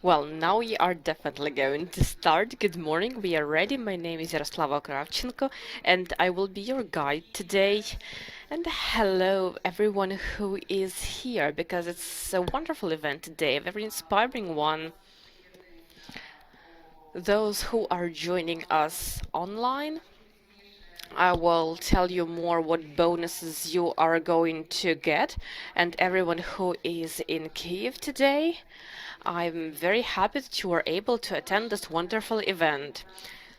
Well, now we are definitely going to start. Good morning, we are ready. My name is Yaroslava Kravchenko, and I will be your guide today. And hello, everyone who is here, because it's a wonderful event today, a very inspiring one. Those who are joining us online, I will tell you more what bonuses you are going to get. And everyone who is in Kiev today, I'm very happy that you are able to attend this wonderful event.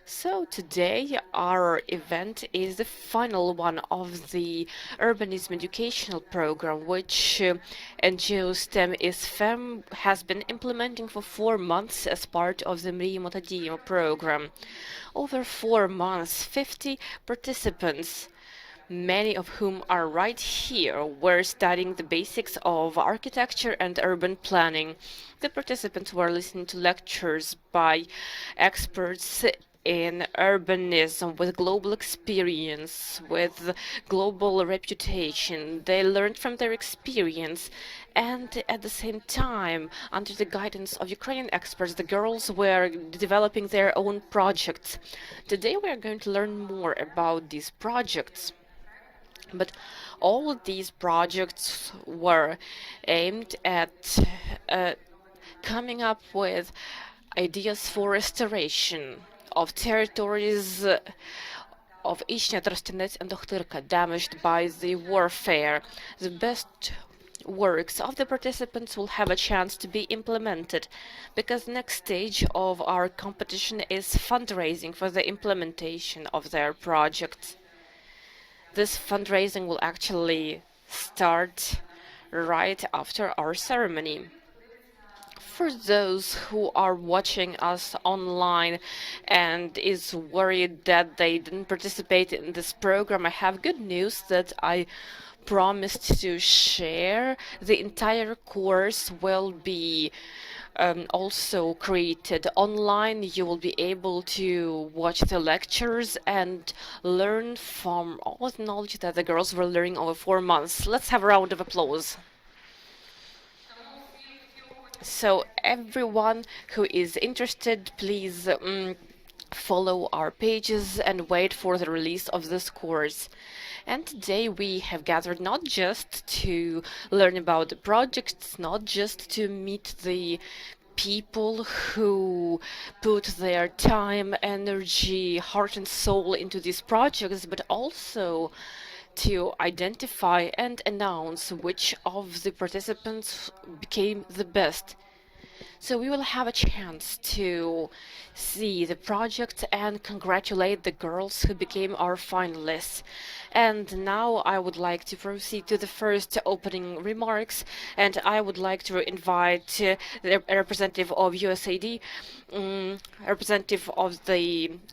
So today our event is the final one of the Urbanism educational program, which NGO STEM is FEM has been implementing for 4 months as part of the Mrimo Tadimo program. Over 4 months, 50 participants, many of whom are right here, were studying the basics of architecture and urban planning. The participants were listening to lectures by experts in urbanism with global experience, with global reputation. They learned from their experience, and at the same time, under the guidance of Ukrainian experts, the girls were developing their own projects. Today we are going to learn more about these projects. But all of these projects were aimed at uh, coming up with ideas for restoration of territories of Ishnia, Trostianets, and Ochtyrka damaged by the warfare. The best works of the participants will have a chance to be implemented, because next stage of our competition is fundraising for the implementation of their projects. This fundraising will actually start right after our ceremony. For those who are watching us online and is worried that they didn't participate in this program, I have good news that I promised to share. The entire course will be also created online. You will be able to watch the lectures and learn from all the knowledge that the girls were learning over 4 months. Let's have a round of applause. So everyone who is interested, please follow our pages and wait for the release of this course. And today we have gathered not just to learn about the projects, not just to meet the people who put their time, energy, heart, and soul into these projects, but also to identify and announce which of the participants became the best. So we will have a chance to see the project and congratulate the girls who became our finalists. And now I would like to proceed to the first opening remarks, and I would like to invite the representative of USAID, representative of the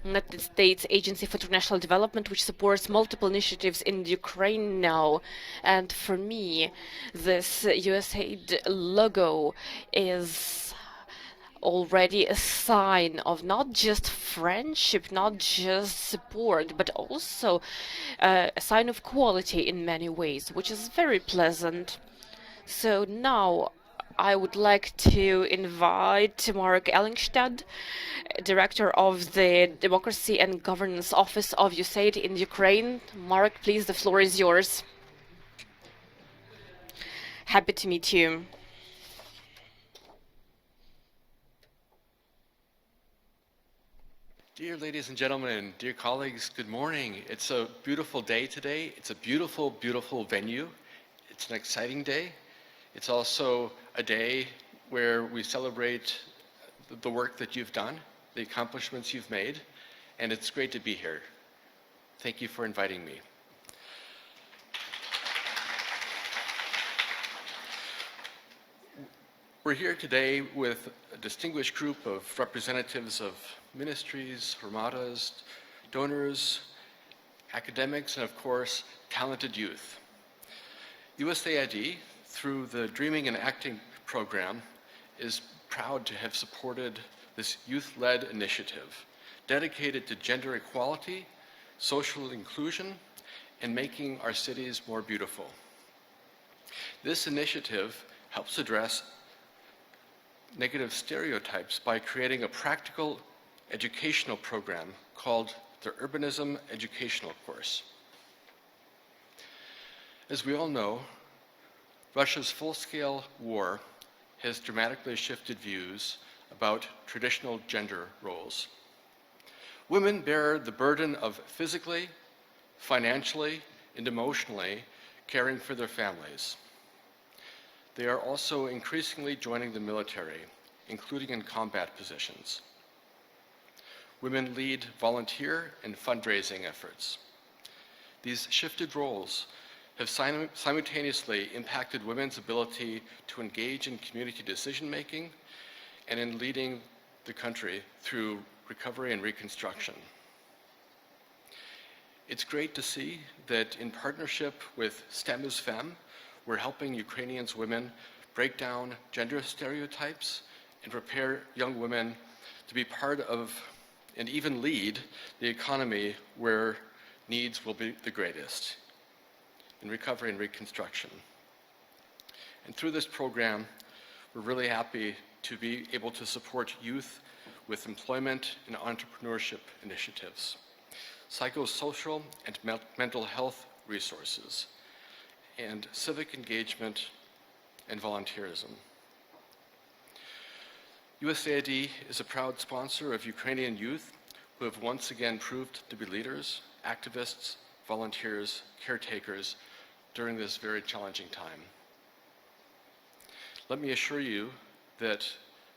United States Agency for International Development, which supports multiple initiatives in Ukraine now. And for me, this USAID logo is already a sign of not just friendship, not just support, but also a sign of quality in many ways, which is very pleasant. So now I would like to invite Mark Ellingstad, Director of the Democracy and Governance Office of USAID in Ukraine. Mark, please, the floor is yours. Happy to meet you. Dear ladies and gentlemen, dear colleagues, good morning. It's a beautiful day today. It's a beautiful, beautiful venue. It's an exciting day. It's also a day where we celebrate the work that you've done, the accomplishments you've made, and it's great to be here. Thank you for inviting me. We're here today with a distinguished group of representatives of ministries, armadas, donors, academics, and of course, talented youth. USAID, through the Dreaming and Acting program, is proud to have supported this youth-led initiative dedicated to gender equality, social inclusion, and making our cities more beautiful. This initiative helps address negative stereotypes by creating a practical educational program called the Urbanism Educational Course. As we all know, Russia's full-scale war has dramatically shifted views about traditional gender roles. Women bear the burden of physically, financially, and emotionally caring for their families. They are also increasingly joining the military, including in combat positions. Women lead volunteer and fundraising efforts. These shifted roles have simultaneously impacted women's ability to engage in community decision-making and in leading the country through recovery and reconstruction. It's great to see that in partnership with STEM is Femme, we're helping Ukrainian women break down gender stereotypes and prepare young women to be part of and even lead the economy where needs will be the greatest, in recovery and reconstruction. And through this program, we're really happy to be able to support youth with employment and entrepreneurship initiatives, psychosocial and mental health resources, and civic engagement and volunteerism. USAID is a proud sponsor of Ukrainian youth who have once again proved to be leaders, activists, volunteers, caretakers during this very challenging time. Let me assure you that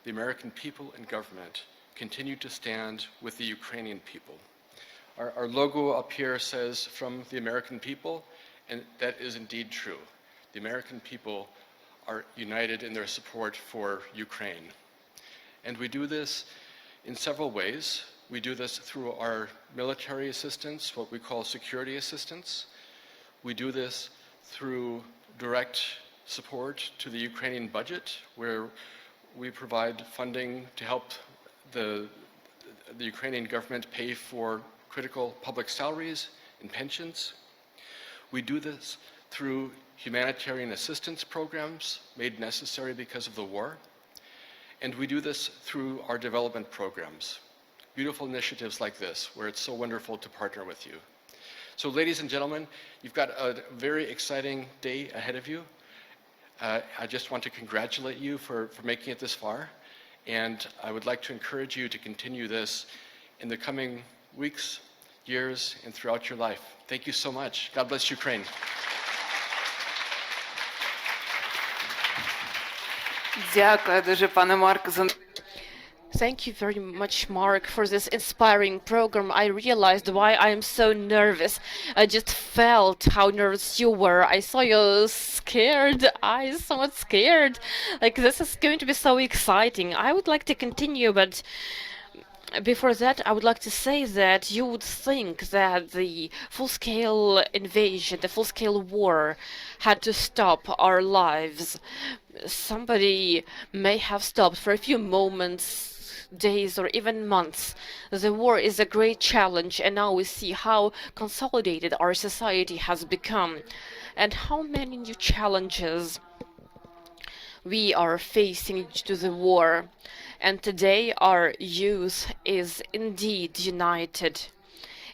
the American people and government continue to stand with the Ukrainian people. Our logo up here says, "From the American people," and that is indeed true. The American people are united in their support for Ukraine. And we do this in several ways. We do this through our military assistance, what we call security assistance. We do this through direct support to the Ukrainian budget, where we provide funding to help the Ukrainian government pay for critical public salaries and pensions. We do this through humanitarian assistance programs made necessary because of the war. And we do this through our development programs. Beautiful initiatives like this, where it's so wonderful to partner with you. So ladies and gentlemen, you've got a very exciting day ahead of you. I just want to congratulate you for making it this far. And I would like to encourage you to continue this in the coming weeks, years, and throughout your life. Thank you so much. God bless Ukraine. Дякую дуже, пане Марко, за Thank you very much, Mark, for this inspiring program. I realized why I am so nervous. I just felt how nervous you were. I saw your scared eyes, somewhat scared. Like, this is going to be so exciting. I would like to continue, but before that, I would like to say that you would think that the full-scale invasion, the full-scale war, had to stop our lives. Somebody may have stopped for a few moments, days, or even months. The war is a great challenge, and now we see how consolidated our society has become, and how many new challenges we are facing due to the war. And today our youth is indeed united.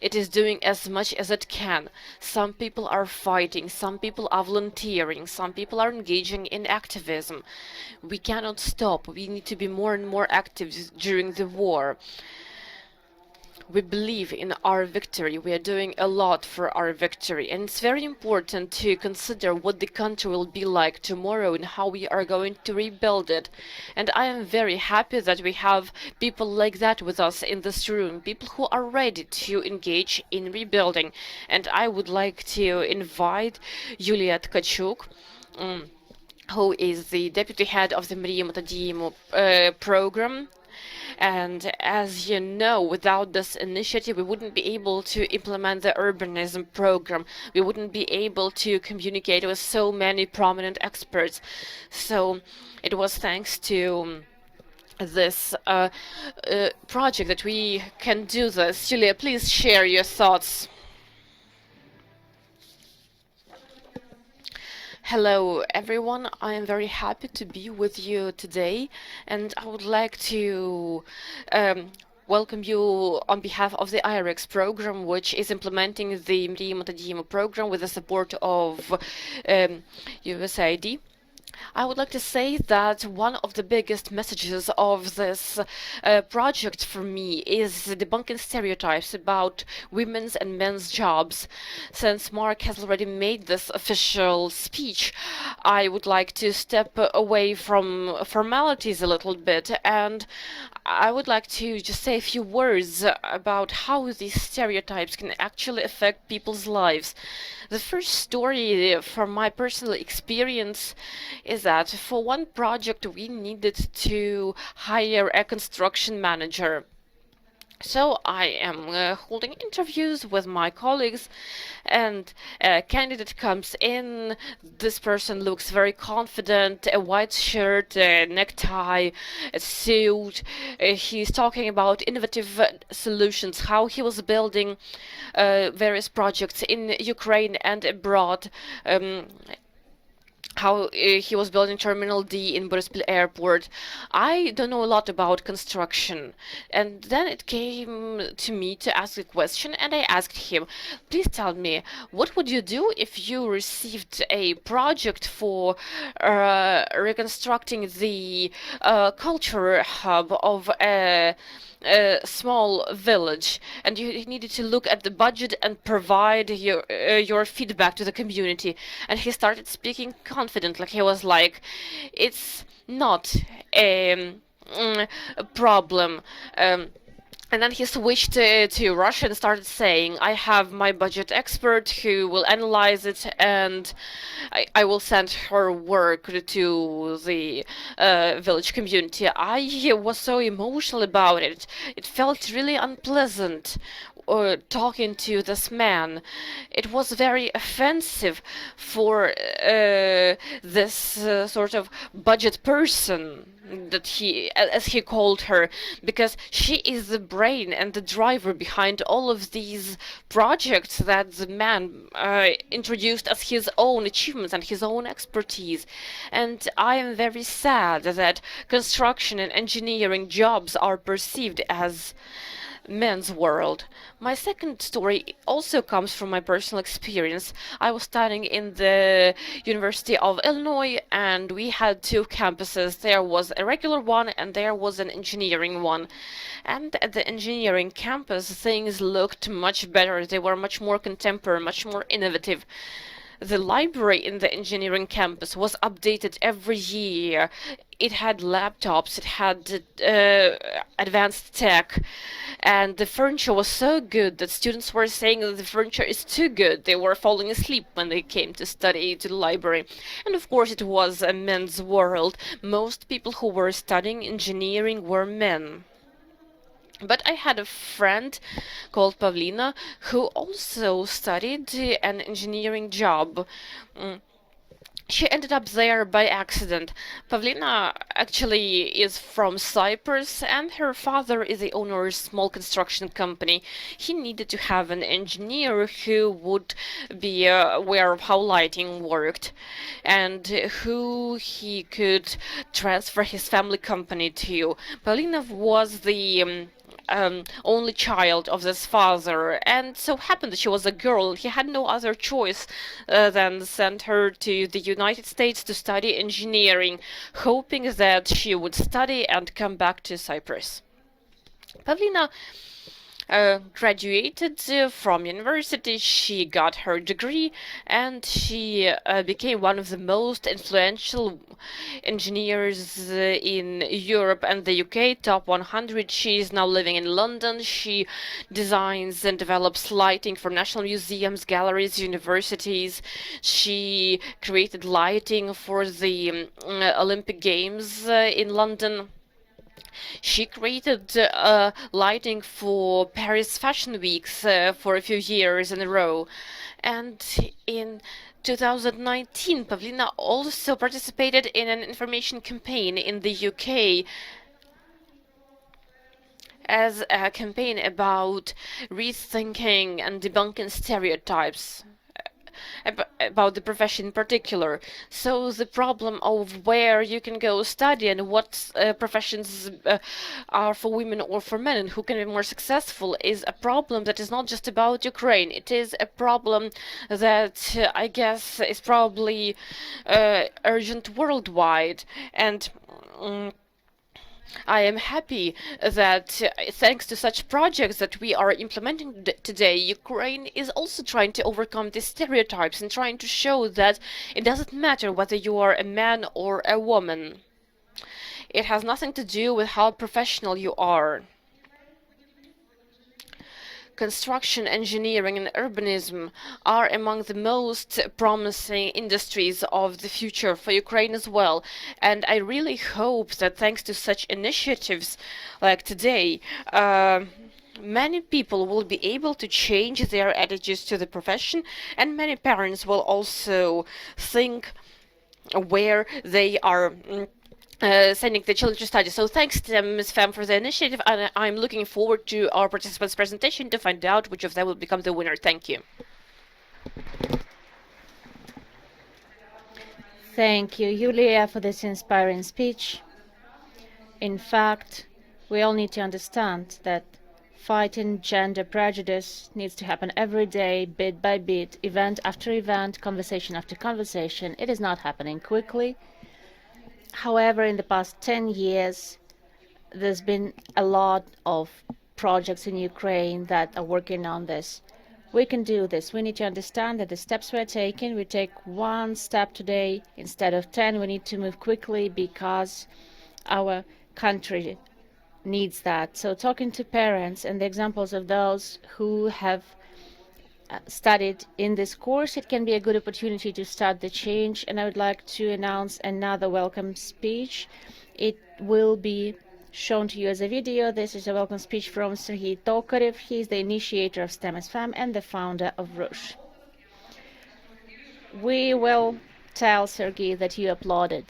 It is doing as much as it can. Some people are fighting, some people are volunteering, some people are engaging in activism. We cannot stop. We need to be more and more active during the war. We believe in our victory. We are doing a lot for our victory. And it's very important to consider what the country will be like tomorrow and how we are going to rebuild it. And I am very happy that we have people like that with us in this room, people who are ready to engage in rebuilding. And I would like to invite Yulia Tkachuk, who is the deputy head of the Mrіємо та Діємо program. And as you know, without this initiative, we wouldn't be able to implement the urbanism program. We wouldn't be able to communicate with so many prominent experts. So it was thanks to this project that we can do this. Julia, please share your thoughts. Hello, everyone. I am very happy to be with you today, and I would like to um, welcome you on behalf of the IREX program, which is implementing the Mrimo Tadimo program with the support of USAID. I would like to say that one of the biggest messages of this project for me is debunking stereotypes about women's and men's jobs. Since Mark has already made this official speech, I would like to step away from formalities a little bit, and I would like to just say a few words about how these stereotypes can actually affect people's lives. The first story from my personal experience is that for one project we needed to hire a construction manager. So I am holding interviews with my colleagues, and a candidate comes in. This person looks very confident, a white shirt, a necktie, a suit. He's talking about innovative solutions, how he was building various projects in Ukraine and abroad. How he was building Terminal D in Borispil Airport. I don't know a lot about construction. And then it came to me to ask a question, and I asked him, please tell me, what would you do if you received a project for reconstructing the culture hub of a small village, and you needed to look at the budget and provide your feedback to the community. And he started speaking confidently. He was like, "It's not a problem." And then he switched to Russian and started saying, I have my budget expert who will analyze it, and I will send her work to the village community. I was so emotional about it. It felt really unpleasant talking to this man. It was very offensive for this sort of budget person, that he, as he called her, because she is the brain and the driver behind all of these projects that the man introduced as his own achievements and his own expertise. And I am very sad that construction and engineering jobs are perceived as men's world. My second story also comes from my personal experience. I was studying in the University of Illinois, and we had two campuses. There was a regular one and there was an engineering one. And at the engineering campus, things looked much better. They were much more contemporary, much more innovative. The library in the engineering campus was updated every year. It had laptops, it had advanced tech, and the furniture was so good that students were saying that the furniture is too good. They were falling asleep when they came to study to the library. And of course, it was a men's world. Most people who were studying engineering were men. But I had a friend called Pavlina who also studied an engineering job. Mm, She ended up there by accident. Pavlina actually is from Cyprus, and her father is the owner of a small construction company. He needed to have an engineer who would be aware of how lighting worked and who he could transfer his family company to. Pavlina was the only child of this father, and so happened that she was a girl. He had no other choice than send her to the United States to study engineering, hoping that she would study and come back to Cyprus. Pavlina graduated from university. She got her degree, and she became one of the most influential engineers in Europe and the UK, top 100. She is now living in London. She designs and develops lighting for national museums, galleries, universities. She created lighting for the Olympic Games in London. She created lighting for Paris Fashion Weeks for a few years in a row. And in 2019, Pavlina also participated in an information campaign in the UK as a campaign about rethinking and debunking stereotypes. about the profession in particular. So the problem of where you can go study and what professions are for women or for men and who can be more successful is a problem that is not just about Ukraine. It is a problem that I guess is probably urgent worldwide. And I am happy that thanks to such projects that we are implementing today, Ukraine is also trying to overcome these stereotypes and trying to show that it doesn't matter whether you are a man or a woman. It has nothing to do with how professional you are. Construction, engineering, and urbanism are among the most promising industries of the future for Ukraine as well. And I really hope that thanks to such initiatives like today, many people will be able to change their attitudes to the profession, and many parents will also think where they are sending the children to study. So thanks to Ms. Pham for the initiative, and I'm looking forward to our participants' presentation to find out which of them will become the winner. Thank you. Thank you, Yulia, for this inspiring speech. In fact, we all need to understand that fighting gender prejudice needs to happen every day, bit by bit, event after event, conversation after conversation. It is not happening quickly. However, in the past 10 years, there's been a lot of projects in Ukraine that are working on this. We can do this. We need to understand that the steps we're taking, we take one step today instead of 10. We need to move quickly because our country needs that. So talking to parents and the examples of those who have studied in this course, it can be a good opportunity to start the change. And I would like to announce another welcome speech. It will be shown to you as a video. This is a welcome speech from Serhiy Tokarev. He is the initiator of STEM as FAM and the founder of Rush. We will tell Serhiy that you applauded.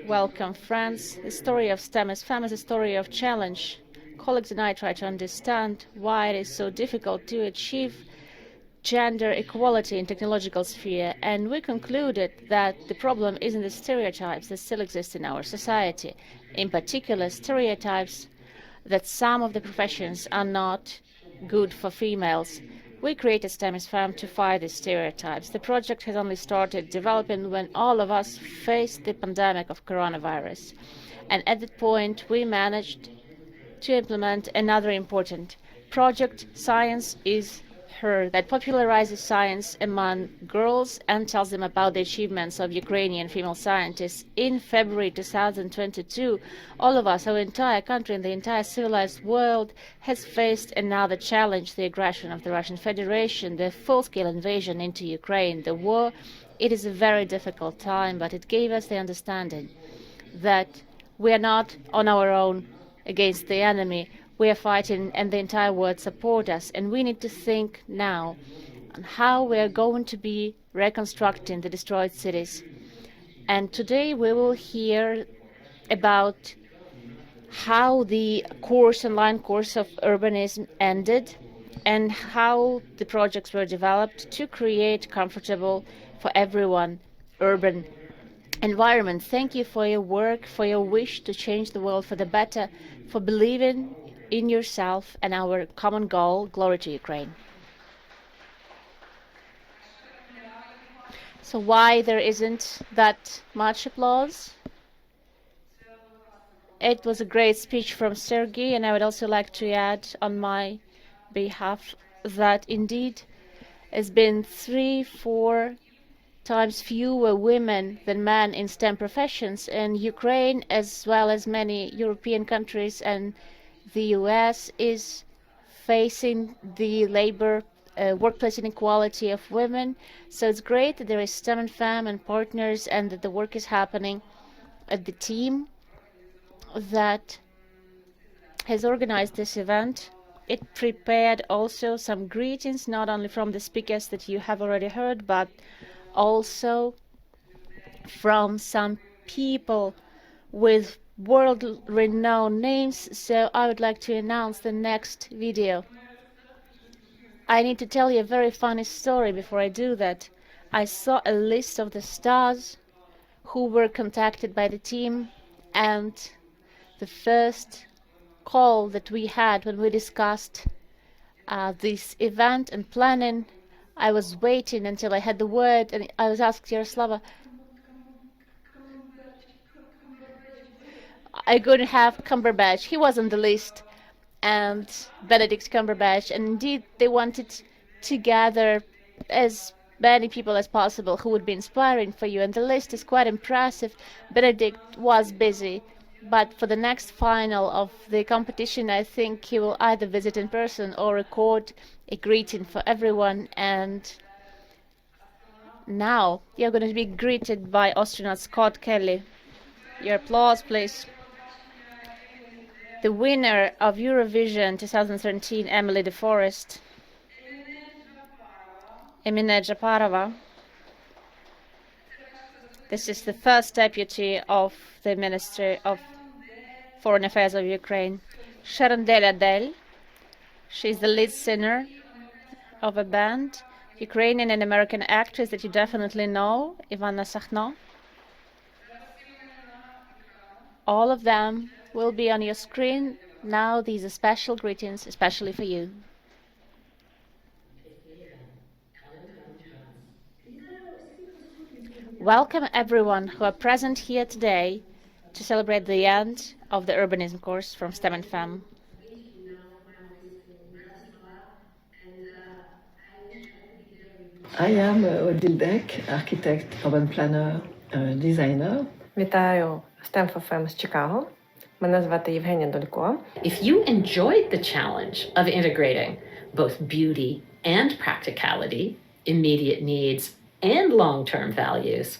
Welcome, friends. The story of STEM as FAM is a story of challenge. Colleagues and I try to understand why it is so difficult to achieve gender equality in technological sphere, and we concluded that the problem is in the stereotypes that still exist in our society. In particular, stereotypes that some of the professions are not good for females. We created STEM as FAM to fight these stereotypes. The project has only started developing when all of us faced the pandemic of coronavirus. And at that point, we managed to implement another important project, Science is Her, that popularizes science among girls and tells them about the achievements of Ukrainian female scientists. In February 2022, all of us, our entire country and the entire civilized world, has faced another challenge, the aggression of the Russian Federation, the full-scale invasion into Ukraine, the war. It is a very difficult time, but it gave us the understanding that we are not on our own against the enemy. We are fighting and the entire world support us, and we need to think now on how we are going to be reconstructing the destroyed cities. And today we will hear about how the online course of urbanism ended and how the projects were developed to create comfortable for everyone urban environment. Thank you for your work, for your wish to change the world for the better, for believing in yourself and our common goal. Glory to Ukraine. So why there isn't that much applause? It was a great speech from Serhiy, and I would also like to add on my behalf that indeed has been 3-4 times fewer women than men in STEM professions, and Ukraine, as well as many European countries and the US, is facing the labor workplace inequality of women. So it's great that there is STEM and FAM and partners, and that the work is happening at the team that has organized this event. It prepared also some greetings, not only from the speakers that you have already heard, but also from some people with world-renowned names. So I would like to announce the next video. I need to tell you a very funny story before I do that. I saw a list of the stars who were contacted by the team, and the first call that we had when we discussed this event and planning, I was waiting until I had the word, and I was asked, Yaroslava, I couldn't have Cumberbatch. He was on the list, and Benedict Cumberbatch, and indeed they wanted to gather as many people as possible who would be inspiring for you, and the list is quite impressive. Benedict was busy, but for the next final of the competition, I think he will either visit in person or record a greeting for everyone. And now you're going to be greeted by astronaut Scott Kelly. Your applause, please. The winner of Eurovision 2013, Emily de Forest, Emine Japarova. This is the first deputy of the Ministry of Foreign Affairs of Ukraine. Sharon Deladel, she's the lead singer of a band, Ukrainian and American actress that you definitely know, Ivana Sakhno. All of them will be on your screen. Now these are special greetings, especially for you. Welcome everyone who are present here today to celebrate the end of the Urbanism course from STEM and FEM. I am Odile Beck, architect, urban planner, designer. Вітаю STEM for Fem з Чикаго. Мене звати Євгенія Долько. If you enjoyed the challenge of integrating both beauty and practicality, immediate needs and long-term values,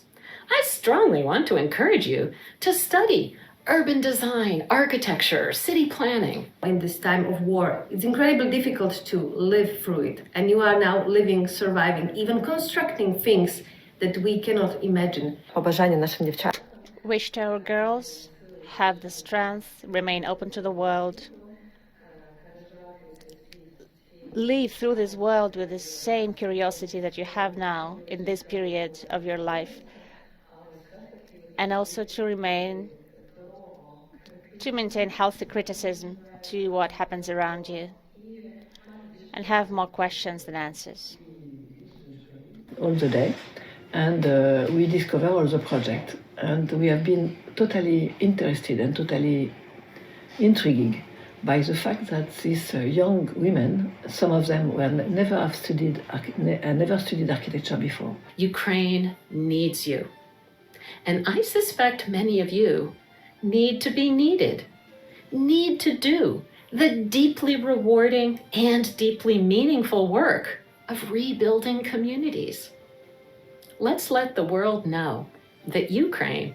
I strongly want to encourage you to study urban design, architecture, city planning. In this time of war, it's incredibly difficult to live through it. And you are now living, surviving, even constructing things that we cannot imagine. Побажання нашим дівчатам. Wish to our girls have the strength, remain open to the world, live through this world with the same curiosity that you have now in this period of your life, and also to maintain healthy criticism to what happens around you, and have more questions than answers. All the day, and we discover all the project, and we have been totally interested and totally intrigued by the fact that these young women, some of them were never studied architecture before. Ukraine needs you. And I suspect many of you need to be needed, need to do the deeply rewarding and deeply meaningful work of rebuilding communities. Let's let the world know that Ukraine,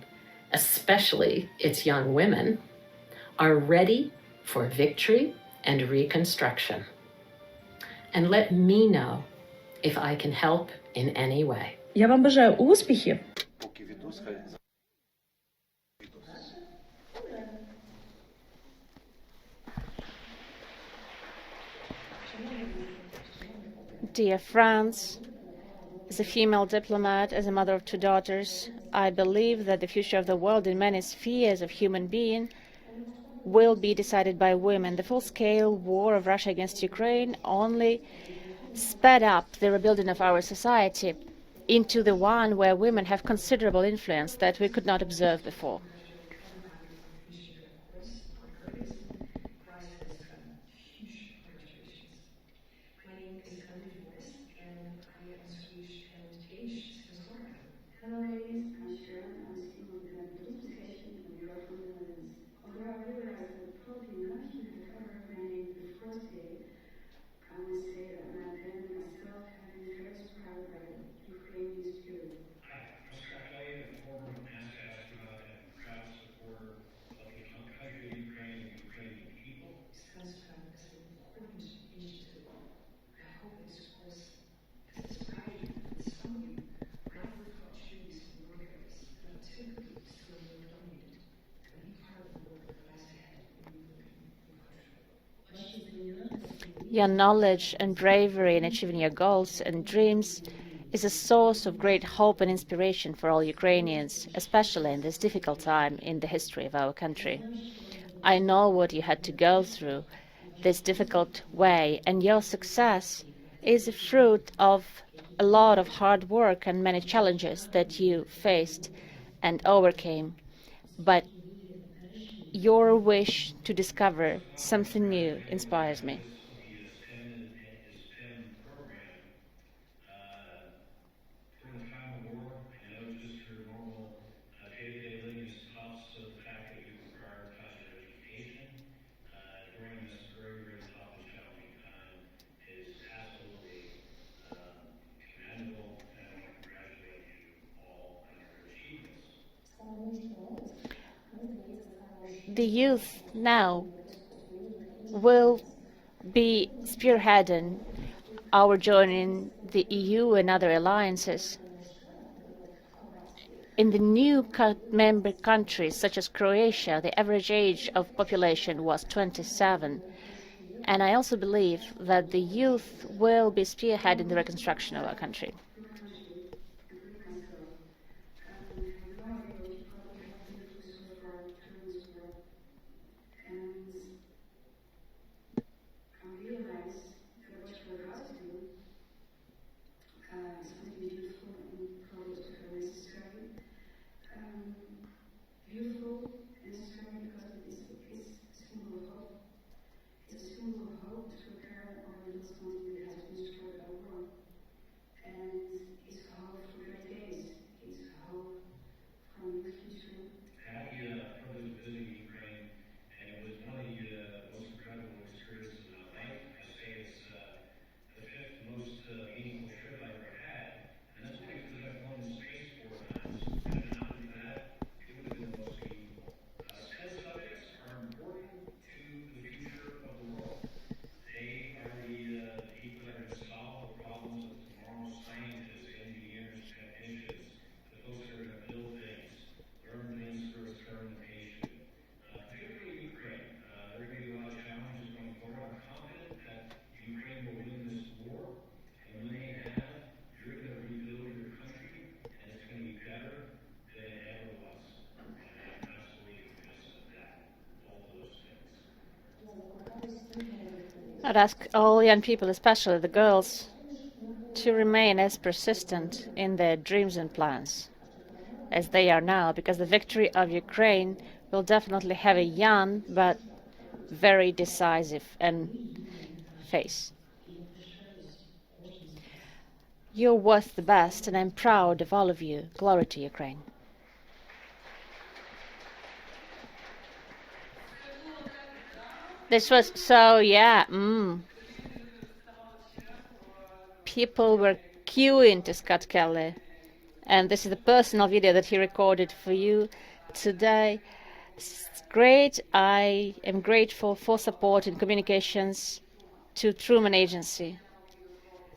especially its young women, are ready for victory and reconstruction. And let me know if I can help in any way. Я вам бажаю успіхів. Dear France, as a female diplomat, as a mother of two daughters, I believe that the future of the world in many spheres of human being will be decided by women. The full-scale war of Russia against Ukraine only sped up the rebuilding of our society into the one where women have considerable influence that we could not observe before. Your knowledge and bravery in achieving your goals and dreams is a source of great hope and inspiration for all Ukrainians, especially in this difficult time in the history of our country. I know what you had to go through this difficult way, and your success is a fruit of a lot of hard work and many challenges that you faced and overcame. But your wish to discover something new inspires me. The youth now will be spearheading our joining the EU and other alliances. In the new member countries, such as Croatia, the average age of population was 27. And I also believe that the youth will be spearheading the reconstruction of our country. I'd ask all young people, especially the girls, to remain as persistent in their dreams and plans as they are now, because the victory of Ukraine will definitely have a young but very decisive face. You're worth the best, and I'm proud of all of you. Glory to Ukraine. This was so, yeah, people were queuing to Scott Kelly. And this is the personal video that he recorded for you today. It's great. I am grateful for support in communications to Truman Agency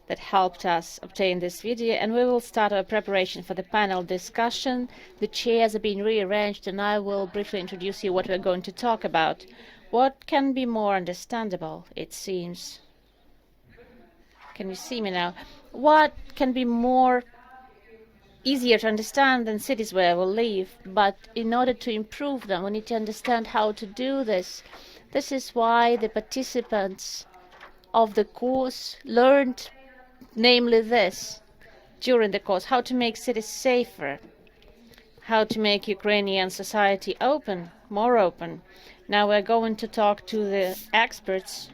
that helped us obtain this video, and we will start our preparation for the panel discussion. The chairs are being rearranged, and I will briefly introduce you what we're going to talk about. What can be more understandable, it seems? Can you see me now? What can be more easier to understand than cities where we live? But in order to improve them, we need to understand how to do this. This is why the participants of the course learned, namely this, during the course: how to make cities safer, how to make Ukrainian society open, more open. Now we're going to talk to the experts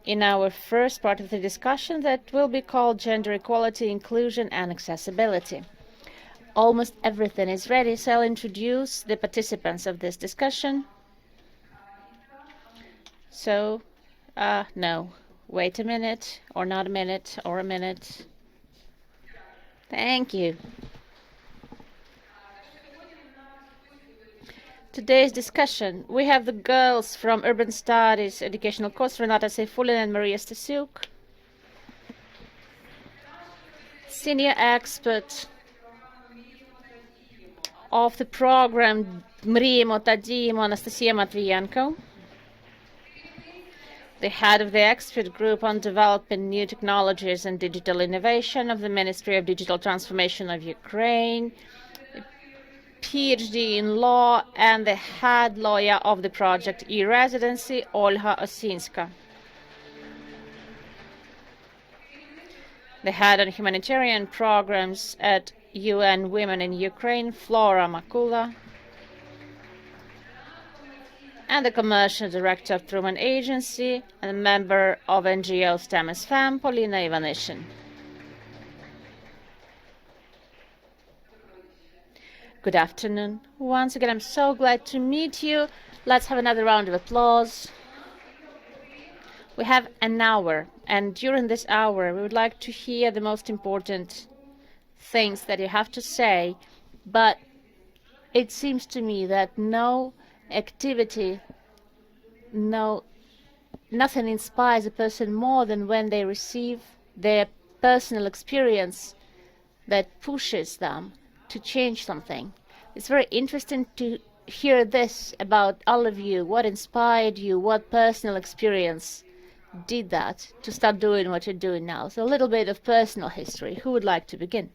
in our first part of the discussion that will be called Gender Equality, Inclusion and Accessibility. Almost everything is ready, so I'll introduce the participants of this discussion. So, no, wait a minute, or not a minute, or a minute. Thank you. Today's discussion, we have the girls from Urban Studies Educational Course, Renata Seyfulin and Maria Stasiuk. Senior expert of the program Mriємо та діємо, Anastasia Matvienko. the head of the expert group on developing new technologies and digital innovation of the Ministry of Digital Transformation of Ukraine, PhD in law, and the head lawyer of the project e-residency, Olga Osinska. The head on humanitarian programs at UN Women in Ukraine, Flora Makula, and the commercial director of Truman Agency and a member of NGO STEM Fam, Polina Ivanishin. Good afternoon. Once again, I'm so glad to meet you. Let's have another round of applause. We have an hour, and during this hour, we would like to hear the most important things that you have to say, but it seems to me that no activity, nothing inspires a person more than when they receive their personal experience that pushes them to change something. It's very interesting to hear this about all of you. What inspired you? What personal experience did that to start doing what you're doing now? So a little bit of personal history. Who would like to begin?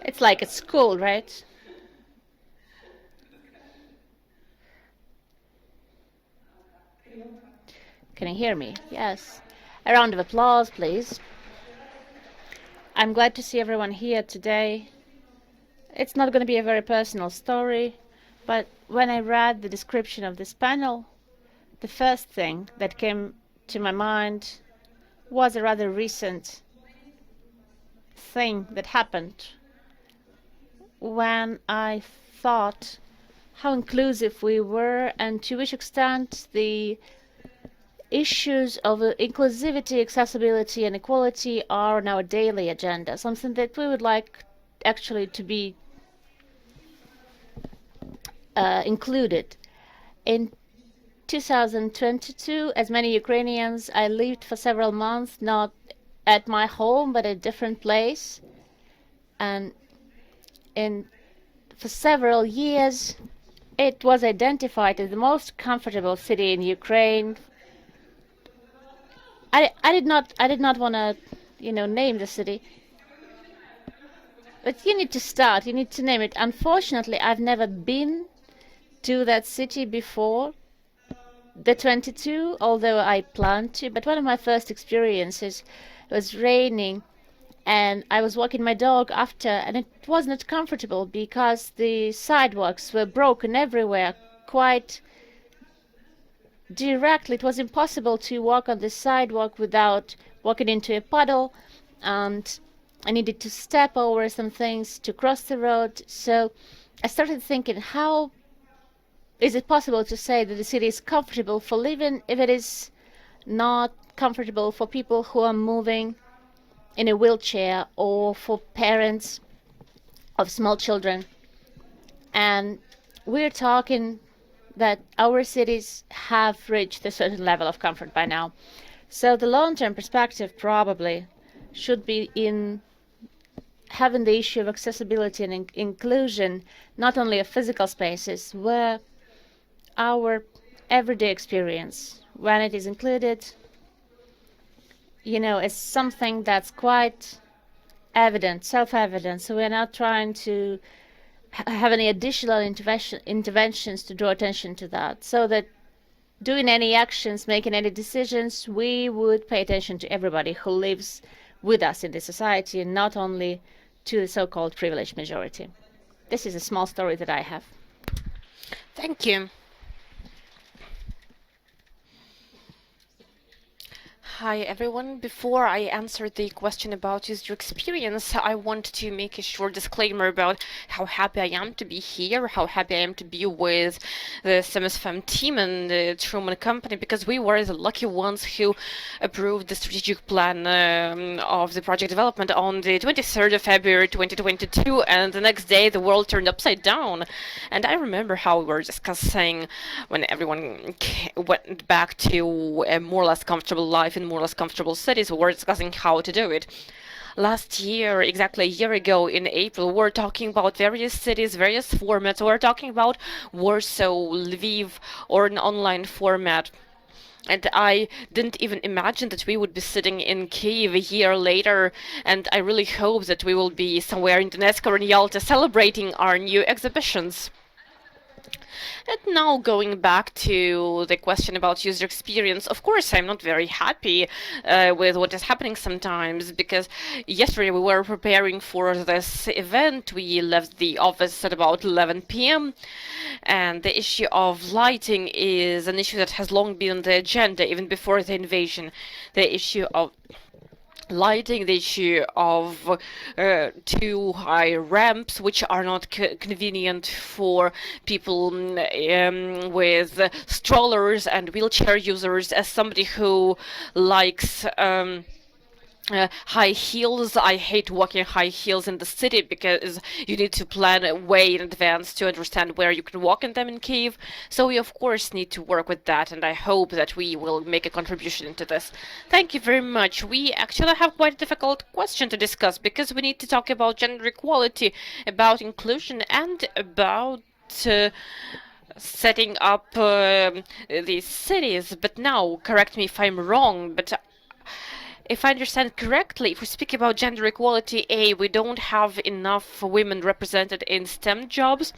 It's like at school, right? Can you hear me? Yes. A round of applause, please. I'm glad to see everyone here today. It's not going to be a very personal story, but when I read the description of this panel, the first thing that came to my mind was a rather recent thing that happened when I thought how inclusive we were and to which extent the issues of inclusivity, accessibility, and equality are on our daily agenda, something that we would like actually to be included. In 2022, as many Ukrainians, I lived for several months, not at my home, but at a different place. And for several years, it was identified as the most comfortable city in Ukraine. I did not want to, name the city. But you need to start. You need to name it. Unfortunately, I've never been to that city before the 22, although I planned to. But one of my first experiences was raining, and I was walking my dog after, and it was not comfortable because the sidewalks were broken everywhere, quite directly. It was impossible to walk on the sidewalk without walking into a puddle, and I needed to step over some things to cross the road. So I started thinking, how is it possible to say that the city is comfortable for living if it is not comfortable for people who are moving in a wheelchair or for parents of small children? And we're talking that our cities have reached a certain level of comfort by now. So the long-term perspective probably should be in having the issue of accessibility and inclusion, not only of physical spaces, where our everyday experience, when it is included, is something that's quite evident, self-evident. So we're not trying to have any additional interventions to draw attention to that, so that doing any actions, making any decisions, we would pay attention to everybody who lives with us in the society, and not only to the so-called privileged majority. This is a small story that I have. Thank you. Hi everyone. Before I answer the question about user experience, I want to make a short disclaimer about how happy I am to be here, how happy I am to be with the STEM team and the Truman Company, because we were the lucky ones who approved the strategic plan of the project development on the 23rd of February 2022, and the next day the world turned upside down. And I remember how we were discussing when everyone went back to a more or less comfortable life in more or less comfortable cities. We were discussing how to do it. Last year, exactly a year ago in April, we were talking about various cities, various formats. We were talking about Warsaw, Lviv, or an online format. And I didn't even imagine that we would be sitting in Kyiv a year later, and I really hope that we will be somewhere in Donetsk or in Yalta celebrating our new exhibitions. And now going back to the question about user experience, of course I'm not very happy with what is happening sometimes, because yesterday we were preparing for this event. We left the office at about 11 p.m. and the issue of lighting is an issue that has long been on the agenda, even before the invasion. The issue of lighting, the issue of too high ramps, which are not convenient for people with strollers and wheelchair users. As somebody who likes high heels, I hate walking high heels in the city because you need to plan way in advance to understand where you can walk in them in Kyiv. So we of course need to work with that, and I hope that we will make a contribution into this. Thank you very much. We actually have quite a difficult question to discuss because we need to talk about gender equality, about inclusion, and about setting up these cities. But now, correct me if I'm wrong, but if I understand correctly, if we speak about gender equality, A, we don't have enough women represented in STEM jobs,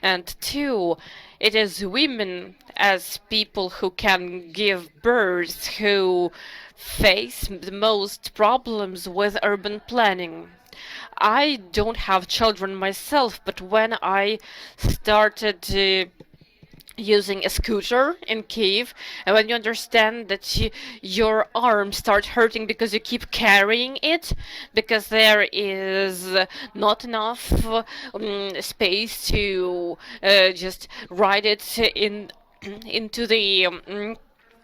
and two, it is women as people who can give birth who face the most problems with urban planning. I don't have children myself, but when I started using a scooter in Kyiv, and when you understand that your arms start hurting because you keep carrying it, because there is not enough space to just ride it in into the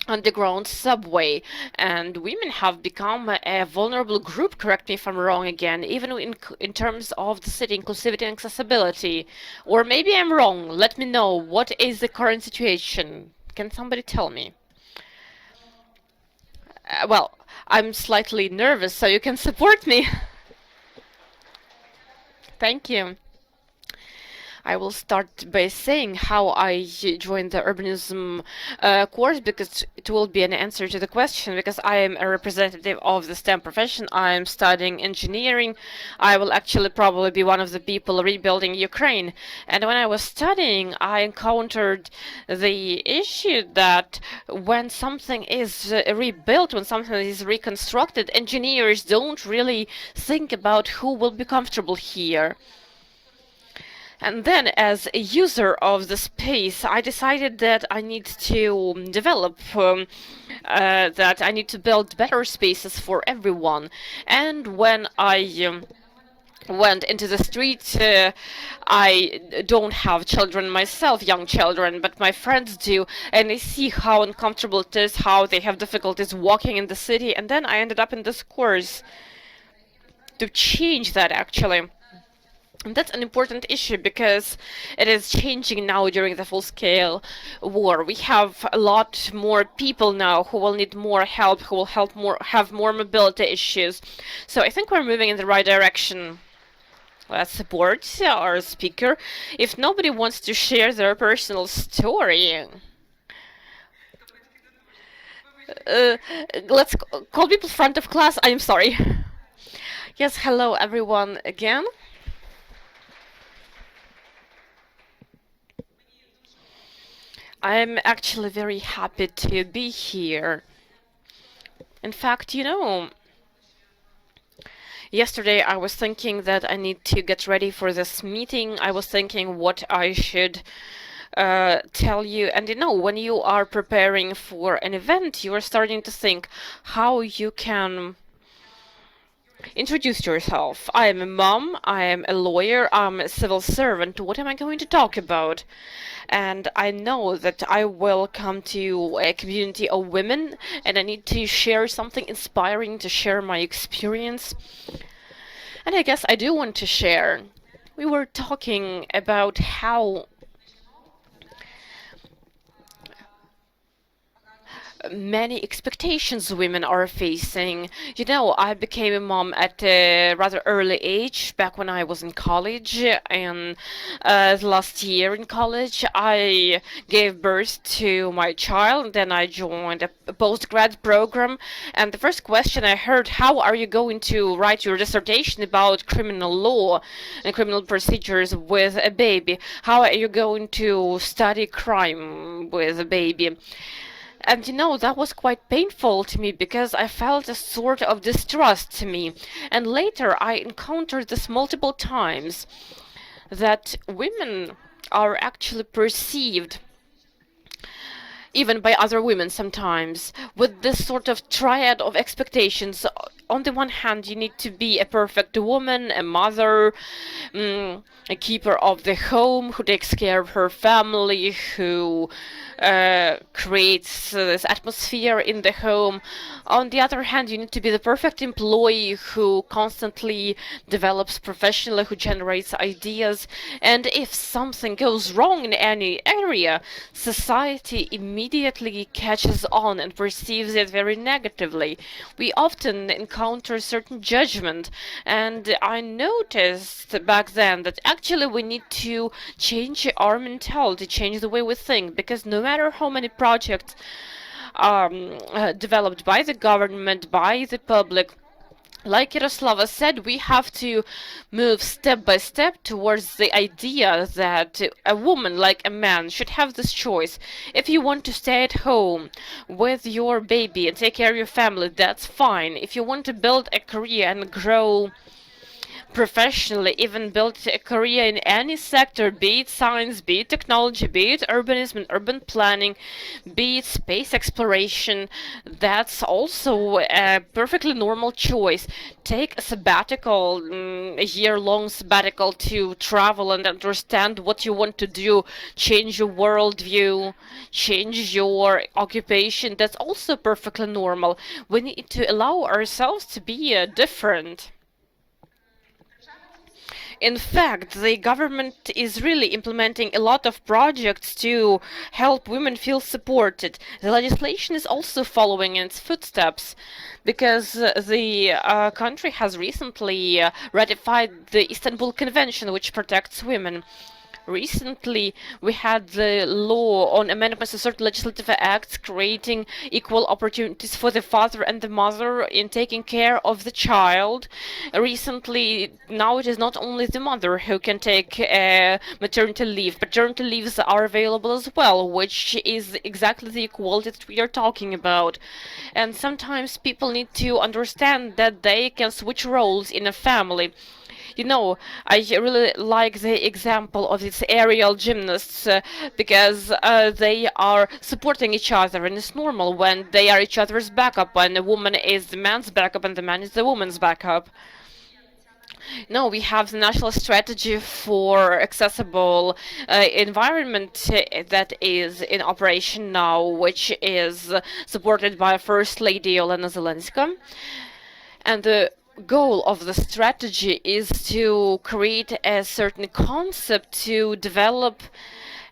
underground subway, and women have become a vulnerable group, correct me if I'm wrong again, even in terms of the city inclusivity and accessibility. Or maybe I'm wrong. Let me know, what is the current situation? Can somebody tell me? Well, I'm slightly nervous, so you can support me. Thank you. I will start by saying how I joined the urbanism course, because it will be an answer to the question, because I am a representative of the STEM profession. I am studying engineering. I will actually probably be one of the people rebuilding Ukraine. And when I was studying, I encountered the issue that when something is rebuilt, when something is reconstructed, engineers don't really think about who will be comfortable here. And then, as a user of the space, I decided that I need to develop, that I need to build better spaces for everyone. And when I went into the street, I don't have children myself, young children, but my friends do, and I see how uncomfortable it is, how they have difficulties walking in the city, and then I ended up in this course to change that, actually. And that's an important issue because it is changing now during the full-scale war. We have a lot more people now who will need more help, who will have more mobility issues. So I think we're moving in the right direction. Let's support our speaker. If nobody wants to share their personal story, let's call people front of class. I'm sorry. Yes, hello everyone again. I'm actually very happy to be here. In fact, yesterday I was thinking that I need to get ready for this meeting. I was thinking what I should tell you. And when you are preparing for an event, you are starting to think how you can introduce yourself. I am a mom, I am a lawyer, I'm a civil servant. What am I going to talk about? And I know that I will come to a community of women, and I need to share something inspiring, to share my experience. And I guess I do want to share. We were talking about how many expectations women are facing. You know, I became a mom at a rather early age, back when I was in college, and last year in college, I gave birth to my child, then I joined a postgrad program, and the first question I heard, how are you going to write your dissertation about criminal law and criminal procedures with a baby? How are you going to study crime with a baby? And you know, that was quite painful to me because I felt a sort of distrust to me. And later I encountered this multiple times that women are actually perceived, even by other women sometimes, with this sort of triad of expectations. On the one hand, you need to be a perfect woman, a mother, a keeper of the home who takes care of her family, who creates this atmosphere in the home. On the other hand, you need to be the perfect employee who constantly develops professionally, who generates ideas. And if something goes wrong in any area, society immediately catches on and perceives it very negatively. We often encounter certain judgment, and I noticed back then that actually we need to change our mentality, change the way we think, because no matter how many projects developed by the government, by the public, like Yaroslava said, we have to move step by step towards the idea that a woman, like a man, should have this choice. If you want to stay at home with your baby and take care of your family, that's fine. If you want to build a career and grow professionally, even build a career in any sector, be it science, be it technology, be it urbanism and urban planning, be it space exploration, that's also a perfectly normal choice. Take a sabbatical, a year-long sabbatical to travel and understand what you want to do, change your worldview, change your occupation. That's also perfectly normal. We need to allow ourselves to be different. In fact, the government is really implementing a lot of projects to help women feel supported. The legislation is also following in its footsteps because the country has recently ratified the Istanbul Convention, which protects women. Recently, we had the law on amendments to certain legislative acts creating equal opportunities for the father and the mother in taking care of the child. Recently, now it is not only the mother who can take maternity leave, paternity leaves are available as well, which is exactly the equality that we are talking about. And sometimes people need to understand that they can switch roles in a family. You know, I really like the example of these aerial gymnasts because they are supporting each other, and it's normal when they are each other's backup, when the woman is the man's backup and the man is the woman's backup. No, we have the national strategy for accessible environment that is in operation now, which is supported by First Lady Olena Zelenska. And the goal of the strategy is to create a certain concept to develop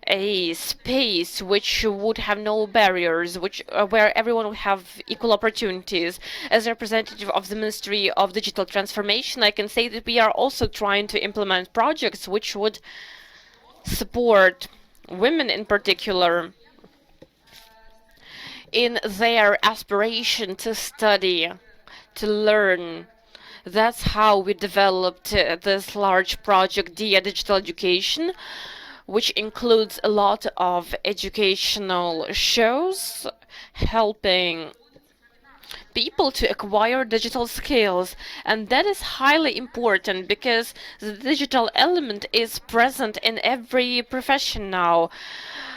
a space which would have no barriers, which where everyone would have equal opportunities. As a representative of the Ministry of Digital Transformation, I can say that we are also trying to implement projects which would support women in particular in their aspiration to study, to learn. That's how we developed this large project, Dia Digital Education, which includes a lot of educational shows helping people to acquire digital skills. And that is highly important because the digital element is present in every profession now.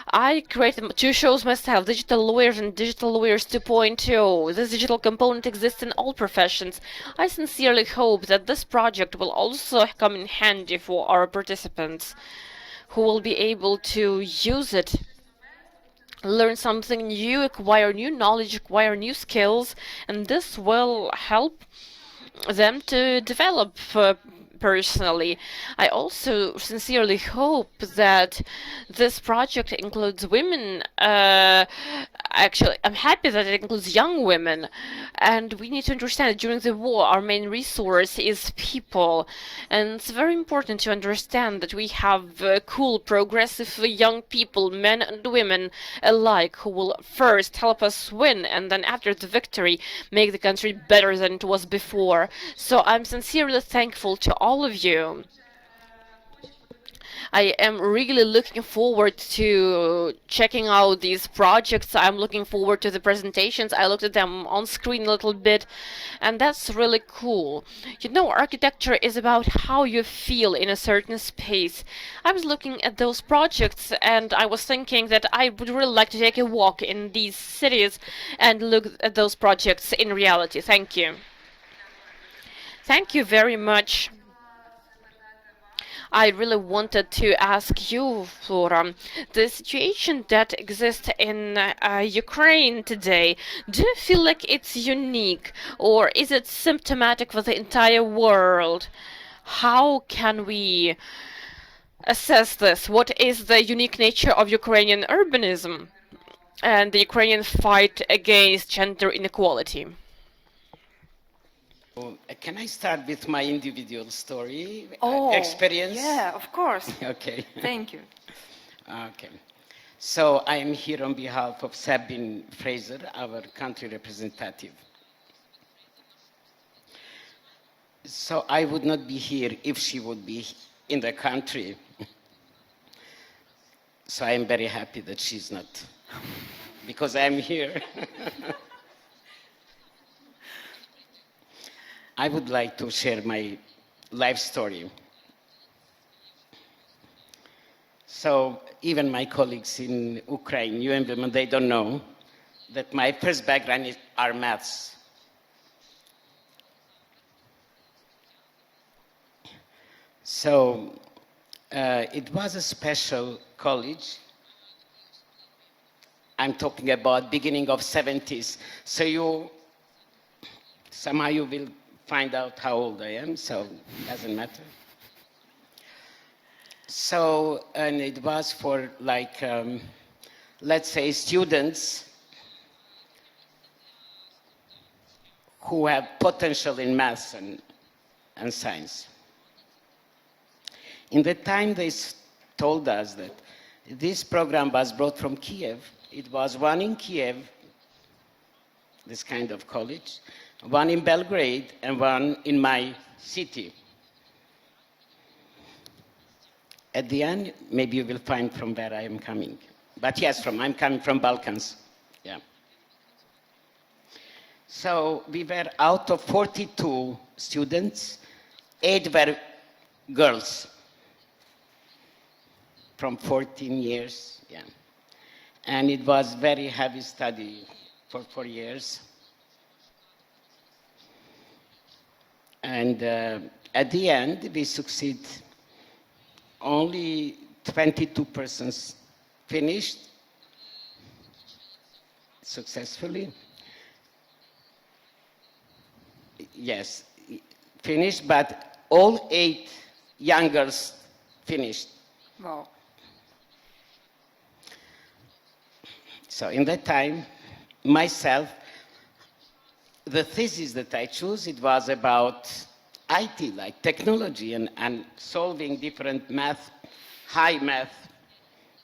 I created two shows myself, Digital Lawyers and Digital Lawyers 2.0. This digital component exists in all professions. I sincerely hope that this project will also come in handy for our participants, who will be able to use it, learn something new, acquire new knowledge, acquire new skills, and this will help them to develop personally. I also sincerely hope that this project includes women Actually, I'm happy that it includes young women. And we need to understand that during the war, our main resource is people. And it's very important to understand that we have cool, progressive young people, men and women alike, who will first help us win and then after the victory make the country better than it was before. So I'm sincerely thankful to all of you. I am really looking forward to checking out these projects. I'm looking forward to the presentations. I looked at them on screen a little bit, and that's really cool. You know, architecture is about how you feel in a certain space. I was looking at those projects and I was thinking that I would really like to take a walk in these cities and look at those projects in reality. Thank you. Thank you very much. I really wanted to ask you, Flora, the situation that exists in Ukraine today, do you feel like it's unique or is it symptomatic for the entire world? How can we assess this? What is the unique nature of Ukrainian urbanism and the Ukrainian fight against gender inequality? Can I start with my individual story, Oh, experience? yeah, of course. Okay. Thank you. Okay. So I am here on behalf of Sabine Fraser, our country representative. So I would not be here if she would be in the country. So I am very happy that she's not, because I am here. I would like to share my life story. So even my colleagues in Ukraine, UN Women, they don't know that my first background are maths. So it was a special college. I'm talking about beginning of 70s. So somehow you will find out how old I am, so it doesn't matter. So, and it was for like, let's say students who have potential in maths and science. In the time they told us that this program was brought from Kiev. It was one in Kiev, this kind of college, one in Belgrade, and one in my city. At the end, maybe you will find from where I am coming. But yes, I'm coming from Balkans. Yeah. So we were out of 42 students, 8 were girls from 14 years. Yeah. And it was very heavy study for 4 years. And at the end, we succeed. Only 22 persons finished successfully. Yes, finished, but all 8 young girls finished. Wow. So in that time, myself, the thesis that I chose, it was about IT, like technology and solving different math, high math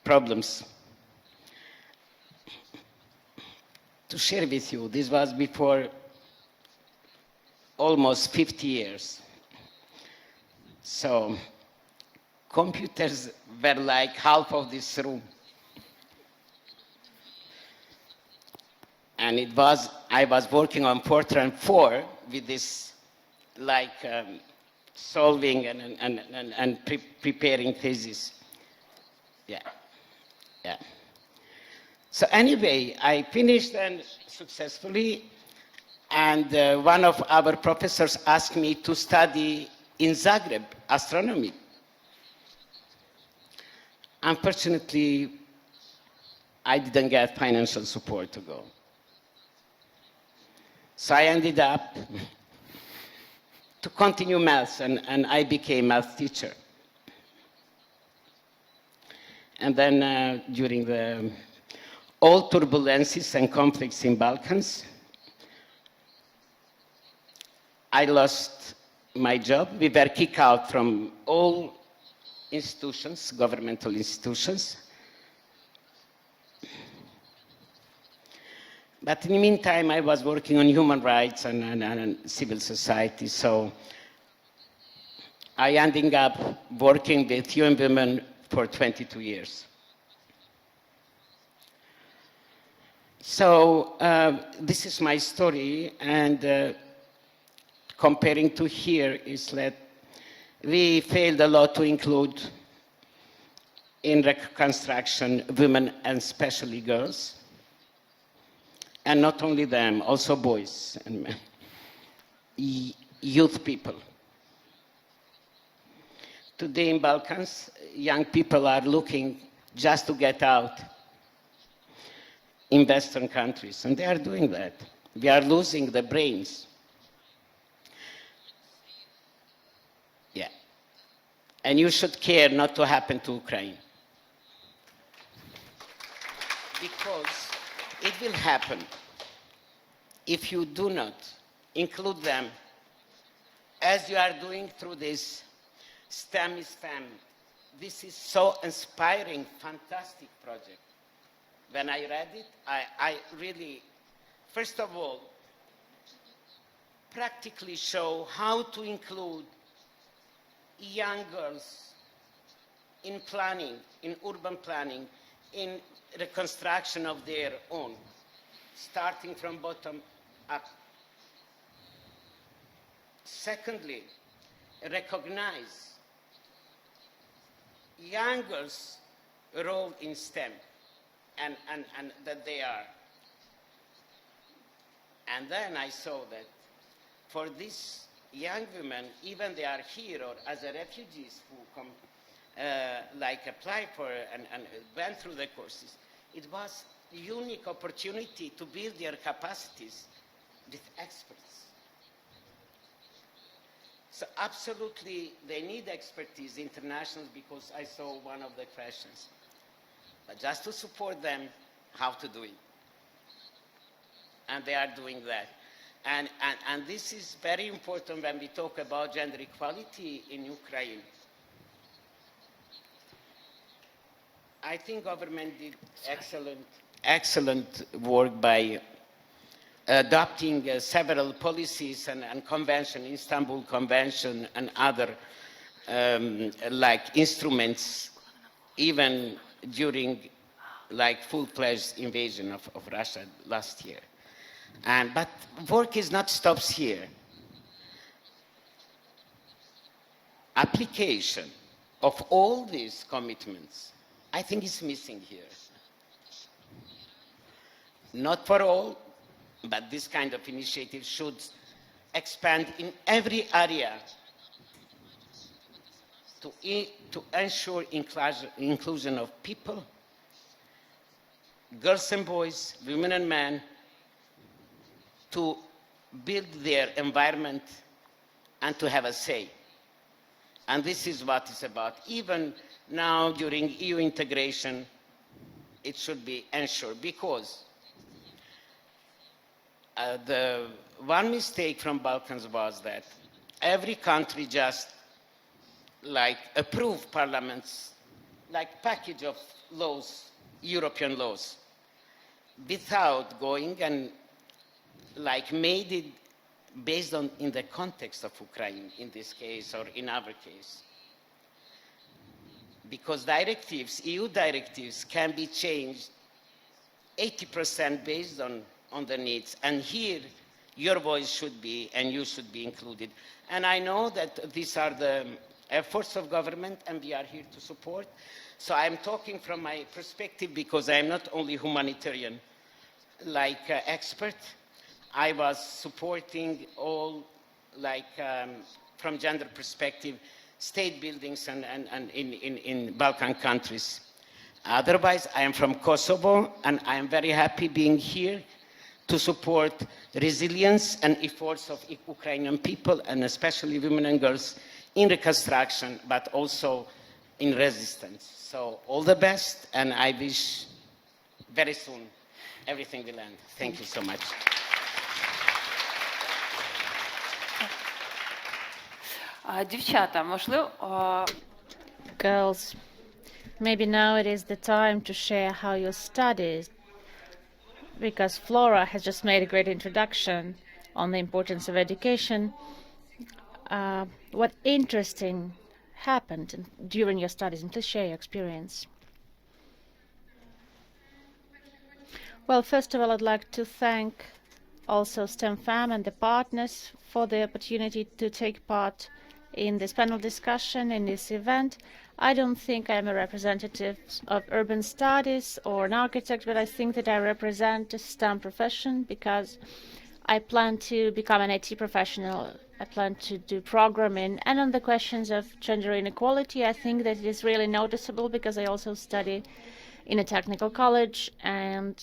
problems. To share with you, this was before almost 50 years. So computers were like half of this room. And I was working on Fortran 4 with this, like solving and preparing thesis. Yeah, yeah. So anyway, I finished and successfully, and one of our professors asked me to study in Zagreb, astronomy. Unfortunately, I didn't get financial support to go. So I ended up to continue maths, and I became a math teacher. And then during the all turbulences and conflicts in Balkans. I lost my job. We were kicked out from all institutions, governmental institutions. But in the meantime, I was working on human rights and civil society, so I ended up working with UN Women for 22 years. So this is my story, and comparing to here is that we failed a lot to include in reconstruction women and especially girls. And not only them, also boys and men, youth people. Today in Balkans, young people are looking just to get out in Western countries, and they are doing that. We are losing the brains. Yeah. And you should care not to happen to Ukraine. Because it will happen if you do not include them as you are doing through this STEM is FEM. This is so inspiring, fantastic project. When I read it, I really, first of all, practically show how to include young girls in planning, in urban planning, in reconstruction of their own, starting from bottom up. Secondly, recognize young girls' role in STEM and that they are. And then I saw that for these young women, even they are here or as a refugees who come, like apply for and went through the courses, it was a unique opportunity to build their capacities with experts. So absolutely, they need expertise, internationals, because I saw one of the questions. But just to support them, how to do it. And they are doing that. And this is very important when we talk about gender equality in Ukraine. I think government did excellent work by adopting several policies and convention, Istanbul Convention and other like instruments, even during like full-fledged invasion of Russia last year. But work is not stops here. Application of all these commitments, I think is missing here. Not for all, but this kind of initiative should expand in every area to ensure inclusion of people, girls and boys, women and men, to build their environment and to have a say. And this is what it's about. Even now during EU integration, it should be ensured, because the one mistake from Balkans was that every country just like approved parliaments, like package of laws, European laws, without going and like made it based on in the context of Ukraine in this case or in our case. Because directives, EU directives can be changed 80% based on the needs. And here, your voice should be, and you should be included. And I know that these are the efforts of government, and we are here to support. So I'm talking from my perspective because I'm not only humanitarian, like expert. I was supporting all, like, from gender perspective, state buildings and in Balkan countries. Otherwise, I am from Kosovo, and I am very happy being here to support resilience and efforts of Ukrainian people, and especially women and girls, in reconstruction, but also in resistance. So all the best, and I wish very soon everything will end. Thank you so much. Дівчата, можливо, Girls, maybe now it is the time to share how you studied, because Flora has just made a great introduction on the importance of education. What interesting happened during your studies, and please share your experience. Well, first of all, I'd like to thank also STEM-FAM and the partners for the opportunity to take part in this panel discussion, in this event. I don't think I'm a representative of urban studies or an architect, but I think that I represent a STEM profession because I plan to become an IT professional. I plan to do programming. And on the questions of gender inequality, I think that it is really noticeable because I also study in a technical college, and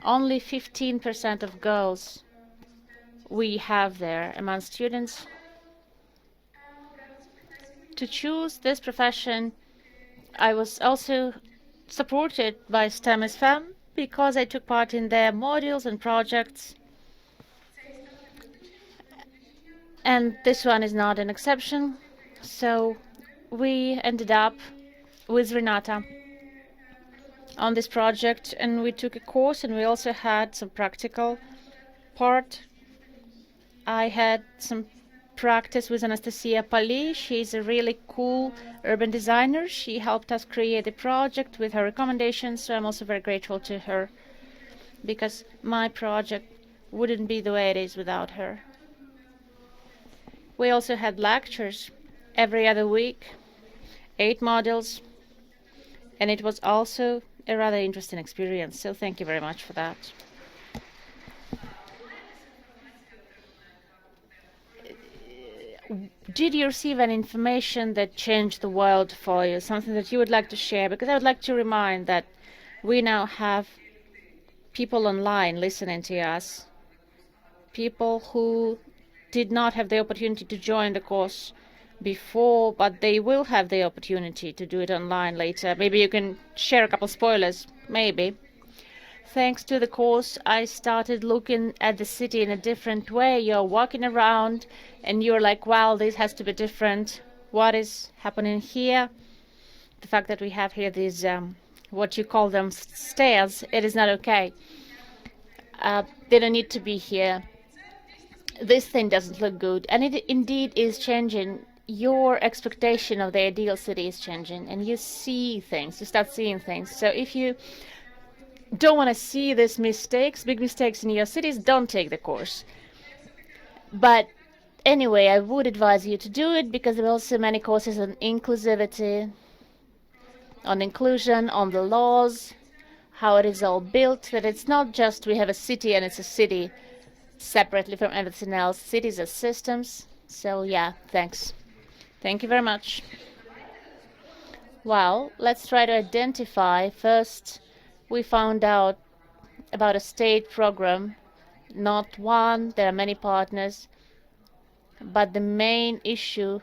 only 15% of girls we have there among students. To choose this profession, I was also supported by STEM as FEM because I took part in their modules and projects. And this one is not an exception. So we ended up with Renata on this project, and we took a course, and we also had some practical part. I had some practice with Anastasia Pali. She's a really cool urban designer. She helped us create the project with her recommendations, so I'm also very grateful to her because my project wouldn't be the way it is without her. We also had lectures every other week, 8 modules, and it was also a rather interesting experience, so thank you very much for that. Did you receive any information that changed the world for you, something that you would like to share? Because I would like to remind that we now have people online listening to us, people who did not have the opportunity to join the course before, but they will have the opportunity to do it online later. Maybe you can share a couple spoilers, maybe. Thanks to the course, I started looking at the city in a different way. You're walking around and you're like, wow, this has to be different. What is happening here? The fact that we have here these, what you call them, stairs, it is not okay. They don't need to be here. This thing doesn't look good. And it indeed is changing. Your expectation of the ideal city is changing, and you see things, you start seeing things. So if you don't want to see these mistakes, big mistakes in your cities, don't take the course. But anyway, I would advise you to do it because there are also many courses on inclusivity, on inclusion, on the laws, how it is all built, that it's not just we have a city and it's a city separately from everything else. Cities are systems. So yeah, thanks. Thank you very much. Well, let's try to identify first. We found out about a state program, not one, there are many partners, but the main issue,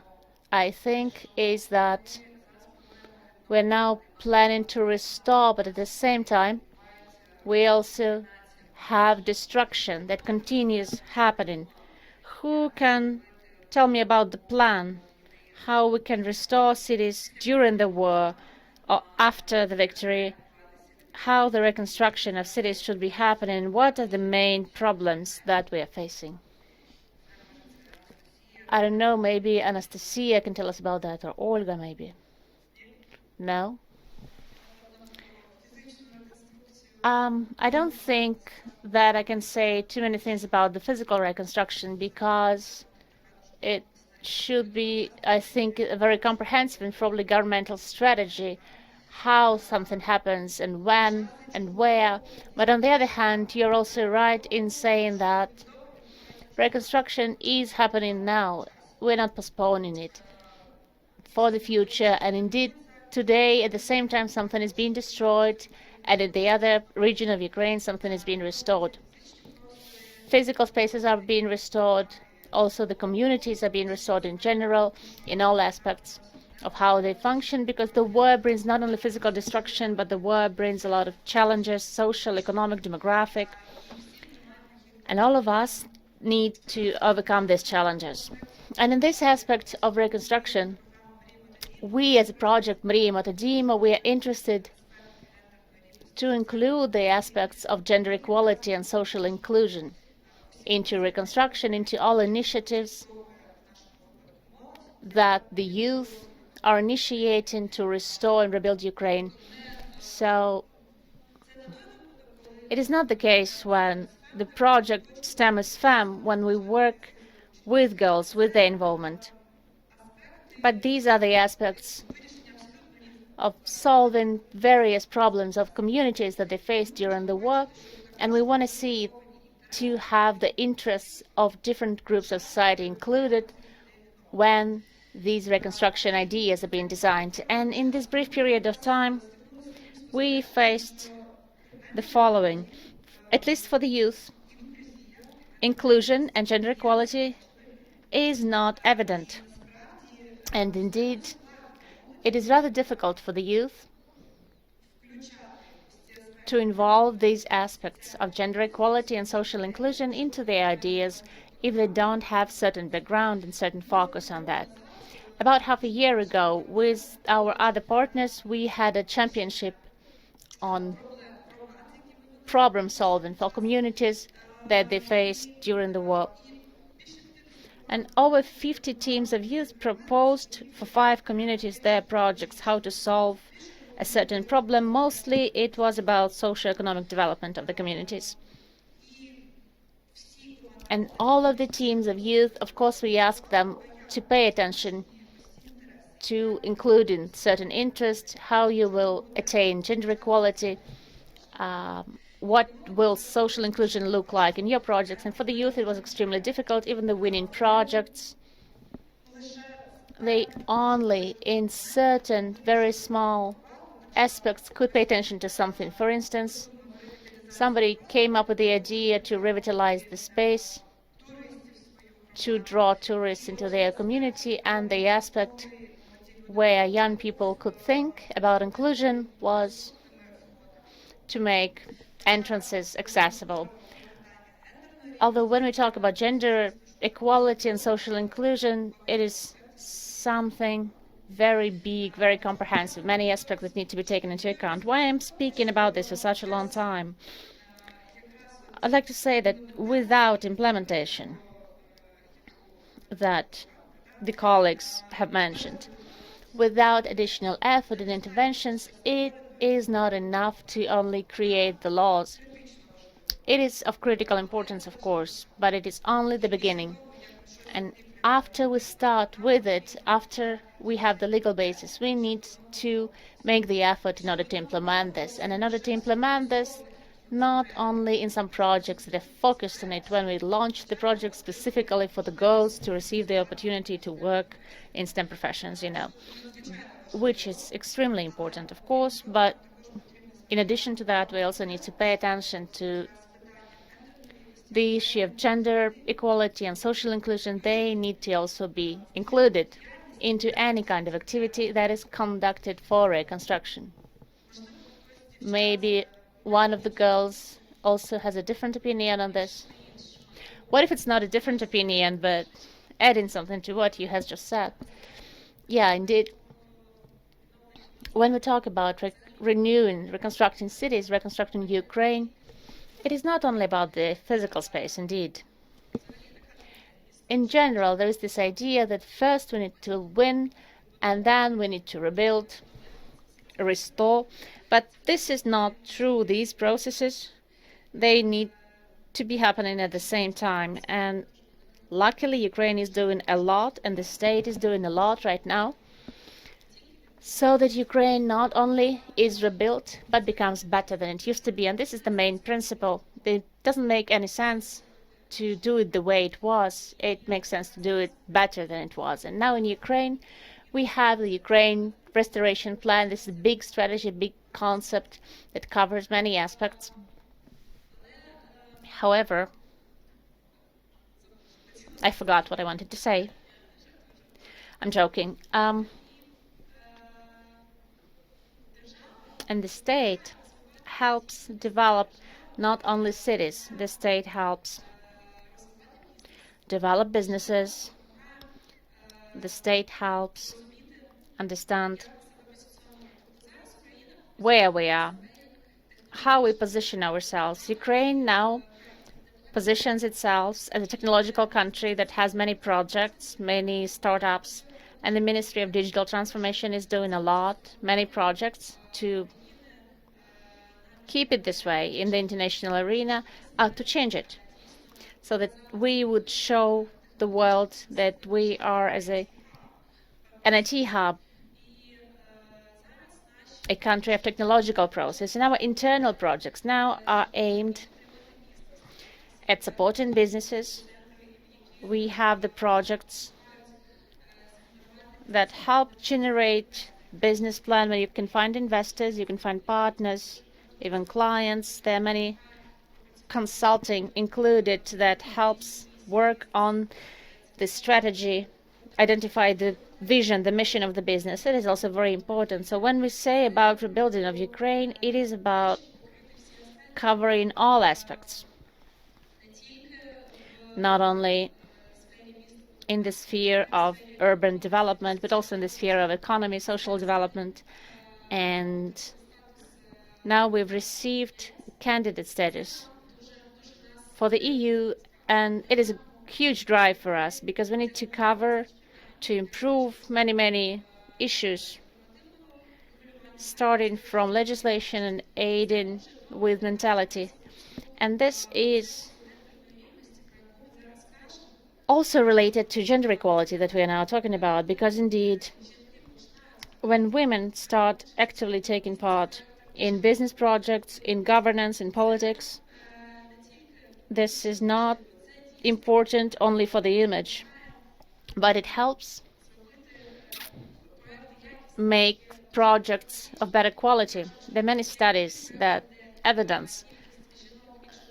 I think, is that we're now planning to restore, but at the same time, we also have destruction that continues happening. Who can tell me about the plan, how we can restore cities during the war or after the victory? How the reconstruction of cities should be happening, what are the main problems that we are facing? I don't know, maybe Anastasia can tell us about that, or Olga maybe. No? I don't think that I can say too many things about the physical reconstruction because it should be, I think, a very comprehensive and probably governmental strategy how something happens and when and where. But on the other hand, you're also right in saying that reconstruction is happening now. We're not postponing it for the future. And indeed, today, at the same time, something is being destroyed, and in the other region of Ukraine, something is being restored. Physical spaces are being restored. Also, the communities are being restored in general, in all aspects. of how they function, because the war brings not only physical destruction, but the war brings a lot of challenges, social, economic, demographic, and all of us need to overcome these challenges. And in this aspect of reconstruction, we as a project Mrije Matadimo, we are interested to include the aspects of gender equality and social inclusion into reconstruction, into all initiatives that the youth are initiating to restore and rebuild Ukraine. So it is not the case when the project STEM is FEM, when we work with girls, with their involvement. But these are the aspects of solving various problems of communities that they faced during the war, and we want to see to have the interests of different groups of society included when these reconstruction ideas are being designed. And in this brief period of time, we faced the following. At least for the youth, inclusion and gender equality is not evident. And indeed, it is rather difficult for the youth to involve these aspects of gender equality and social inclusion into their ideas if they don't have certain background and certain focus on that. About half a year ago, with our other partners, we had a championship on problem solving for communities that they faced during the war. And over 50 teams of youth proposed for 5 communities their projects, how to solve a certain problem. Mostly it was about socio-economic development of the communities. And all of the teams of youth, of course, we asked them to pay attention to including certain interests, how you will attain gender equality, what will social inclusion look like in your projects. And for the youth, it was extremely difficult. Even the winning projects, they only in certain very small aspects could pay attention to something. For instance, somebody came up with the idea to revitalize the space, to draw tourists into their community, and the aspect where young people could think about inclusion was to make entrances accessible. Although when we talk about gender equality and social inclusion, it is something very big, very comprehensive, many aspects that need to be taken into account. Why I'm speaking about this for such a long time? I'd like to say that without implementation that the colleagues have mentioned, without additional effort and interventions, it is not enough to only create the laws. It is of critical importance, of course, but it is only the beginning. And after we start with it, after we have the legal basis, we need to make the effort in order to implement this. And in order to implement this, not only in some projects that are focused on it, when we launch the project specifically for the girls to receive the opportunity to work in STEM professions, which is extremely important, of course, but in addition to that, we also need to pay attention to the issue of gender equality and social inclusion. They need to also be included into any kind of activity that is conducted for reconstruction. Maybe one of the girls also has a different opinion on this. What if it's not a different opinion, but adding something to what you have just said? Yeah, indeed. When we talk about renewing, reconstructing cities, reconstructing Ukraine, it is not only about the physical space, indeed. In general, there is this idea that first we need to win, and then we need to rebuild, restore. But this is not true. These processes, they need to be happening at the same time. And luckily, Ukraine is doing a lot, and the state is doing a lot right now, so that Ukraine not only is rebuilt, but becomes better than it used to be. And this is the main principle. It doesn't make any sense to do it the way it was. It makes sense to do it better than it was. And now in Ukraine, we have the Ukraine Restoration Plan. This is a big strategy, a big concept that covers many aspects. However, I forgot what I wanted to say. I'm joking. And the state helps develop not only cities, the state helps develop businesses, the state helps understand where we are, how we position ourselves. Ukraine now positions itself as a technological country that has many projects, many startups, and the Ministry of Digital Transformation is doing a lot, many projects to keep it this way in the international arena, to change it, so that we would show the world that we are as an IT hub, a country of technological process. And our internal projects now are aimed at supporting businesses. We have the projects that help generate business plan where you can find investors, you can find partners, even clients. There are many consulting included that helps work on the strategy, identify the vision, the mission of the business. It is also very important. So when we say about rebuilding of Ukraine, it is about covering all aspects, not only in the sphere of urban development, but also in the sphere of economy, social development. And now we've received candidate status for the EU, and it is a huge drive for us because we need to cover, to improve many issues, starting from legislation and aiding with mentality. And this is also related to gender equality that we are now talking about, because indeed, when women start actively taking part in business projects, in governance, in politics, this is not important only for the image, but it helps make projects of better quality. There are many studies that evidence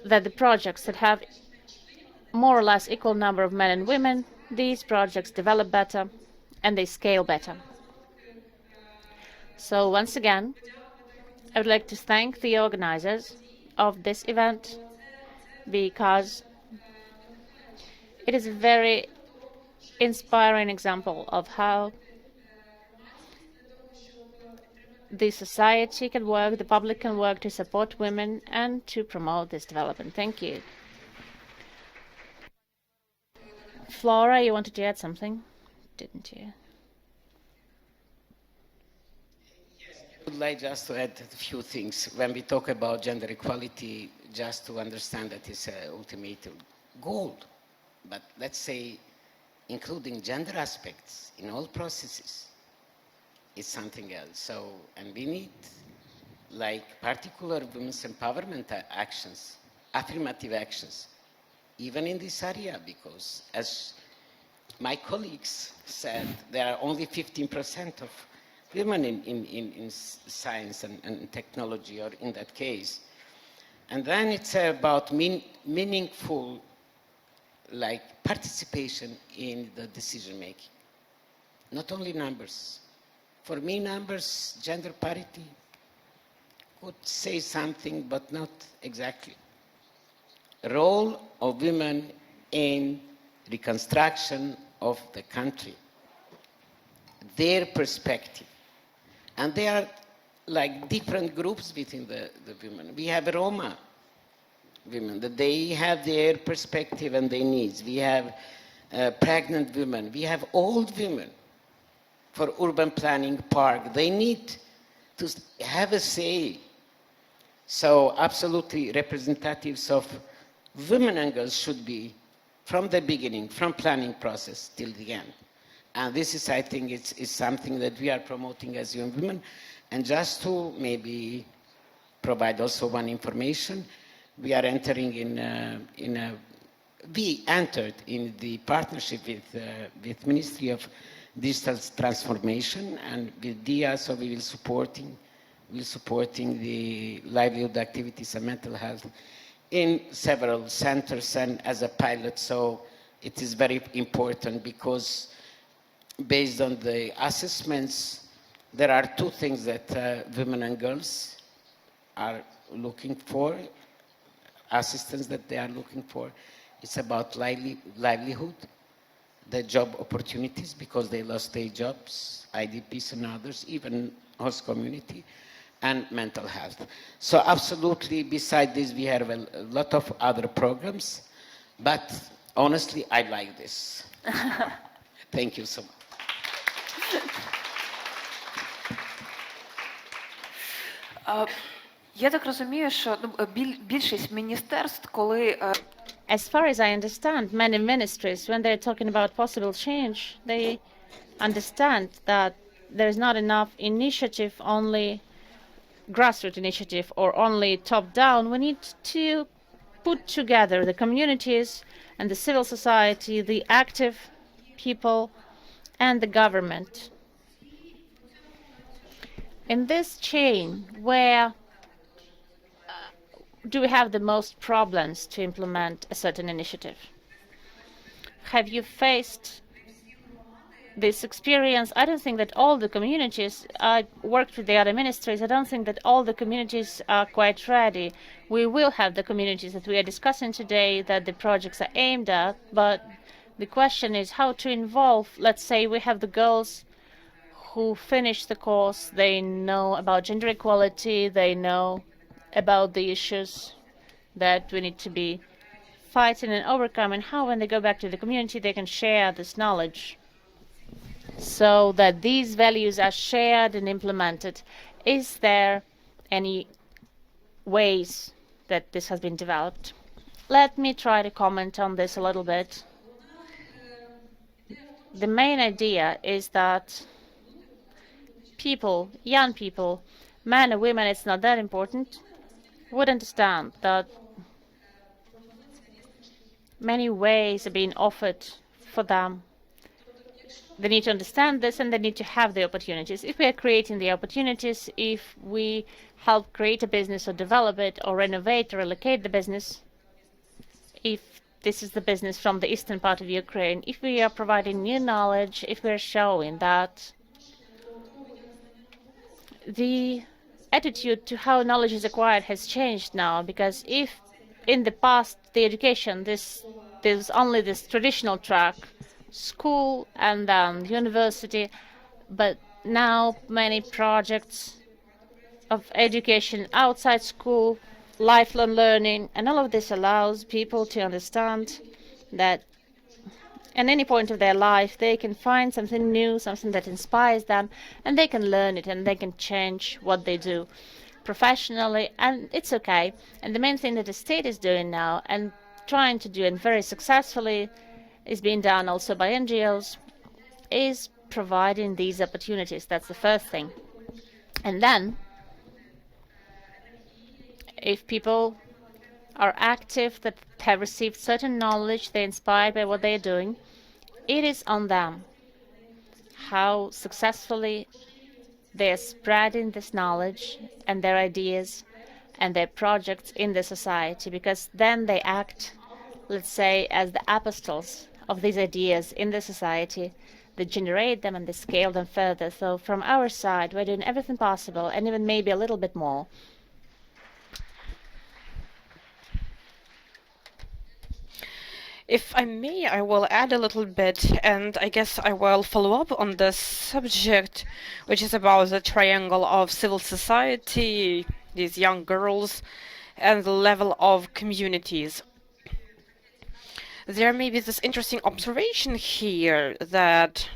that the projects that have more or less equal number of men and women, these projects develop better and they scale better. So once again, I would like to thank the organizers of this event, because it is a very inspiring example of how the society can work, the public can work to support women and to promote this development. Thank you. Flora, you wanted to add something, didn't you? I would like just to add a few things. When we talk about gender equality, just to understand that it's an ultimate goal, but let's say including gender aspects in all processes is something else. So, and we need like particular women's empowerment actions, affirmative actions, even in this area, because as my colleagues said, there are only 15% of women in science and technology, or in that case. And then it's about meaningful like participation in the decision making, not only numbers. For me, numbers, gender parity could say something, but not exactly. Role of women in reconstruction of the country, their perspective. And there are like different groups within the women. We have Roma women, that they have their perspective and their needs. We have pregnant women. We have old women for urban planning park. They need to have a say. So absolutely representatives of women and girls should be from the beginning, from planning process till the end. And this is, I think, it's something that we are promoting as young women. And just to maybe provide also one information, we are entering we entered in the partnership with Ministry of Digital Transformation and with DIA, so we will supporting the livelihood activities and mental health in several centers and as a pilot. So it is very important because based on the assessments, there are two things that women and girls are looking for, assistance that they are looking for. It's about livelihood, the job opportunities because they lost their jobs, IDPs and others, even host community, and mental health. So absolutely, beside this, we have a lot of other programs, but honestly, I like this. Thank you so much. Я так розумію, що більшість міністерств, коли As far as I understand, many ministries, when they're talking about possible change, they understand that there's not enough initiative, only grassroots initiative or only top-down. We need to put together the communities and the civil society, the active people, and the government. In this chain, where do we have the most problems to implement a certain initiative? Have you faced this experience? I don't think that all the communities, I worked with the other ministries, I don't think that all the communities are quite ready. We will have the communities that we are discussing today that the projects are aimed at, but the question is how to involve, let's say we have the girls who finish the course, they know about gender equality, they know about the issues that we need to be fighting and overcoming, how when they go back to the community they can share this knowledge so that these values are shared and implemented. Is there any ways that this has been developed? Let me try to comment on this a little bit. The main idea is that people, young people, men or women, it's not that important, would understand that many ways are being offered for them. They need to understand this and they need to have the opportunities. If we are creating the opportunities, if we help create a business or develop it or renovate or relocate the business, if this is the business from the eastern part of Ukraine, if we are providing new knowledge, if we are showing that the attitude to how knowledge is acquired has changed now, because if in the past the education, there's only this traditional track, school and then university, but now many projects of education outside school, lifelong learning, and all of this allows people to understand that at any point of their life they can find something new, something that inspires them, and they can learn it and they can change what they do professionally, and it's okay. And the main thing that the state is doing now and trying to do, and very successfully is being done also by NGOs, is providing these opportunities. That's the first thing. And then if people are active, that have received certain knowledge, they're inspired by what they're doing, it is on them how successfully they're spreading this knowledge and their ideas and their projects in the society, because then they act, let's say, as the apostles of these ideas in the society. They generate them and they scale them further. So from our side, we're doing everything possible and even maybe a little bit more. If I may, I will add a little bit, and I guess I will follow up on this subject, which is about the triangle of civil society, these young girls, and the level of communities. There may be this interesting observation here that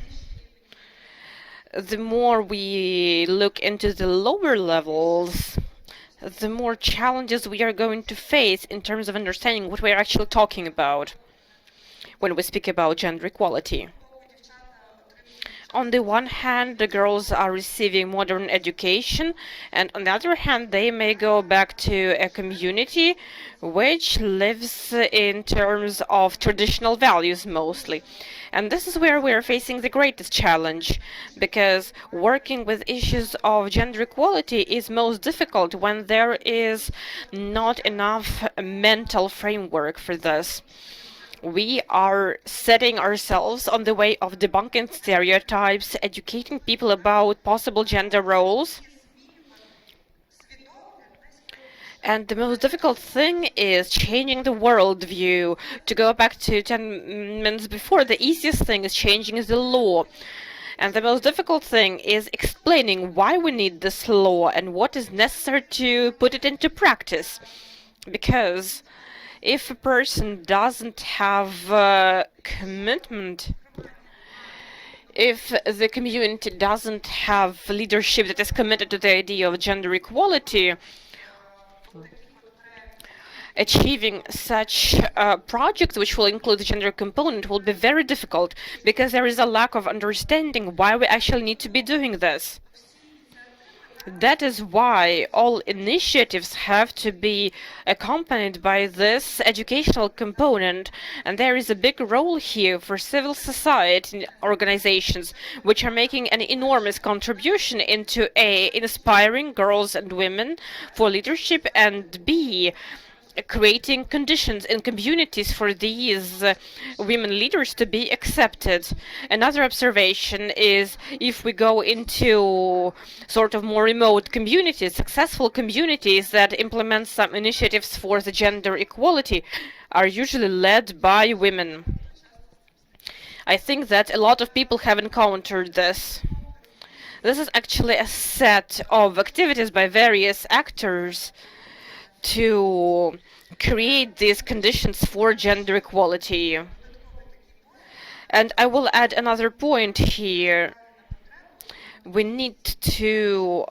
the more we look into the lower levels, the more challenges we are going to face in terms of understanding what we're actually talking about when we speak about gender equality. On the one hand, the girls are receiving modern education, and on the other hand, they may go back to a community which lives in terms of traditional values mostly. And this is where we are facing the greatest challenge, because working with issues of gender equality is most difficult when there is not enough mental framework for this. We are setting ourselves on the way of debunking stereotypes, educating people about possible gender roles. And the most difficult thing is changing the worldview. To go back to 10 minutes before, the easiest thing is changing the law. And the most difficult thing is explaining why we need this law and what is necessary to put it into practice. Because if a person doesn't have commitment, if the community doesn't have leadership that is committed to the idea of gender equality, achieving such projects which will include the gender component will be very difficult because there is a lack of understanding why we actually need to be doing this. That is why all initiatives have to be accompanied by this educational component, and there is a big role here for civil society organizations, which are making an enormous contribution into A, inspiring girls and women for leadership, and B, creating conditions in communities for these women leaders to be accepted. Another observation is if we go into sort of more remote communities, successful communities that implement some initiatives for the gender equality are usually led by women. I think that a lot of people have encountered this. This is actually a set of activities by various actors to create these conditions for gender equality. And I will add another point here. We need to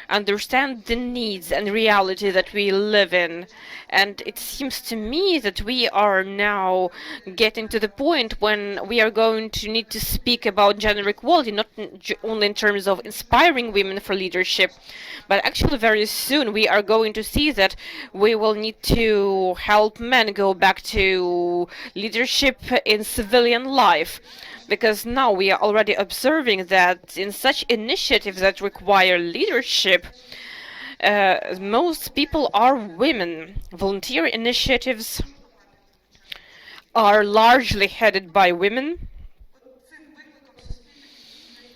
understand the needs and reality that we live in. And it seems to me that we are now getting to the point when we are going to need to speak about gender equality, not only in terms of inspiring women for leadership, but actually very soon we are going to see that we will need to help men go back to leadership in civilian life. Because now we are already observing that in such initiatives that require leadership, most people are women. Volunteer initiatives are largely headed by women.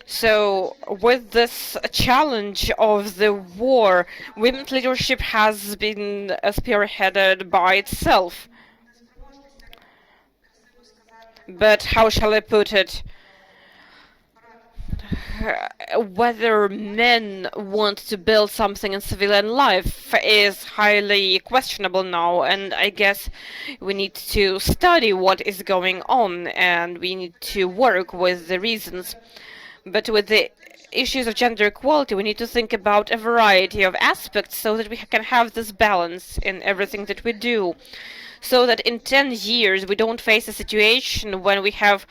So with this challenge of the war, women's leadership has been spearheaded by itself. But how shall I put it? Whether men want to build something in civilian life is highly questionable now, and I guess we need to study what is going on and we need to work with the reasons. But with the issues of gender equality, we need to think about a variety of aspects so that we can have this balance in everything that we do. So that in 10 years we don't face a situation when we have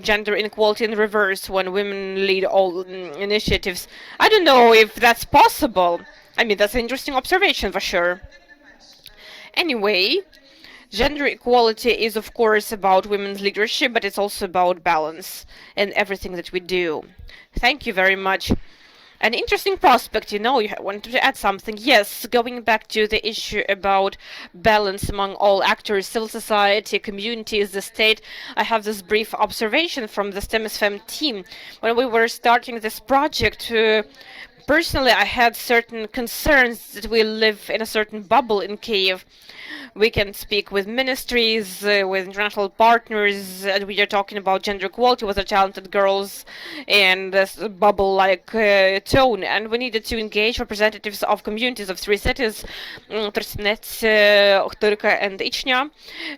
gender inequality in reverse, when women lead all initiatives. I don't know if that's possible. I mean, that's an interesting observation for sure. Anyway, gender equality is of course about women's leadership, but it's also about balance in everything that we do. Thank you very much. An interesting prospect, you know, you wanted to add something. Yes, going back to the issue about balance among all actors, civil society, communities, the state, I have this brief observation from the STEM team. When we were starting this project, personally, I had certain concerns that we live in a certain bubble in Kiev. We can speak with ministries, with international partners, and we are talking about gender equality with the talented girls in this bubble-like tone. And we needed to engage representatives of communities of 3 cities, Trstnets, Ochtyrka, and Ichnya.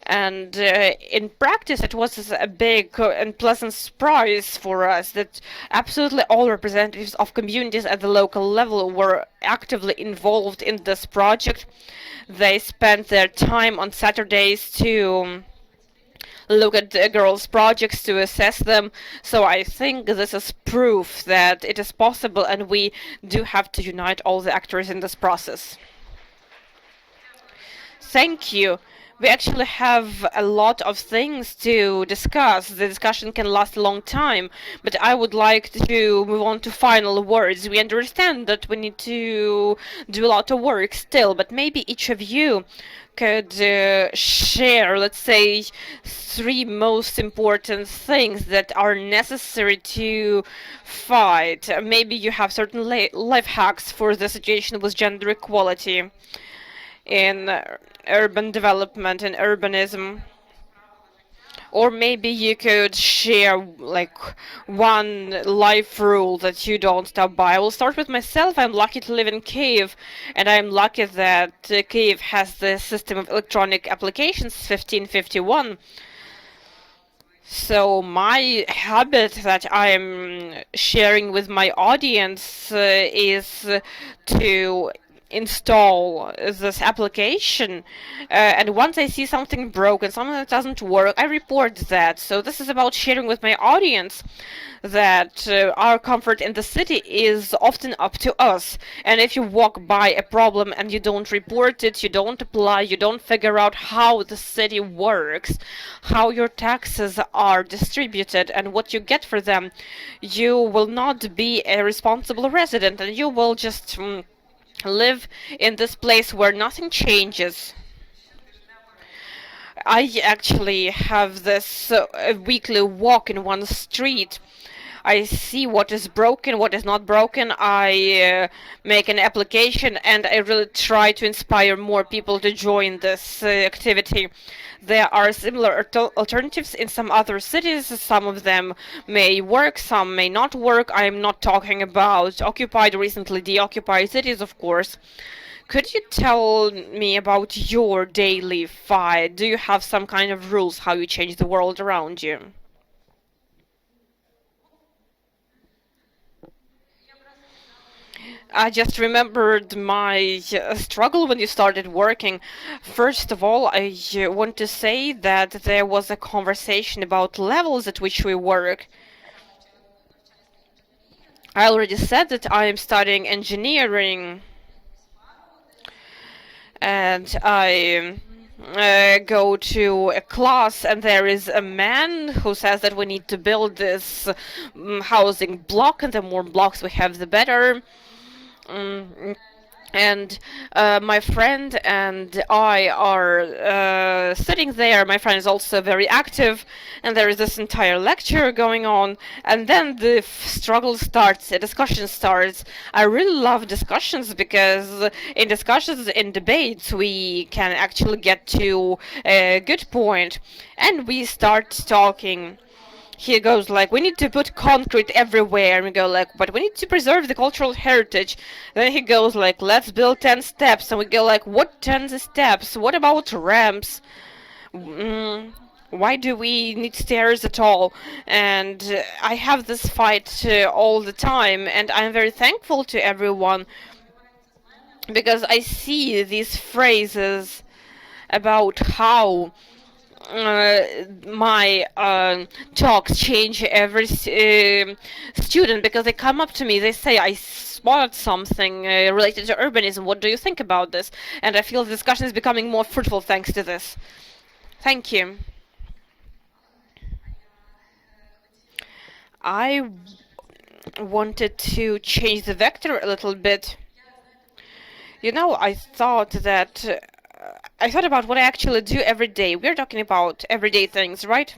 And in practice, it was a big and pleasant surprise for us that absolutely all representatives of communities at the local level were actively involved in this project. They spent their time on Saturdays to look at the girls' projects, to assess them. So I think this is proof that it is possible and we do have to unite all the actors in this process. Thank you. We actually have a lot of things to discuss. The discussion can last a long time, but I would like to move on to final words. We understand that we need to do a lot of work still, but maybe each of you could share, let's say, three most important things that are necessary to fight. Maybe you have certain life hacks for the situation with gender equality in urban development and urbanism. Or maybe you could share like one life rule that you don't stop by. I will start with myself. I'm lucky to live in Kiev, and I'm lucky that Kiev has the system of electronic applications 1551. So my habit that I'm sharing with my audience is to install this application, and once I see something broken, something that doesn't work, I report that. So this is about sharing with my audience that our comfort in the city is often up to us, and if you walk by a problem and you don't report it, you don't apply, you don't figure out how the city works, how your taxes are distributed and what you get for them, you will not be a responsible resident, and you will just live in this place where nothing changes. I actually have this weekly walk in one street. I see what is broken, what is not broken. I make an application, and I really try to inspire more people to join this activity. There are similar alternatives in some other cities. Some of them may work, some may not work. I am not talking about occupied, recently deoccupied cities, of course. Could you tell me about your daily fight? Do you have some kind of rules how you change the world around you? I just remembered my struggle when you started working. First of all, I want to say that there was a conversation about levels at which we work. I already said that I am studying engineering, and I go to a class, and there is a man who says that we need to build this housing block, and the more blocks we have, the better. Mm, and my friend and I are sitting there. My friend is also very active, and there is this entire lecture going on, and then the struggle starts, a discussion starts. I really love discussions because in discussions, in debates, we can actually get to a good point, and we start talking. He goes like, we need to put concrete everywhere, and we go like, but we need to preserve the cultural heritage. Then he goes like, let's build 10 steps, and we go like, what 10 steps? What about ramps? Why do we need stairs at all? And I have this fight all the time, and I'm very thankful to everyone because I see these phrases about how my talks change every student, because they come up to me, they say, I spotted something related to urbanism, what do you think about this? And I feel the discussion is becoming more fruitful thanks to this. Thank you. I wanted to change the vector a little bit. You know, I thought about what I actually do every day. We're talking about everyday things, right?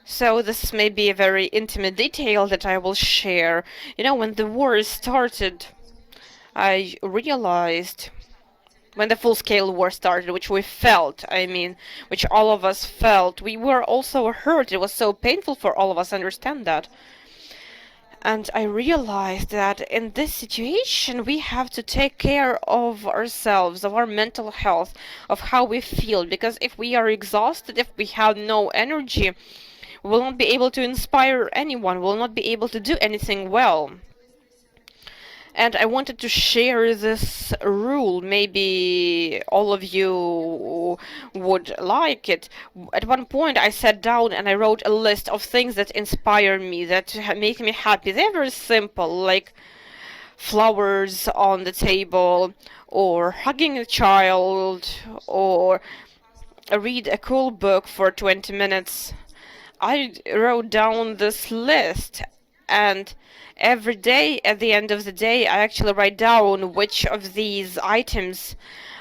So this may be a very intimate detail that I will share. You know, when the war started, I realized, when the full-scale war started, which we felt, I mean, which all of us felt, we were also hurt. It was so painful for all of us, understand that. And I realized that in this situation, we have to take care of ourselves, of our mental health, of how we feel. Because if we are exhausted, if we have no energy, we will not be able to inspire anyone, we will not be able to do anything well. And I wanted to share this rule. Maybe all of you would like it. At one point, I sat down and I wrote a list of things that inspire me, that make me happy. They're very simple, like flowers on the table, or hugging a child, or read a cool book for 20 minutes. I wrote down this list, and every day at the end of the day, I actually write down which of these items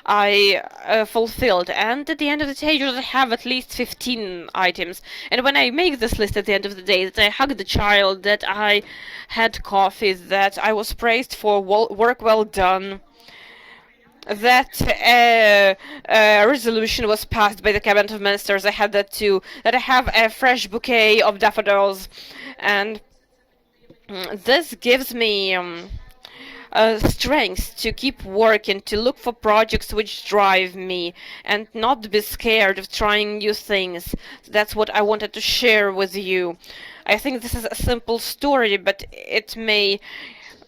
I fulfilled. And at the end of the day, you usually have at least 15 items. And when I make this list at the end of the day, that I hugged the child, that I had coffee, that I was praised for work well done, that resolution was passed by the cabinet of ministers. I had that too. That I have a fresh bouquet of daffodils, and this gives me strength to keep working, to look for projects which drive me, and not be scared of trying new things. That's what I wanted to share with you. I think this is a simple story, but it may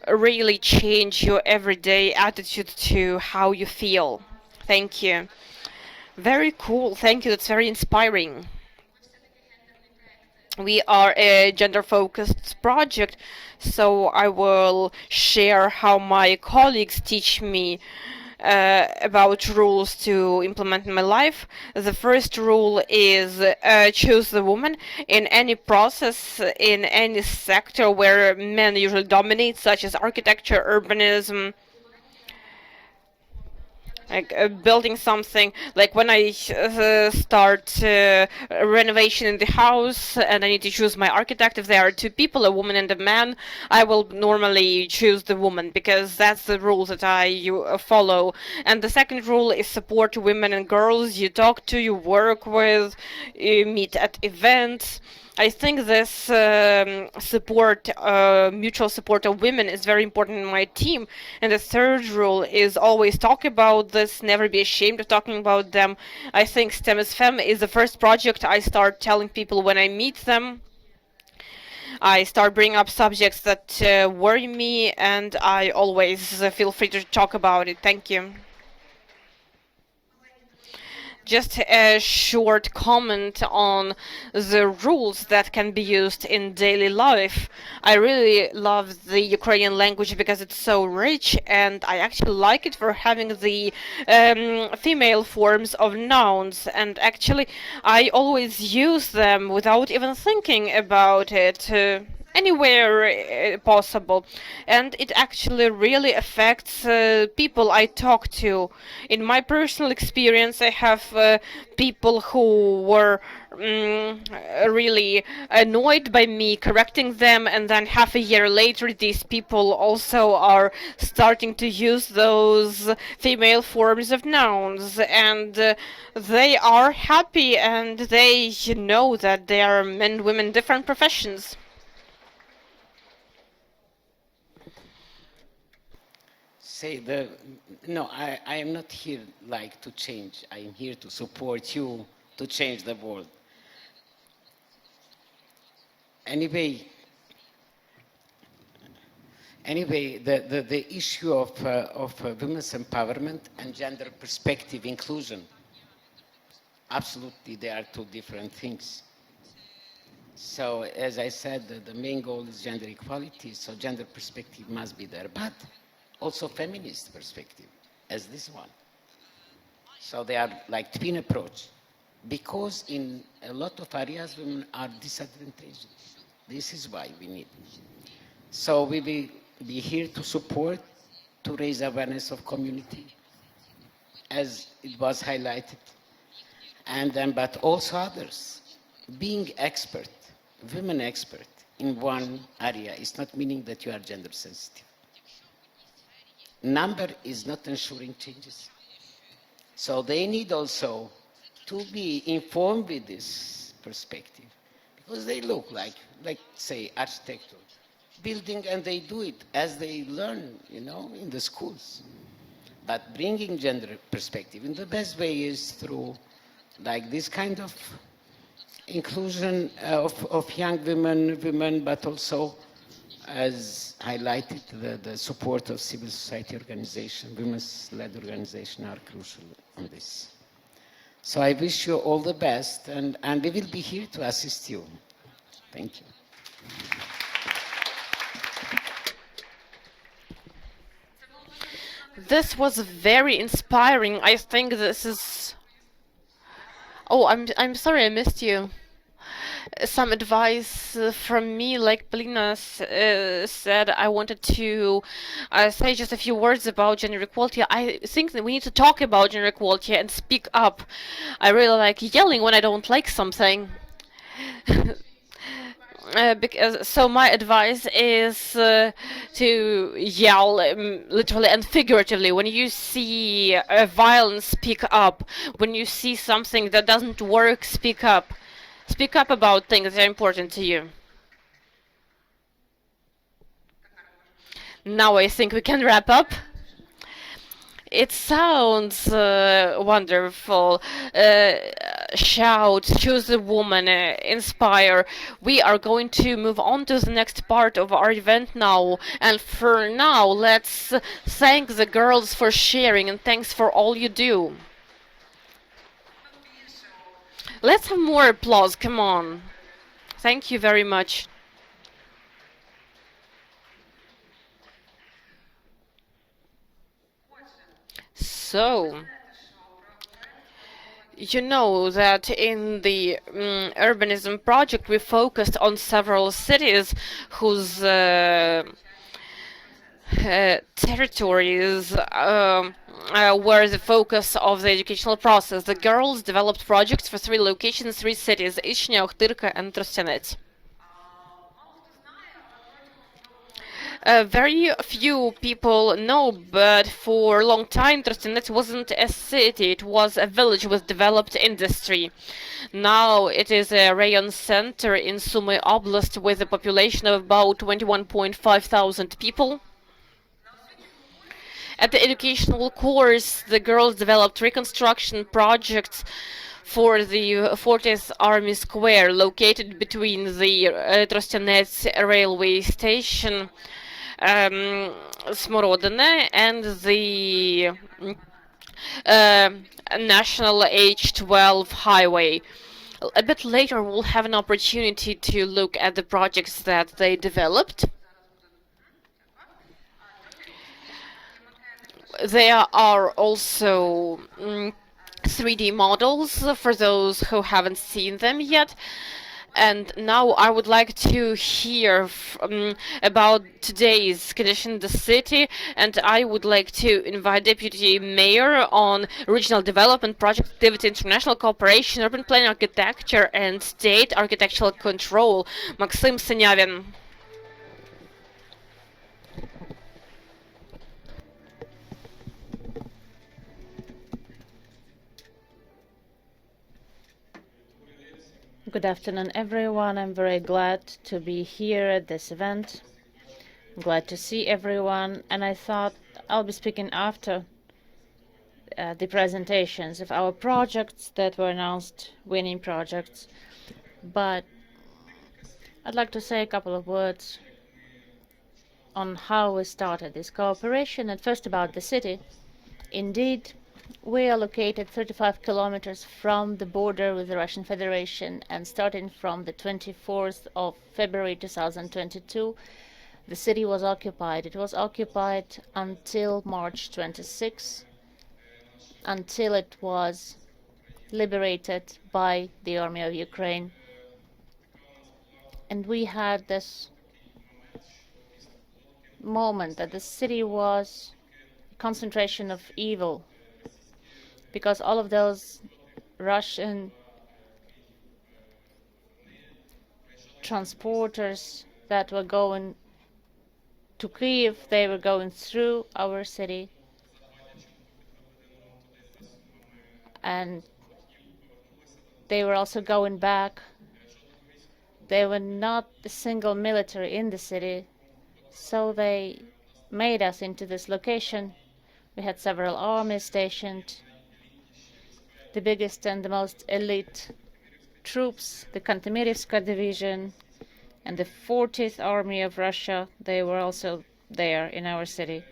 really change your everyday attitude to how you feel. Thank you. Very cool. Thank you. That's very inspiring. We are a gender focused project, so I will share how my colleagues teach me about rules to implement in my life. The first rule is choose the woman in any process, in any sector where men usually dominate, such as architecture, urbanism, like building something. Like when I start renovation in the house and I need to choose my architect, if there are two people, a woman and a man, I will normally choose the woman because that's the rules that I follow. And the second rule is support women and girls you talk to, you work with, you meet at events. I think this support, mutual support of women is very important in my team. And the third rule is always talk about this, never be ashamed of talking about them. I think STEM is Femme is the first project I start telling people when I meet them. I start bringing up subjects that worry me, and I always feel free to talk about it. Thank you. Just a short comment on the rules that can be used in daily life. I really love the Ukrainian language because it's so rich, and I actually like it for having the female forms of nouns. And actually, I always use them without even thinking about it. Anywhere possible, and it actually really affects people I talk to. In my personal experience, I have people who were really annoyed by me correcting them, and then half a year later these people also are starting to use those female forms of nouns, and they are happy, and they know that they are men, women, different professions. Say no, I am not here like to change. I am here to support you to change the world. Anyway, the issue of women's empowerment and gender perspective inclusion, absolutely they are two different things. So as I said, the main goal is gender equality, so gender perspective must be there, but also feminist perspective, as this one. So they are like twin approach, because in a lot of areas women are disadvantaged. This is why we need. So we will be here to support, to raise awareness of community, as it was highlighted, and then but also others. Being expert, women expert in one area is not meaning that you are gender sensitive. Number is not ensuring changes. So they need also to be informed with this perspective, because they look like say, architecture, building, and they do it as they learn, in the schools. But bringing gender perspective in the best way is through like this kind of inclusion of young women, but also, as highlighted, the support of civil society organization, women's-led organization are crucial on this. So I wish you all the best, and we will be here to assist you. Thank you. This was very inspiring. I think this is. Oh, I'm sorry I missed you. Some advice from me, like Polina said, I wanted to say just a few words about gender equality. I think that we need to talk about gender equality and speak up. I really like yelling when I don't like something. So my advice is to yell literally and figuratively. When you see violence, speak up. When you see something that doesn't work, speak up. Speak up about things that are important to you. Now I think we can wrap up. It sounds wonderful. Shout, choose a woman, inspire. We are going to move on to the next part of our event now. And for now, let's thank the girls for sharing and thanks for all you do. Let's have more applause, come on. Thank you very much. So, you know that in the urbanism project we focused on several cities whose territories were the focus of the educational process. The girls developed projects for 3 locations, 3 cities: Ichnya, Ochtyrka, and Trostianets. Very few people know, but for a long time, Trostianets wasn't a city, it was a village with developed industry. Now it is a rayon center in Sumy Oblast with a population of about 21.5 thousand people. At the educational course, the girls developed reconstruction projects for the 40th Army Square, located between the Trostianets railway station, Smorodina, and the uh, national H12 highway. A bit later, we'll have an opportunity to look at the projects that they developed. There are also 3D models for those who haven't seen them yet. And now I would like to hear about today's condition in the city, and I would like to invite Deputy Mayor on Regional Development, Project Activity, International Cooperation, Urban Planning, Architecture, and State Architectural Control, Maxim Sinyavin. Good afternoon, everyone. I'm very glad to be here at this event. I'm glad to see everyone, and I thought I'll be speaking after the presentations of our projects that were announced, winning projects. But I'd like to say a couple of words on how we started this cooperation, and first about the city. Indeed, we are located 35 kilometers from the border with the Russian Federation, and starting from the 24th of February 2022, the city was occupied. It was occupied until March 26, until it was liberated by the Army of Ukraine. And we had this moment that the city was a concentration of evil, because all of those Russian transporters that were going to Kyiv, they were going through our city, and they were also going back. There were not a single military in the city, so they made us into this location. We had several armies stationed. The biggest and the most elite troops, the Kantemirivska division and the 40th Army of Russia, they were also there in our city,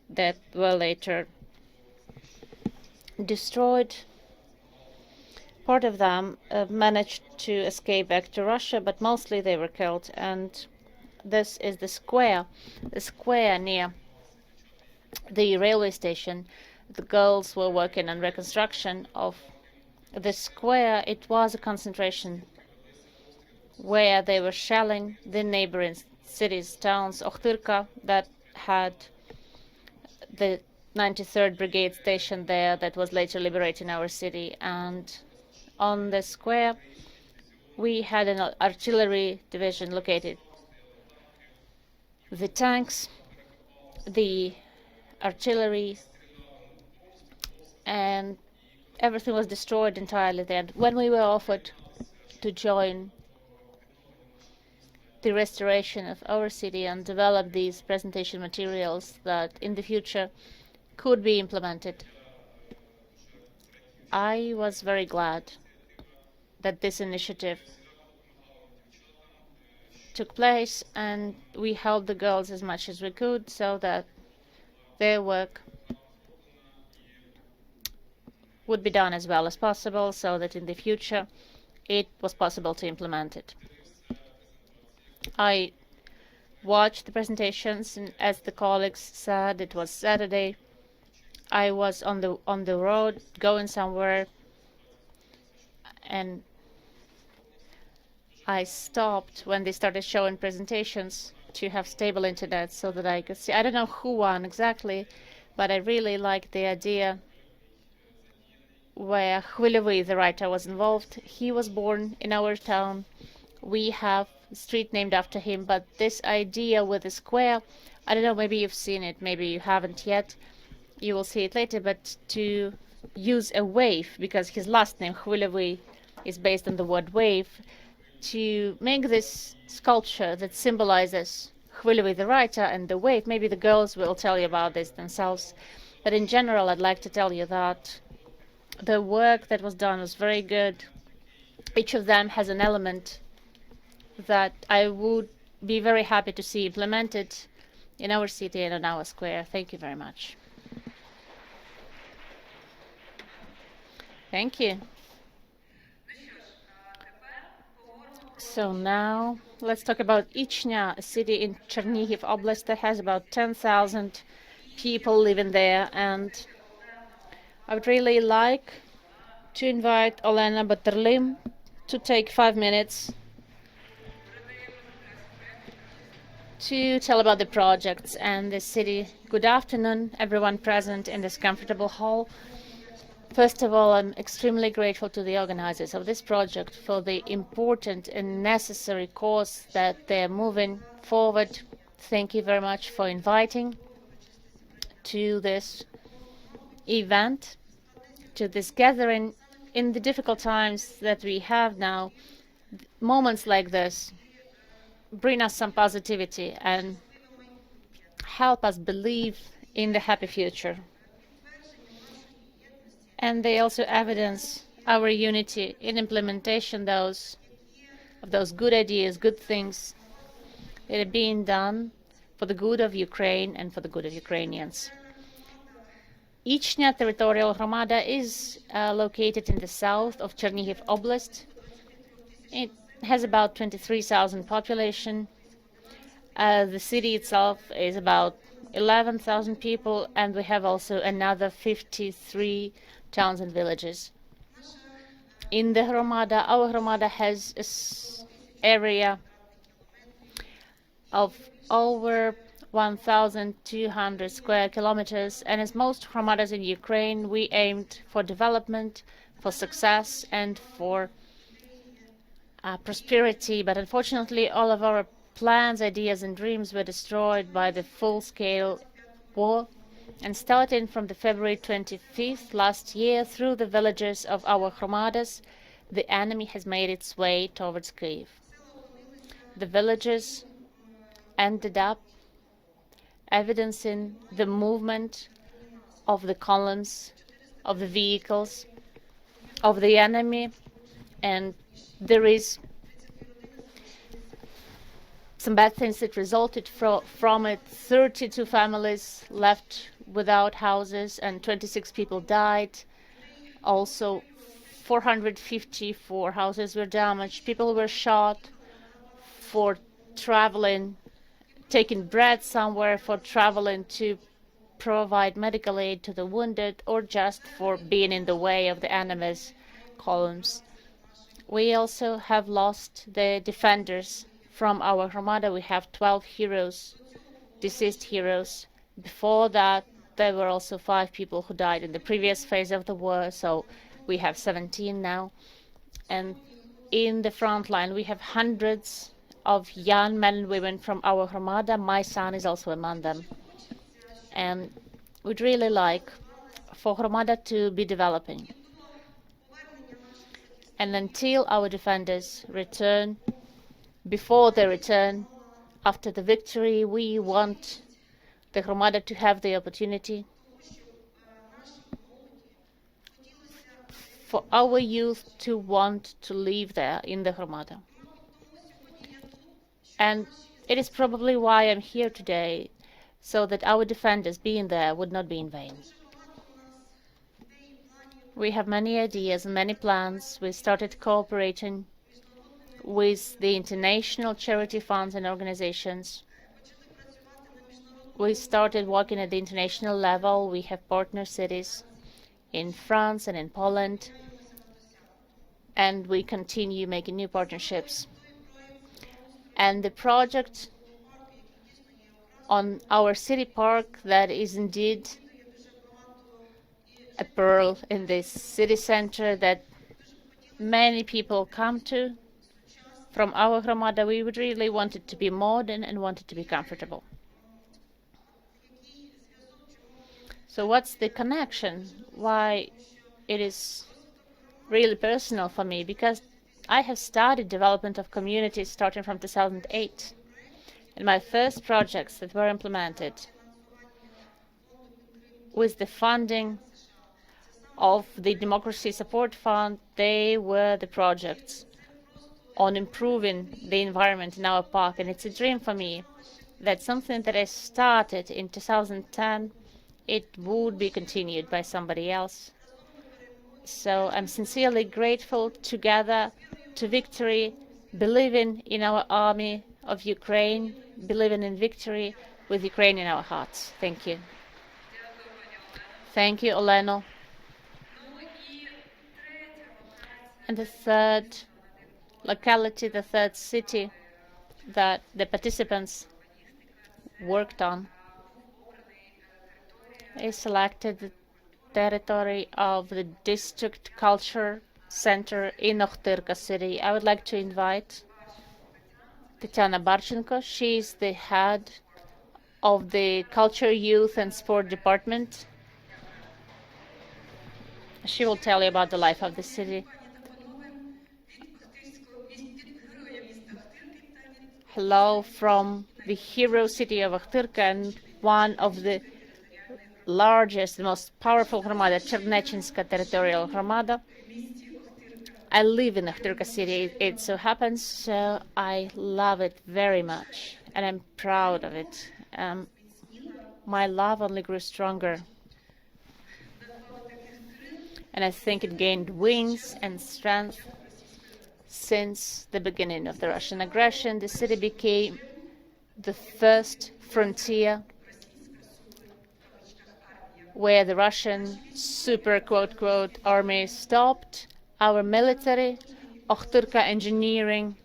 that were later destroyed. Part of them managed to escape back to Russia, but mostly they were killed. And this is the square near the railway station. The girls were working on reconstruction of the square. It was a concentration where they were shelling the neighboring cities, towns, Ochtyrka, that had the 93rd Brigade stationed there that was later liberating our city. And on the square, we had an artillery division located. The tanks, the artillery, and everything was destroyed entirely there. When we were offered to join the restoration of our city and develop these presentation materials that in the future could be implemented, I was very glad that this initiative took place, and we helped the girls as much as we could so that their work would be done as well as possible, so that in the future it was possible to implement it. I watched the presentations, and as the colleagues said, it was Saturday. I was on the road going somewhere, and I stopped when they started showing presentations to have stable internet so that I could see. I don't know who won exactly, but I really liked the idea where Khvylevy, the writer, was involved. He was born in our town. We have a street named after him, but this idea with the square, I don't know, maybe you've seen it, maybe you haven't yet. You will see it later, but to use a wave, because his last name, Khvylevy, is based on the word wave, to make this sculpture that symbolizes Khvylevy, the writer, and the wave. Maybe the girls will tell you about this themselves. But in general, I'd like to tell you that the work that was done was very good. Each of them has an element that I would be very happy to see implemented in our city and on our square. Thank you very much. Thank you. So now let's talk about Ichnya, a city in Chernihiv Oblast that has about 10,000 people living there, and I would really like to invite Olena Baterlim to take 5 minutes to tell about the projects and the city. Good afternoon, everyone present in this comfortable hall. First of all, I'm extremely grateful to the organizers of this project for the important and necessary course that they're moving forward. Thank you very much for inviting to this event, to this gathering. In the difficult times that we have now, moments like this bring us some positivity and help us believe in the happy future. And they also evidence our unity in implementation of those good ideas, good things that are being done for the good of Ukraine and for the good of Ukrainians. Ichnya territorial Hromada is located in the south of Chernihiv Oblast. It has about 23,000 population. The city itself is about 11,000 people, and we have also another 53 towns and villages. In the Hromada, our Hromada has an area of over 1,200 square kilometers, and as most Hromadas in Ukraine, we aimed for development, for success, and for prosperity. But unfortunately, all of our plans, ideas, and dreams were destroyed by the full-scale war. And starting from the February 25th last year, through the villages of our Hromadas, the enemy has made its way towards Kyiv. The villages ended up evidencing the movement of the columns, of the vehicles, of the enemy, and there is some bad things that resulted from it. 32 families left without houses and 26 people died. Also, 454 houses were damaged. People were shot for traveling, taking bread somewhere, for traveling to provide medical aid to the wounded or just for being in the way of the enemy's columns. We also have lost the defenders from our Armada. We have 12 heroes, deceased heroes. Before that, there were also 5 people who died in the previous phase of the war, so we have 17 now. And in the front line, we have hundreds of young men and women from our Armada. My son is also among them. And we'd really like for Armada to be developing. And until our defenders return, before they return, after the victory, we want the Armada to have the opportunity for our youth to want to live there in the Armada. And it is probably why I'm here today, so that our defenders being there would not be in vain. We have many ideas and many plans. We started cooperating with the international charity funds and organizations. We started working at the international level. We have partner cities in France and in Poland, and we continue making new partnerships. And the project on our city park, that is indeed a pearl in this city center that many people come to from our Armada. We would really want it to be modern and want it to be comfortable. So what's the connection? Why it is really personal for me? Because I have started development of communities starting from 2008. And my first projects that were implemented with the funding of the Democracy Support Fund, they were the projects on improving the environment in our park. And it's a dream for me that something that I started in 2010, it would be continued by somebody else. So I'm sincerely grateful, together to victory, believing in our army of Ukraine, believing in victory with Ukraine in our hearts. Thank you. Thank you, Oleno. And the third locality, the third city that the participants worked on is selected the territory of the District Culture Center in Ochtyrka city. I would like to invite Tatiana Barchenko. She is the head of the Culture, Youth and Sport Department. She will tell you about the life of the city. Hello from the hero city of Ochtyrka and one of the largest, most powerful Armada, Chernechinska Territorial Armada. I live in Ochtyrka city, it so happens, so I love it very much, and I'm proud of it. My love only grew stronger, and I think it gained wings and strength since the beginning of the Russian aggression. The city became the first frontier where the Russian super quote army stopped. Our military, Ochtyrka engineering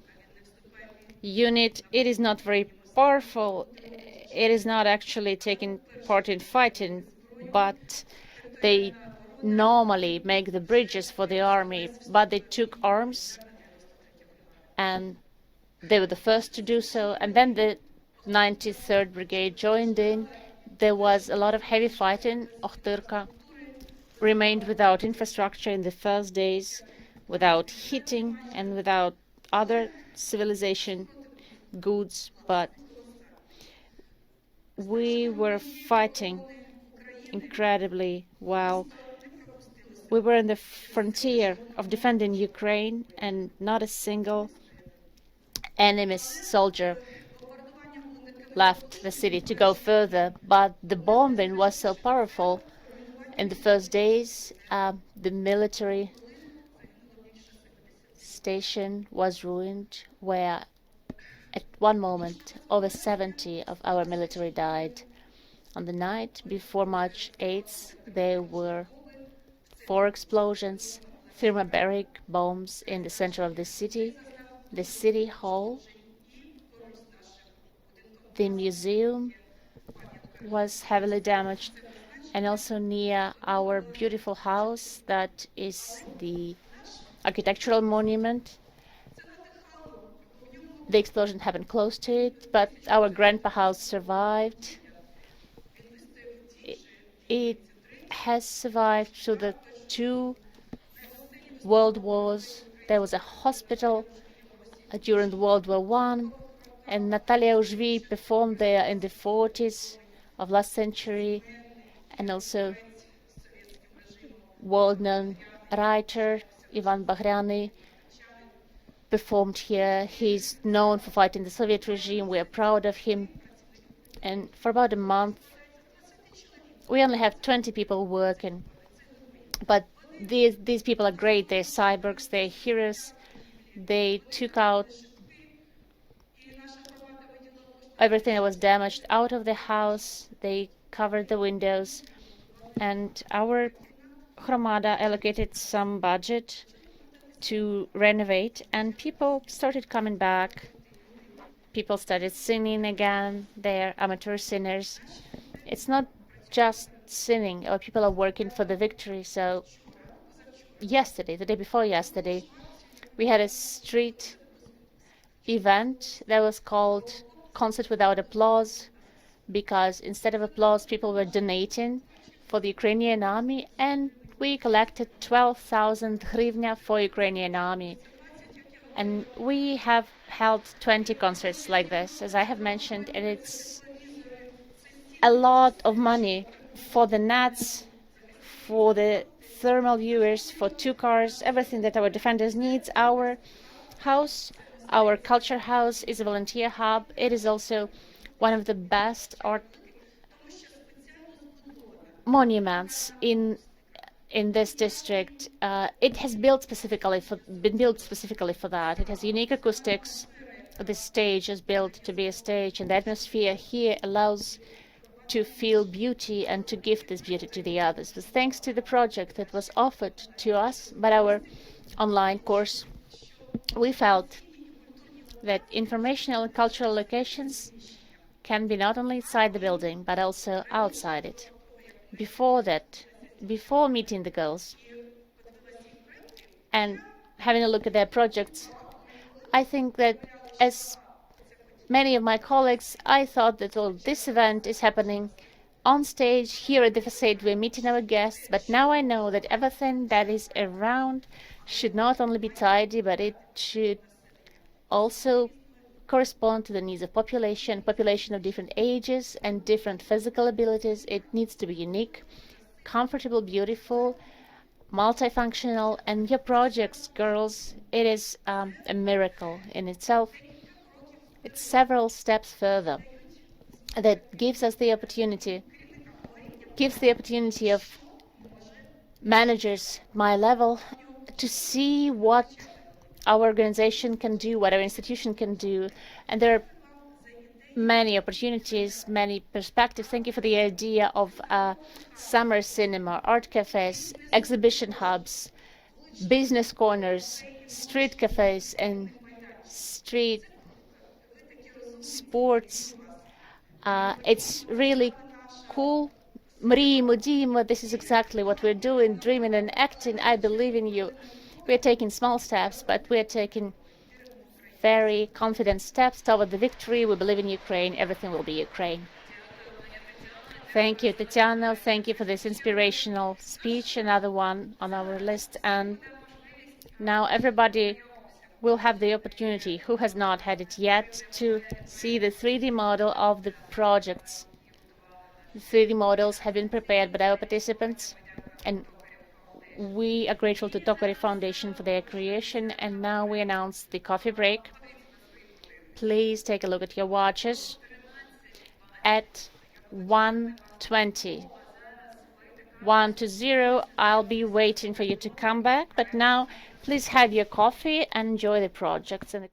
unit, it is not very powerful. It is not actually taking part in fighting, but they normally make the bridges for the army, but they took arms and they were the first to do so. And then the 93rd Brigade joined in. There was a lot of heavy fighting. Ochtyrka remained without infrastructure in the first days, without heating and without other civilization goods, but we were fighting incredibly well. We were in the frontier of defending Ukraine, and not a single enemy soldier left the city to go further. But the bombing was so powerful in the first days. The military station was ruined, where at one moment over 70 of our military died. On the night before March 8th, there were 4 explosions, thermobaric bombs in the center of the city hall, the museum was heavily damaged, and also near our beautiful house that is the architectural monument. The explosion happened close to it, but our grandpa house survived. It has survived through the 2 world wars. There was a hospital during the World War One, and Natalia Ujvi performed there in the 40s of last century, and also world-known writer Ivan Baghriani performed here. He's known for fighting the Soviet regime. We are proud of him. And for about a month, we only have 20 people working, but these people are great. They're cyborgs, they're heroes. They took out everything that was damaged out of the house. They covered the windows, and our Hromada allocated some budget to renovate, and people started coming back. People started singing again. They're amateur singers. It's not just singing, or people are working for the victory. So yesterday, the day before yesterday, we had a street event that was called Concert Without Applause, because instead of applause, people were donating for the Ukrainian army, and we collected 12,000 hryvnia for Ukrainian army. And we have held 20 concerts like this, as I have mentioned, and it's a lot of money for the nets, for the thermal viewers, for 2 cars, everything that our defenders needs. Our house, our culture house, is a volunteer hub. It is also one of the best art monuments in this district. It has been built specifically for that. It has unique acoustics. The stage is built to be a stage, and the atmosphere here allows to feel beauty and to give this beauty to the others. But thanks to the project that was offered to us by our online course, we felt that informational and cultural locations can be not only inside the building, but also outside it. Before meeting the girls and having a look at their projects, I think that, as many of my colleagues, I thought that this event is happening on stage here at the facade. We're meeting our guests, but now I know that everything that is around should not only be tidy, but it should also correspond to the needs of population of different ages and different physical abilities. It needs to be unique, comfortable, beautiful, multifunctional, and your projects, girls, it is a miracle in itself. It's several steps further that gives the opportunity of managers my level to see what our organization can do, what our institution can do, and there are many opportunities, many perspectives. Thank you for the idea of summer cinema, art cafes, exhibition hubs, business corners, street cafes, and street sports. It's really cool. Mrimo, Dima, this is exactly what we're doing, dreaming and acting. I believe in you. We're taking small steps, but we're taking very confident steps toward the victory. We believe in Ukraine. Everything will be Ukraine. Thank you, Tatiana. Thank you for this inspirational speech, another one on our list. And now everybody will have the opportunity, who has not had it yet, to see the 3D model of the projects. The 3D models have been prepared by our participants, and we are grateful to Tokary Foundation for their creation. And now we announce the coffee break. Please take a look at your watches. At 1:20, 1:20, I'll be waiting for you to come back. But now, please have your coffee and enjoy the projects and the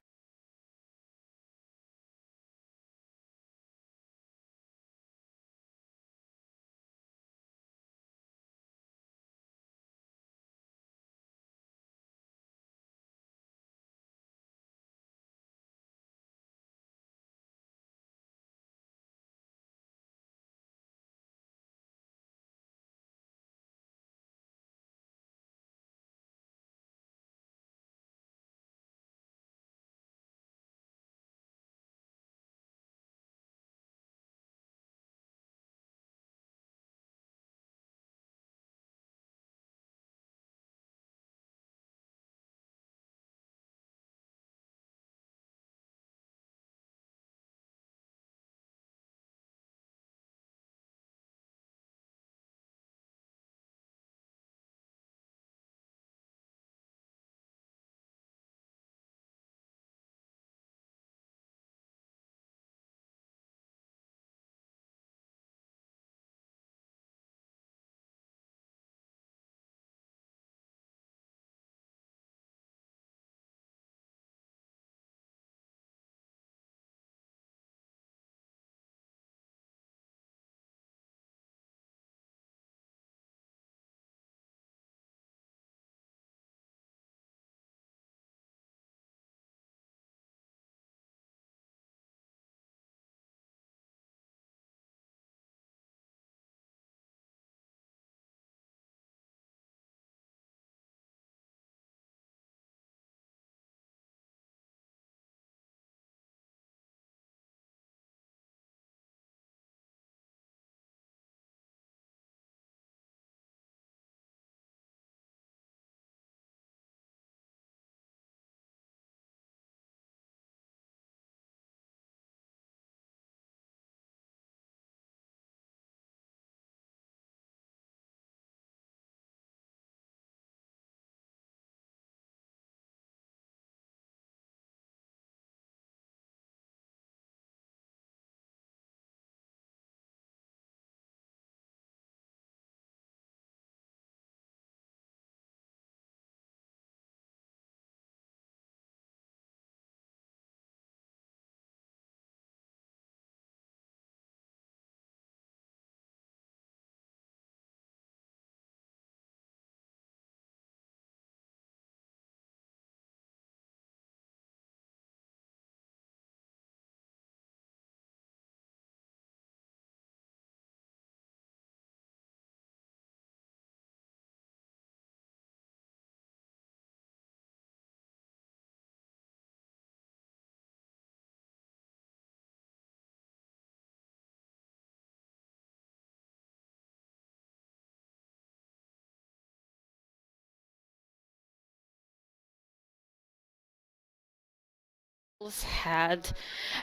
had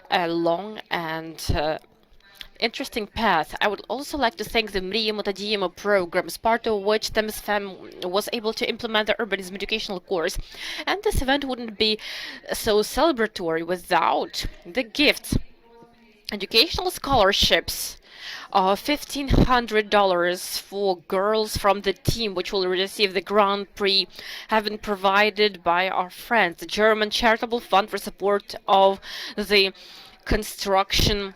a long and interesting path. I would also like to thank the Mriyamo Tadiyamo programs, part of which TEMSFAM was able to implement the urbanism educational course. And this event wouldn't be so celebratory without the gifts. Educational scholarships of $1,500 for girls from the team, which will receive the Grand Prix, have been provided by our friends, the German Charitable Fund for Support of the Construction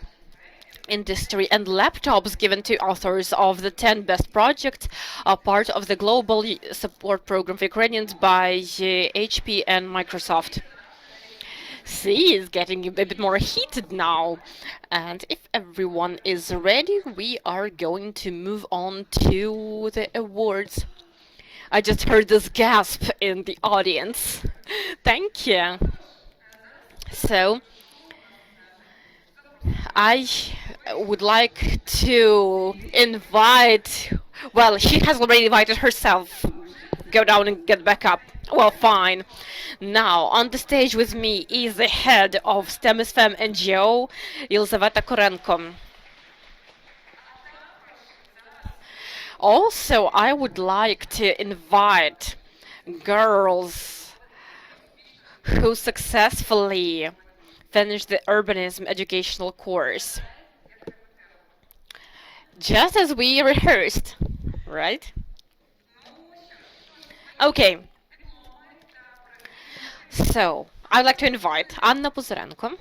Industry, and laptops given to authors of the 10 best projects are part of the global support program for Ukrainians by HP and Microsoft. See, it's getting a bit more heated now. And if everyone is ready, we are going to move on to the awards. I just heard this gasp in the audience. Thank you. So, I would like to invite, well, she has already invited herself. Go down and get back up. Well, fine. Now, on the stage with me is the head of STEM NGO, Елизавета Korenko. Also, I would like to invite girls who successfully finished the urbanism educational course. Just as we rehearsed, right? Okay. So, I'd like to invite Anna Puzarenko,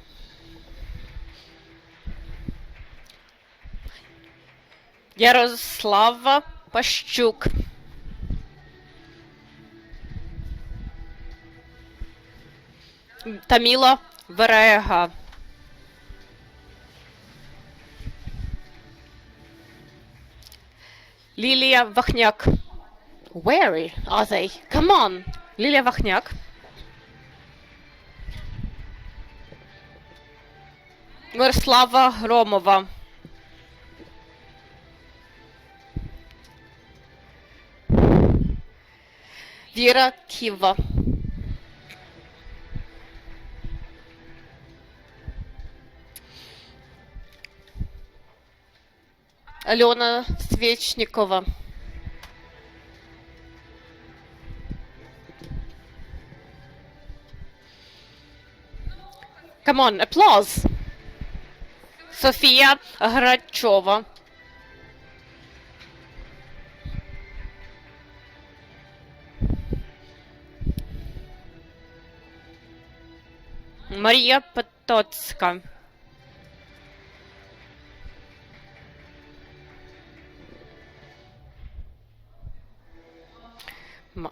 Yaroslava Pashchuk, Tamila Vareha, Lilia Vachniak. Where are they? Come on, Lilia Vachniak. Miroslava Romova. Vera Kiva. Алена Свечникова. Come on, applause. София Грачова. Мария Потоцка.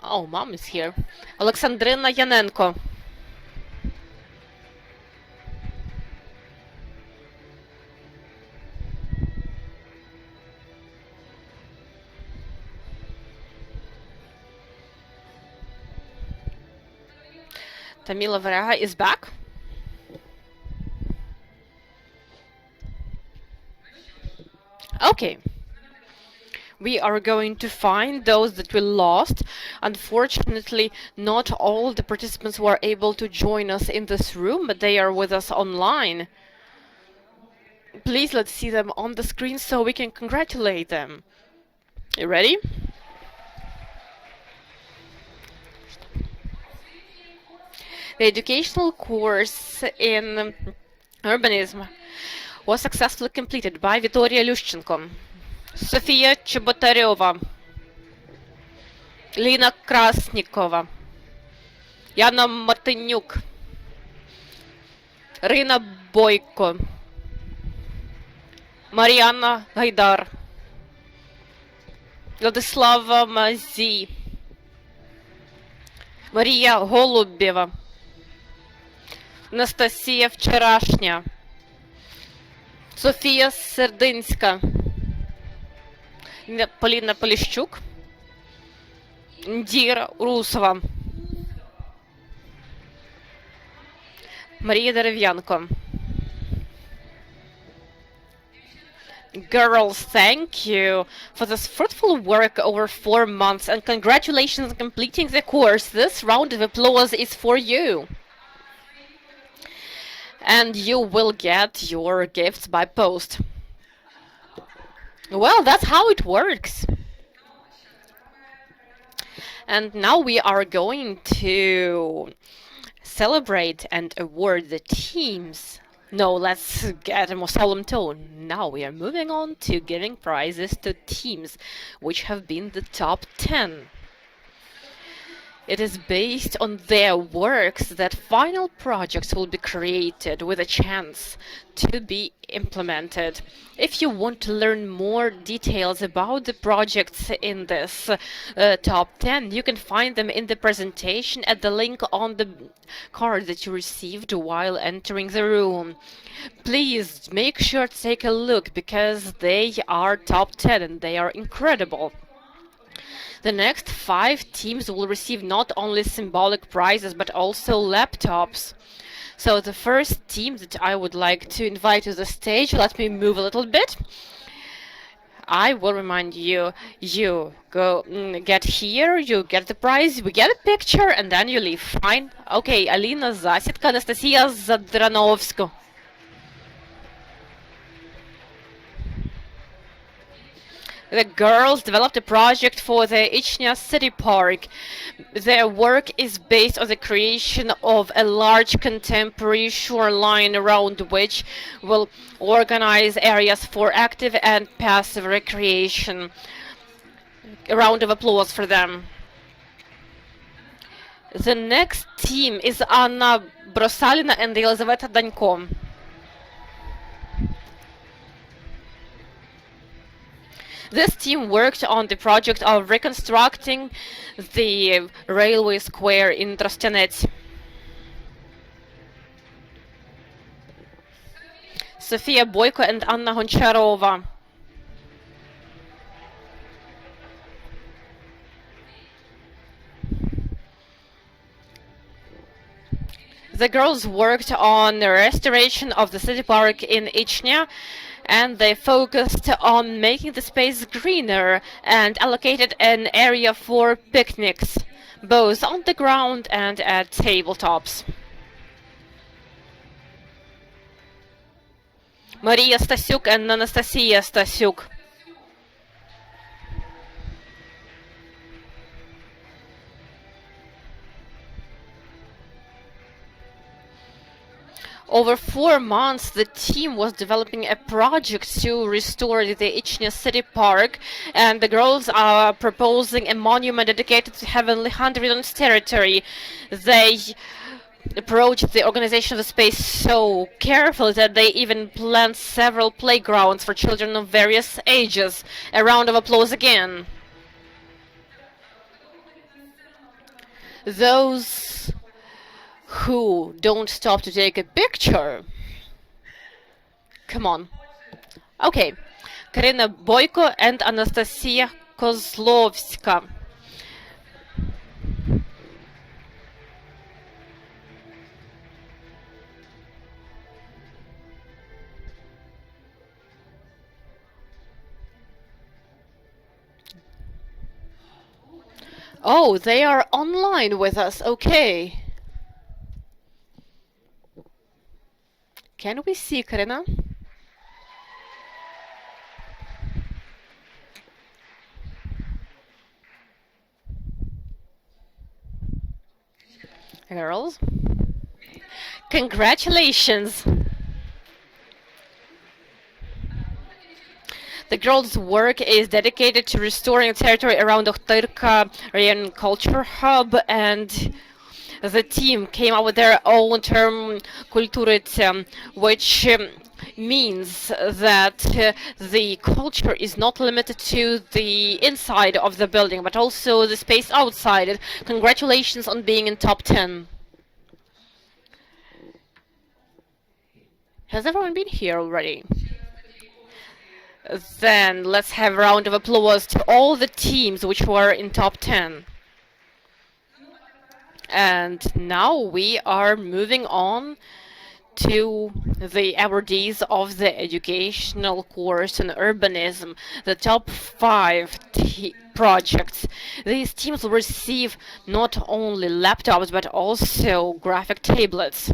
Oh, mom is here. Олександрина Яненко. Tamila Vareha is back. Okay. We are going to find those that we lost. Unfortunately, not all the participants were able to join us in this room, but they are with us online. Please, let's see them on the screen so we can congratulate them. You ready? The educational course in urbanism was successfully completed by Vitoria Lyushchenko, Sofia Чеботарeva, Lina Krasnikova, Yana Martinyuk, Rina Boyko, Mariana Gaidar, Vladislava Mazi, Maria Голубєва, Анастасія Вчорашня, Софія Сердинська, Поліна Поліщук, Індіра Урусова, Марія Дерев'янко. Girls, thank you for this fruitful work over 4 months and congratulations on completing the course. This round of applause is for you. and you will get your gifts by post. Well, that's how it works. And now we are going to celebrate and award the teams. No, let's get a more solemn tone. Now we are moving on to giving prizes to teams which have been the top 10. It is based on their works that final projects will be created with a chance to be implemented. If you want to learn more details about the projects in this top 10, you can find them in the presentation at the link on the card that you received while entering the room. Please make sure to take a look because they are top 10 and they are incredible. The next 5 teams will receive not only symbolic prizes but also laptops. So the first team that I would like to invite to the stage, let me move a little bit. I will remind you, you go get here, you get the prize, we get a picture, and then you leave. Fine? Okay, Alina Засідка, Анастасія Задрановська. The girls developed a project for the Ichnya City Park. Their work is based on the creation of a large contemporary shoreline around which will organize areas for active and passive recreation. A round of applause for them. The next team is Anna Brosalina and Елизавета Данько. This team worked on the project of reconstructing the railway square in Trostianets. Sofia Boyko and Anna Honcharova. The girls worked on the restoration of the city park in Ichnya, and they focused on making the space greener and allocated an area for picnics, both on the ground and at tabletops. Maria Stasiuk and Anastasia Stasiuk. Over 4 months, the team was developing a project to restore the Ichnya City Park, and the girls are proposing a monument dedicated to Heavenly Hundred on its territory. They approached the organization of the space so carefully that they even planned several playgrounds for children of various ages. A round of applause again. Those who don't stop to take a picture. Come on. Okay. Karina Boyko and Anastasia Kozlovska. Oh, they are online with us. Okay. Can we see Karina? Girls, congratulations! The girls' work is dedicated to restoring territory around Ochtyrka Aryan Culture Hub, and the team came up with their own term, Kulturit, which means that the culture is not limited to the inside of the building, but also the space outside it. Congratulations on being in top 10. Has everyone been here already? Then let's have a round of applause to all the teams which were in top 10. And now we are moving on to the awardees of the educational course in urbanism, the top 5 projects. These teams will receive not only laptops but also graphic tablets.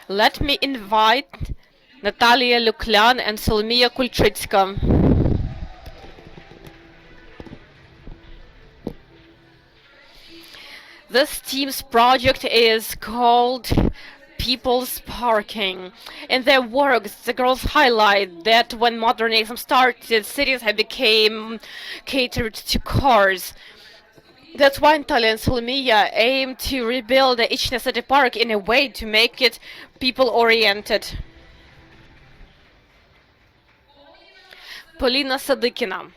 Let me invite Natalia Luklan and Solomia Kulchitska. This team's project is called People's Parking. In their work, the girls highlight that when modernism started, cities have become catered to cars. That's why Natalia and Solomia aim to rebuild the each city park in a way to make it people-oriented. Polina Sadykina.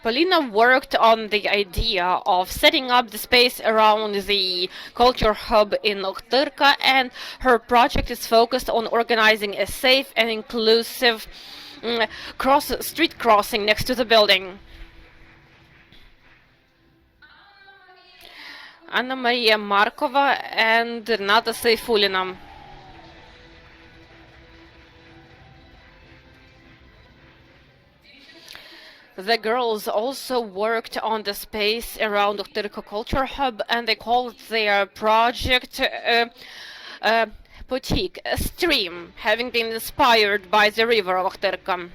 Polina worked on the idea of setting up the space around the culture hub in Ochtyrka, and her project is focused on organizing a safe and inclusive street crossing next to the building. Anna Maria Markova and Renata Saifulina. The girls also worked on the space around Ochtyrka Culture Hub, and they called their project Potik, a stream, having been inspired by the river of Ochtyrka.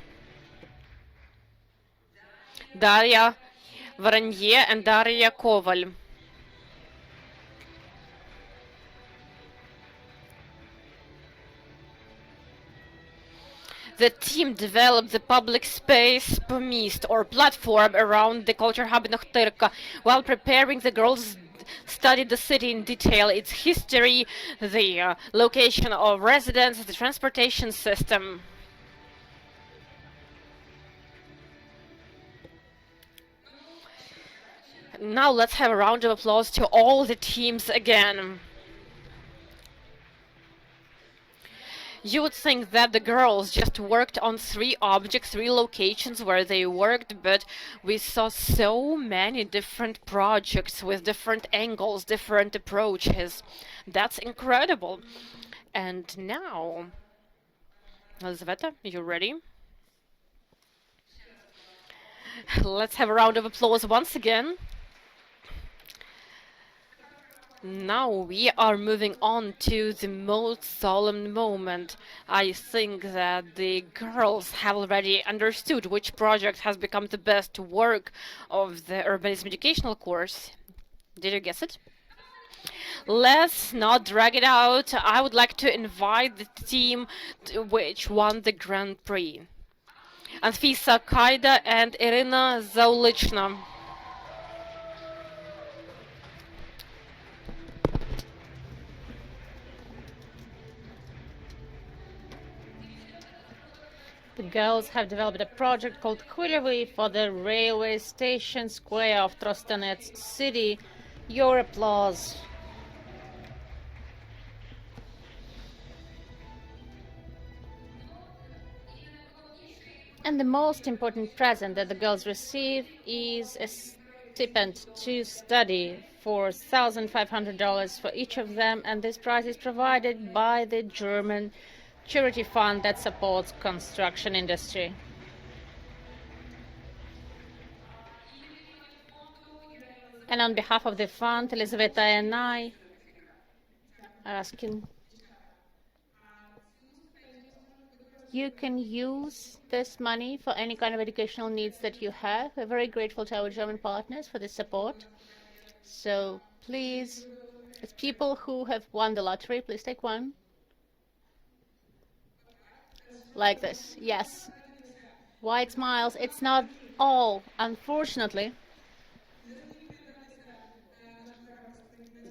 Daria Varanye and Daria Koval. The team developed the public space Pomist, or platform, around the culture hub in Ochtyrka. While preparing, the girls studied the city in detail, its history, the location of residents, the transportation system. Now let's have a round of applause to all the teams again. You would think that the girls just worked on 3 objects, 3 locations where they worked, but we saw so many different projects with different angles, different approaches. That's incredible. And now, Elizaveta, you ready? Let's have a round of applause once again. Now we are moving on to the most solemn moment. I think that the girls have already understood which project has become the best work of the Urbanism educational course. Did you guess it? Let's not drag it out. I would like to invite the team which won the Grand Prix. Anfisa Kaida and Irina Zaulichna. The girls have developed a project called Khulevy for the railway station square of Trostanets city. Your applause. And the most important present that the girls receive is a stipend to study for $1,500 for each of them, and this prize is provided by the German charity fund that supports construction industry. And on behalf of the fund, Elizaveta and I are asking you can use this money for any kind of educational needs that you have. We're very grateful to our German partners for the support. So please, as people who have won the lottery, please take one. Like this, yes. White smiles, it's not all, unfortunately.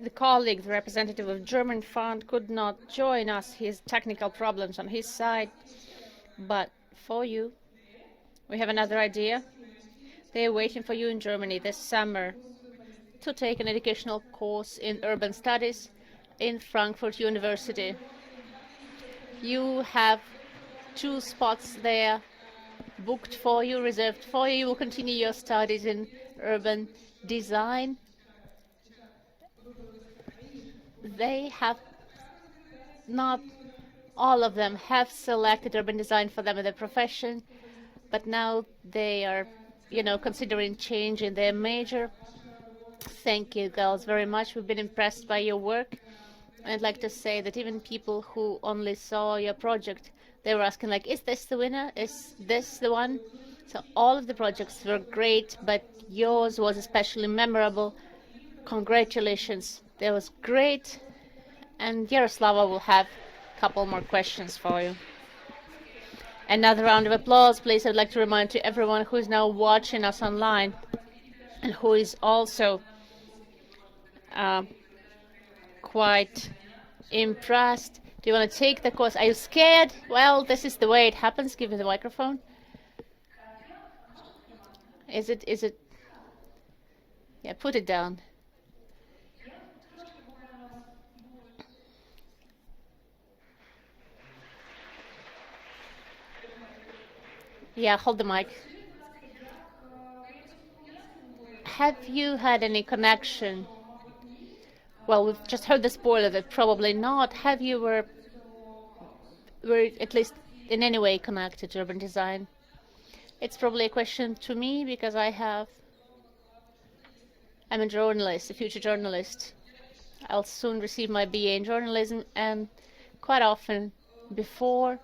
The colleague, the representative of German fund, could not join us. He has technical problems on his side. But for you, we have another idea. They are waiting for you in Germany this summer to take an educational course in urban studies in Frankfurt University. You have 2 spots there booked for you, reserved for you. You will continue your studies in urban design. They have not all of them have selected urban design for them in their profession, but now they are considering changing their major. Thank you, girls, very much. We've been impressed by your work. I'd like to say that even people who only saw your project, they were asking like, is this the winner? Is this the one? So all of the projects were great, but yours was especially memorable. Congratulations. That was great. And Yaroslava will have a couple more questions for you. Another round of applause, please. I'd like to remind to everyone who is now watching us online and who is also quite impressed. Do you want to take the course? Are you scared? Well, this is the way it happens. Give me the microphone. Is it? Yeah, put it down. Yeah, hold the mic. Have you had any connection? Well, we've just heard the spoiler that probably not. Have you were at least in any way connected to urban design? It's probably a question to me because I'm a journalist, a future journalist. I'll soon receive my BA in journalism, and quite often before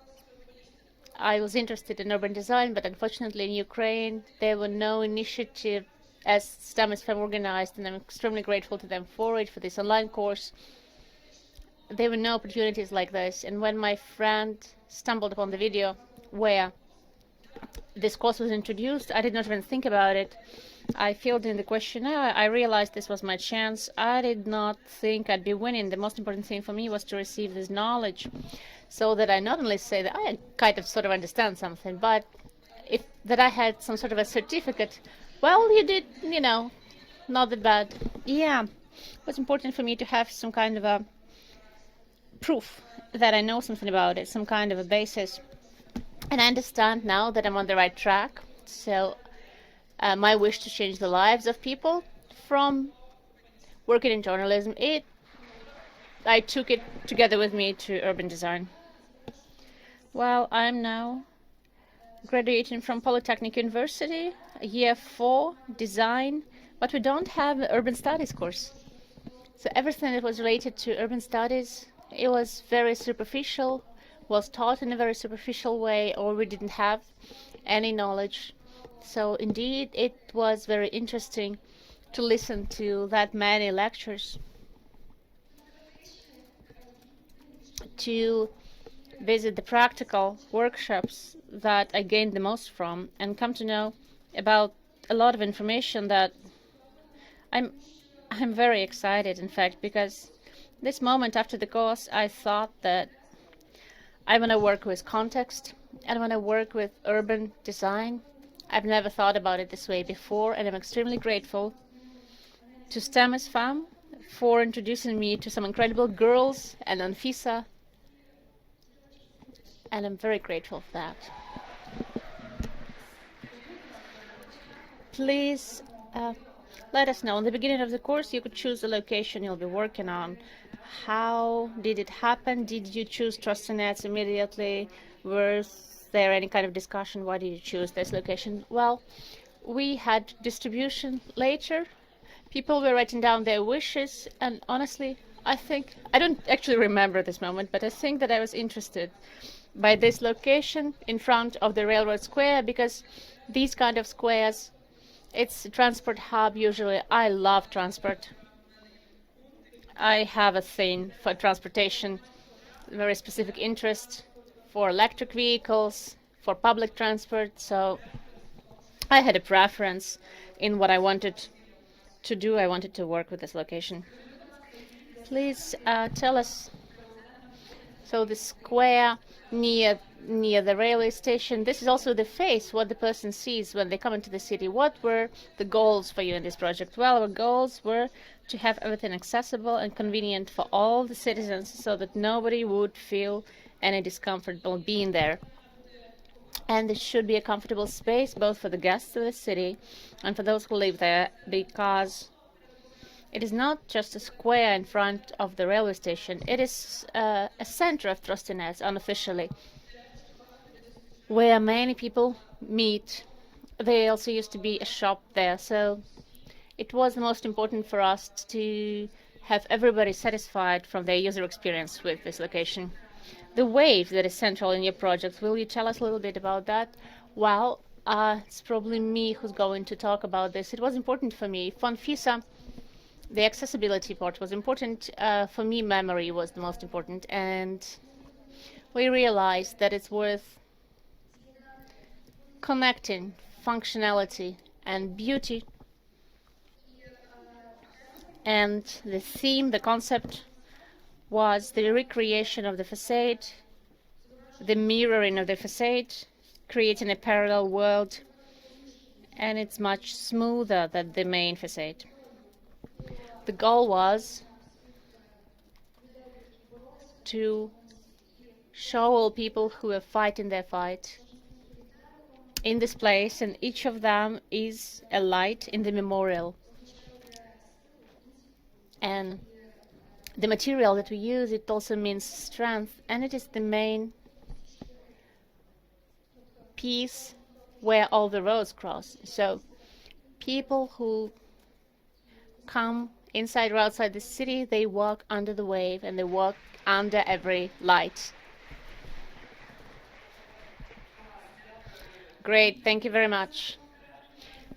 I was interested in urban design, but unfortunately in Ukraine there were no initiative as STEM is FEM organized, and I'm extremely grateful to them for it, for this online course. There were no opportunities like this, and when my friend stumbled upon the video where this course was introduced, I did not even think about it. I filled in the questionnaire. I realized this was my chance. I did not think I'd be winning. The most important thing for me was to receive this knowledge so that I not only say that I kind of sort of understand something, but that I had some sort of a certificate. Well, you did, not that bad. Yeah, it was important for me to have some kind of a proof that I know something about it, some kind of a basis. And I understand now that I'm on the right track. So my wish to change the lives of people from working in journalism, I took it together with me to urban design. Well, I'm now graduating from Polytechnic University, year 4, design, but we don't have an urban studies course. So everything that was related to urban studies, it was very superficial, was taught in a very superficial way, or we didn't have any knowledge. So indeed, it was very interesting to listen to that many lectures, to visit the practical workshops that I gained the most from, and come to know about a lot of information that I'm very excited, in fact, because this moment after the course, I thought that I want to work with context, I want to work with urban design. I've never thought about it this way before, and I'm extremely grateful to STEM is FAM for introducing me to some incredible girls and Anfisa, and I'm very grateful for that. Please let us know. In the beginning of the course, you could choose the location you'll be working on. How did it happen? Did you choose Trostenets immediately? Was there any kind of discussion? Why did you choose this location? Well, we had distribution later. People were writing down their wishes, and honestly, I don't actually remember this moment, but I think that I was interested by this location in front of the railroad square, because these kind of squares, it's a transport hub usually. I love transport. I have a thing for transportation, very specific interest for electric vehicles, for public transport, so I had a preference in what I wanted to do. I wanted to work with this location. Please tell us, so the square near the railway station, this is also the face, what the person sees when they come into the city. What were the goals for you in this project? Well, our goals were to have everything accessible and convenient for all the citizens so that nobody would feel any discomfort while being there. And it should be a comfortable space both for the guests of the city and for those who live there, because it is not just a square in front of the railway station. It is a center of Trostenets, unofficially, where many people meet There also used to be a shop there, so it was the most important for us to have everybody satisfied from their user experience with this location. The wave that is central in your project, will you tell us a little bit about that? Well, it's probably me who's going to talk about this. It was important for me. For FISA, the accessibility part was important. For me, memory was the most important. And we realized that it's worth connecting functionality and beauty. And the theme, the concept, was the recreation of the facade, the mirroring of the facade, creating a parallel world, and it's much smoother than the main facade. The goal was to show all people who are fighting their fight in this place, and each of them is a light in the memorial. And the material that we use, it also means strength, and it is the main piece where all the roads cross. So people who come inside or outside the city, they walk under the wave and they walk under every light. Great, thank you very much.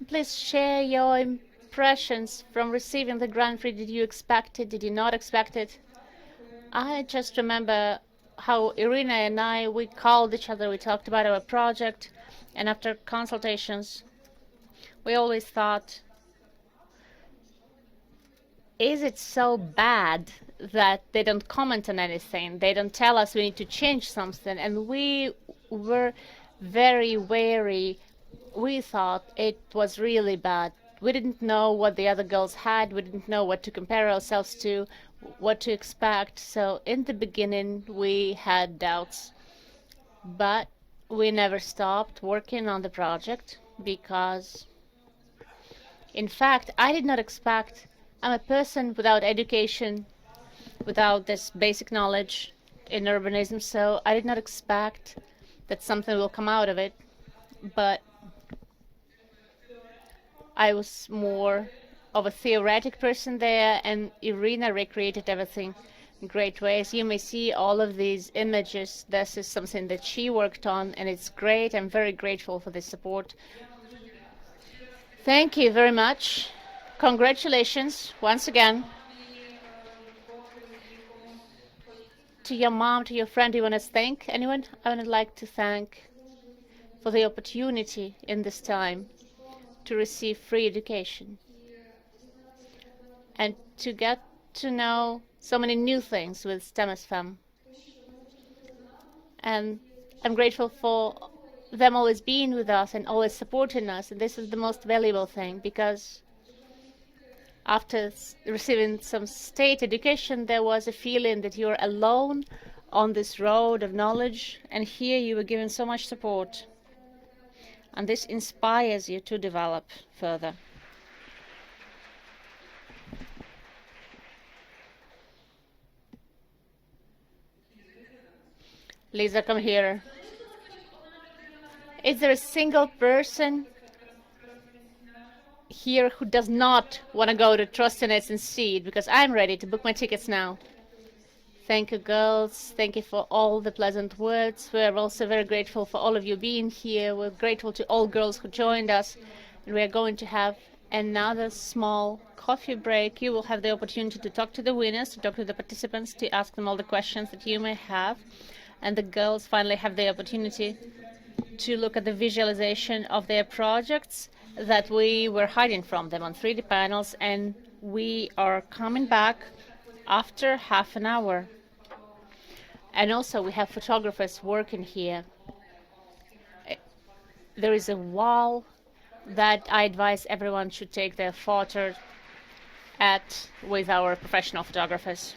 Please share your impressions from receiving the Grand Prix. Did you expect it? Did you not expect it? I just remember how Irina and I, we called each other, we talked about our project, and after consultations, we always thought, is it so bad that they don't comment on anything? They don't tell us we need to change something, and we were very wary. We thought it was really bad. We didn't know what the other girls had. We didn't know what to compare ourselves to, what to expect. So in the beginning, we had doubts. But we never stopped working on the project because, in fact, I did not expect. I'm a person without education, without this basic knowledge in urbanism, so I did not expect that something will come out of it. But I was more of a theoretic person there, and Irina recreated everything in great ways. You may see all of these images. This is something that she worked on, and it's great. I'm very grateful for the support. Thank you very much. Congratulations once again. To your mom, to your friend, do you want to thank anyone? I would like to thank for the opportunity in this time to receive free education and to get to know so many new things with STEM. And I'm grateful for them always being with us and always supporting us. And this is the most valuable thing, because after receiving some state education, there was a feeling that you're alone on this road of knowledge, and here you were given so much support. And this inspires you to develop further. Lisa, come here. Is there a single person here who does not want to go to Trostenets and see it? Because I'm ready to book my tickets now. Thank you, girls. Thank you for all the pleasant words. We're also very grateful for all of you being here. We're grateful to all girls who joined us. And we're going to have another small coffee break. You will have the opportunity to talk to the winners, to talk to the participants, to ask them all the questions that you may have. And the girls finally have the opportunity to look at the visualization of their projects that we were hiding from them on 3D panels. And we are coming back after half an hour. And also we have photographers working here. There is a wall that I advise everyone should take their photo at with our professional photographers.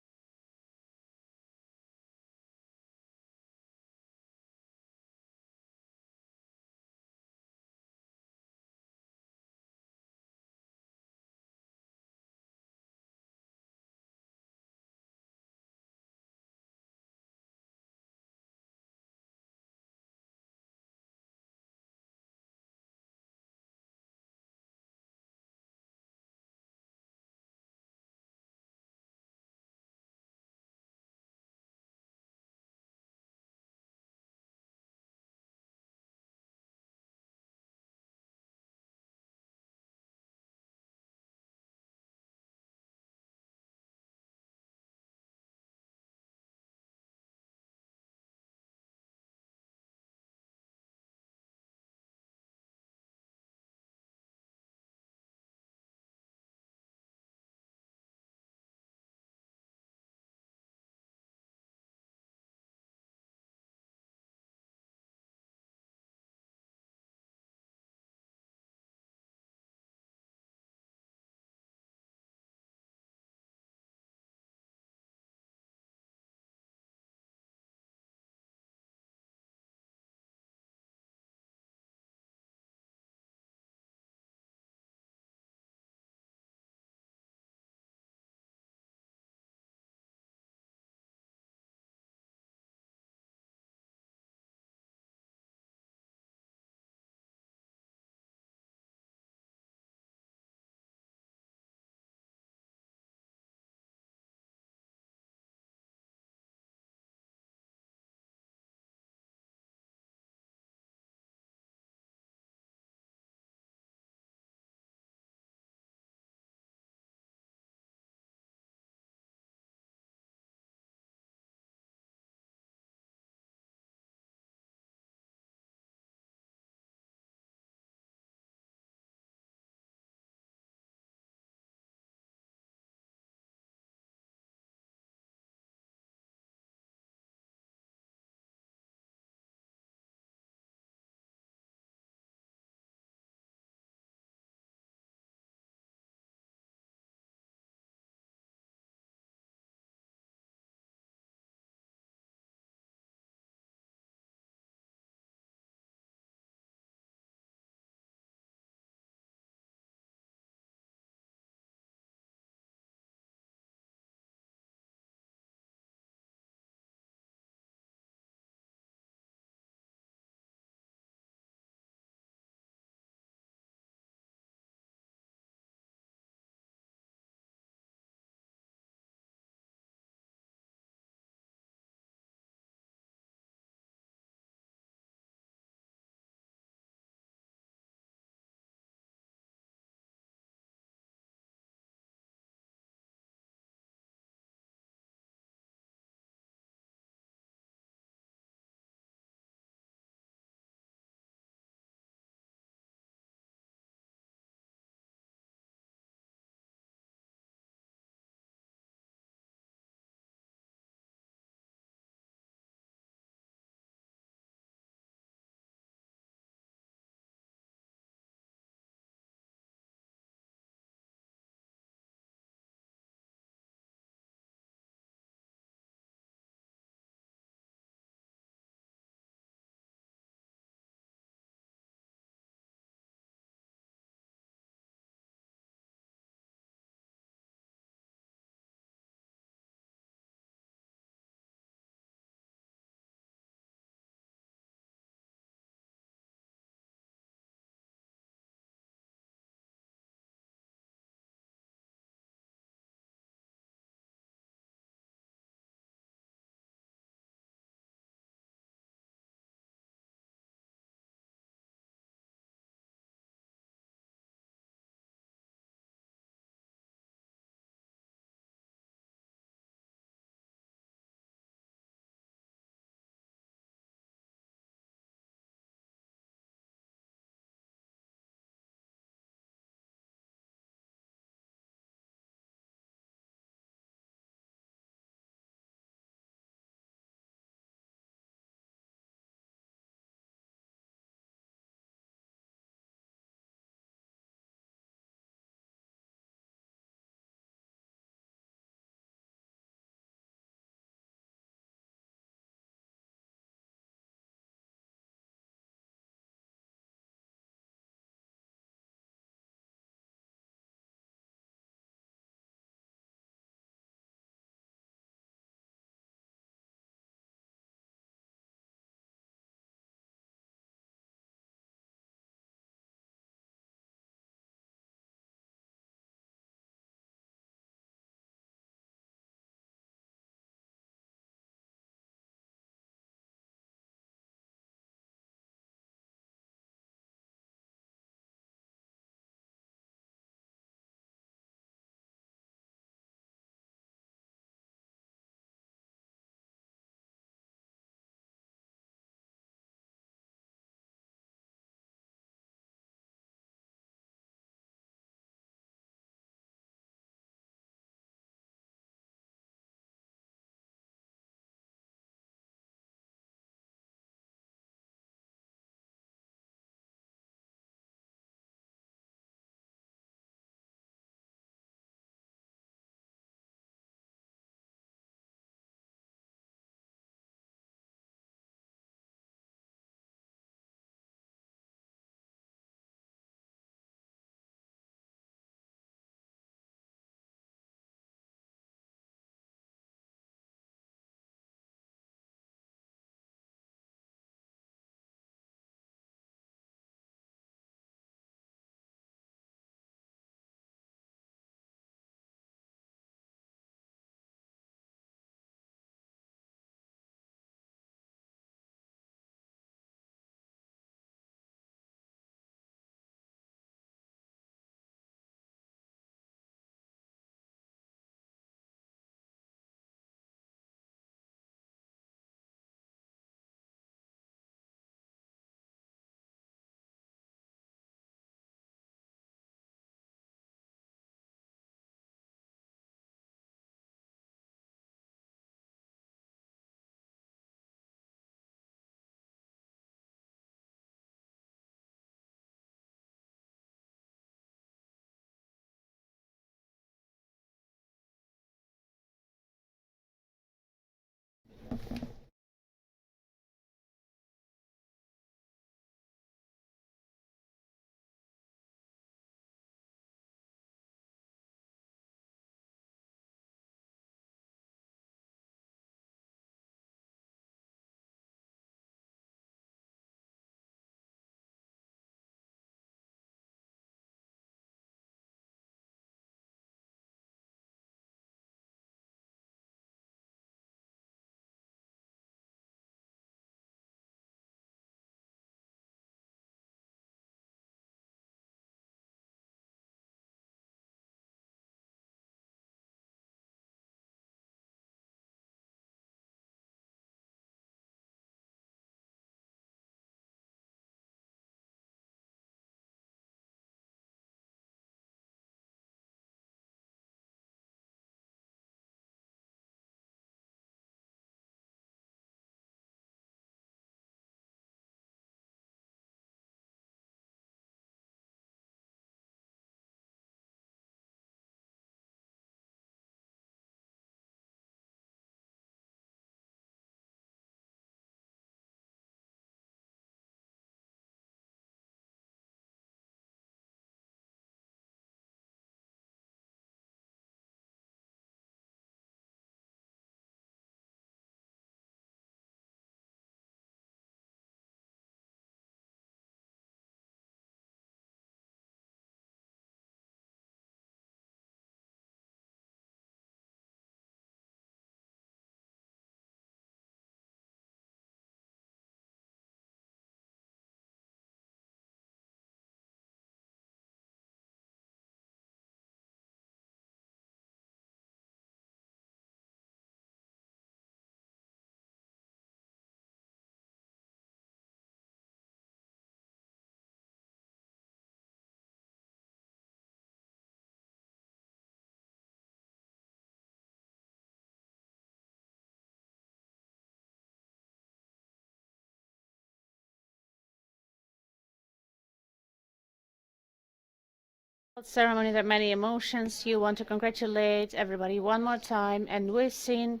Ceremony, there are many emotions. You want to congratulate everybody one more time, and we've seen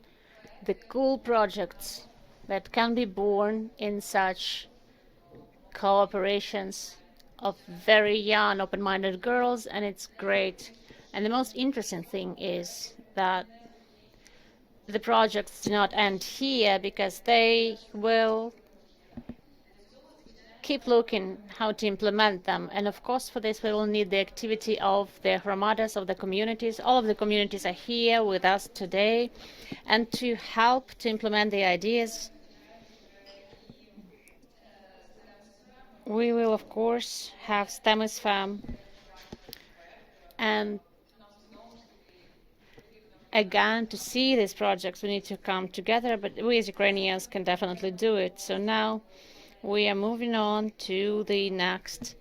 the cool projects that can be born in such cooperations of very young, open-minded girls, and it's great. And the most interesting thing is that the projects do not end here, because they will keep looking how to implement them. And of course, for this, we will need the activity of the hromadas, of the communities. All of the communities are here with us today. And to help to implement the ideas, we will, of course, have STEMIS FAM. And again, to see these projects, we need to come together, but we as Ukrainians can definitely do it. So now we are moving on to the next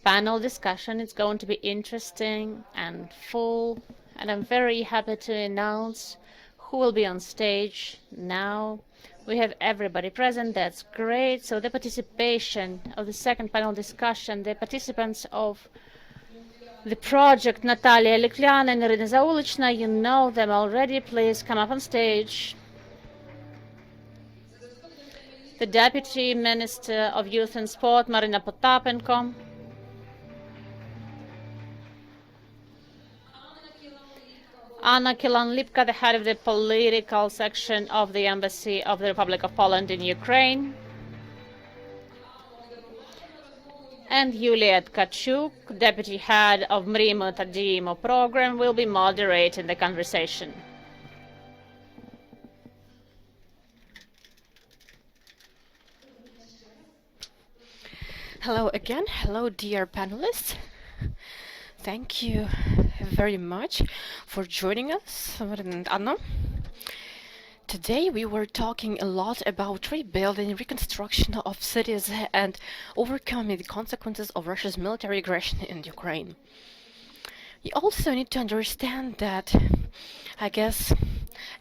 panel discussion. It's going to be interesting and full, and I'm very happy to announce who will be on stage now. We have everybody present. That's great. So the participation of the second panel discussion, the participants of the project, Natalia Liklyan and Irina Zaulichna, you know them already. Please come up on stage. The Deputy Minister of Youth and Sport, Marina Potapenko. Anna Kilan-Lipka, the head of the political section of the Embassy of the Republic of Poland in Ukraine. And Yulia Tkachuk, deputy head of Mrimo Tadimo program, will be moderating the conversation. Hello again. Hello, dear panelists. Thank you very much for joining us, Marina and Anna. Today we were talking a lot about rebuilding, reconstruction of cities, and overcoming the consequences of Russia's military aggression in Ukraine. You also need to understand that, I guess,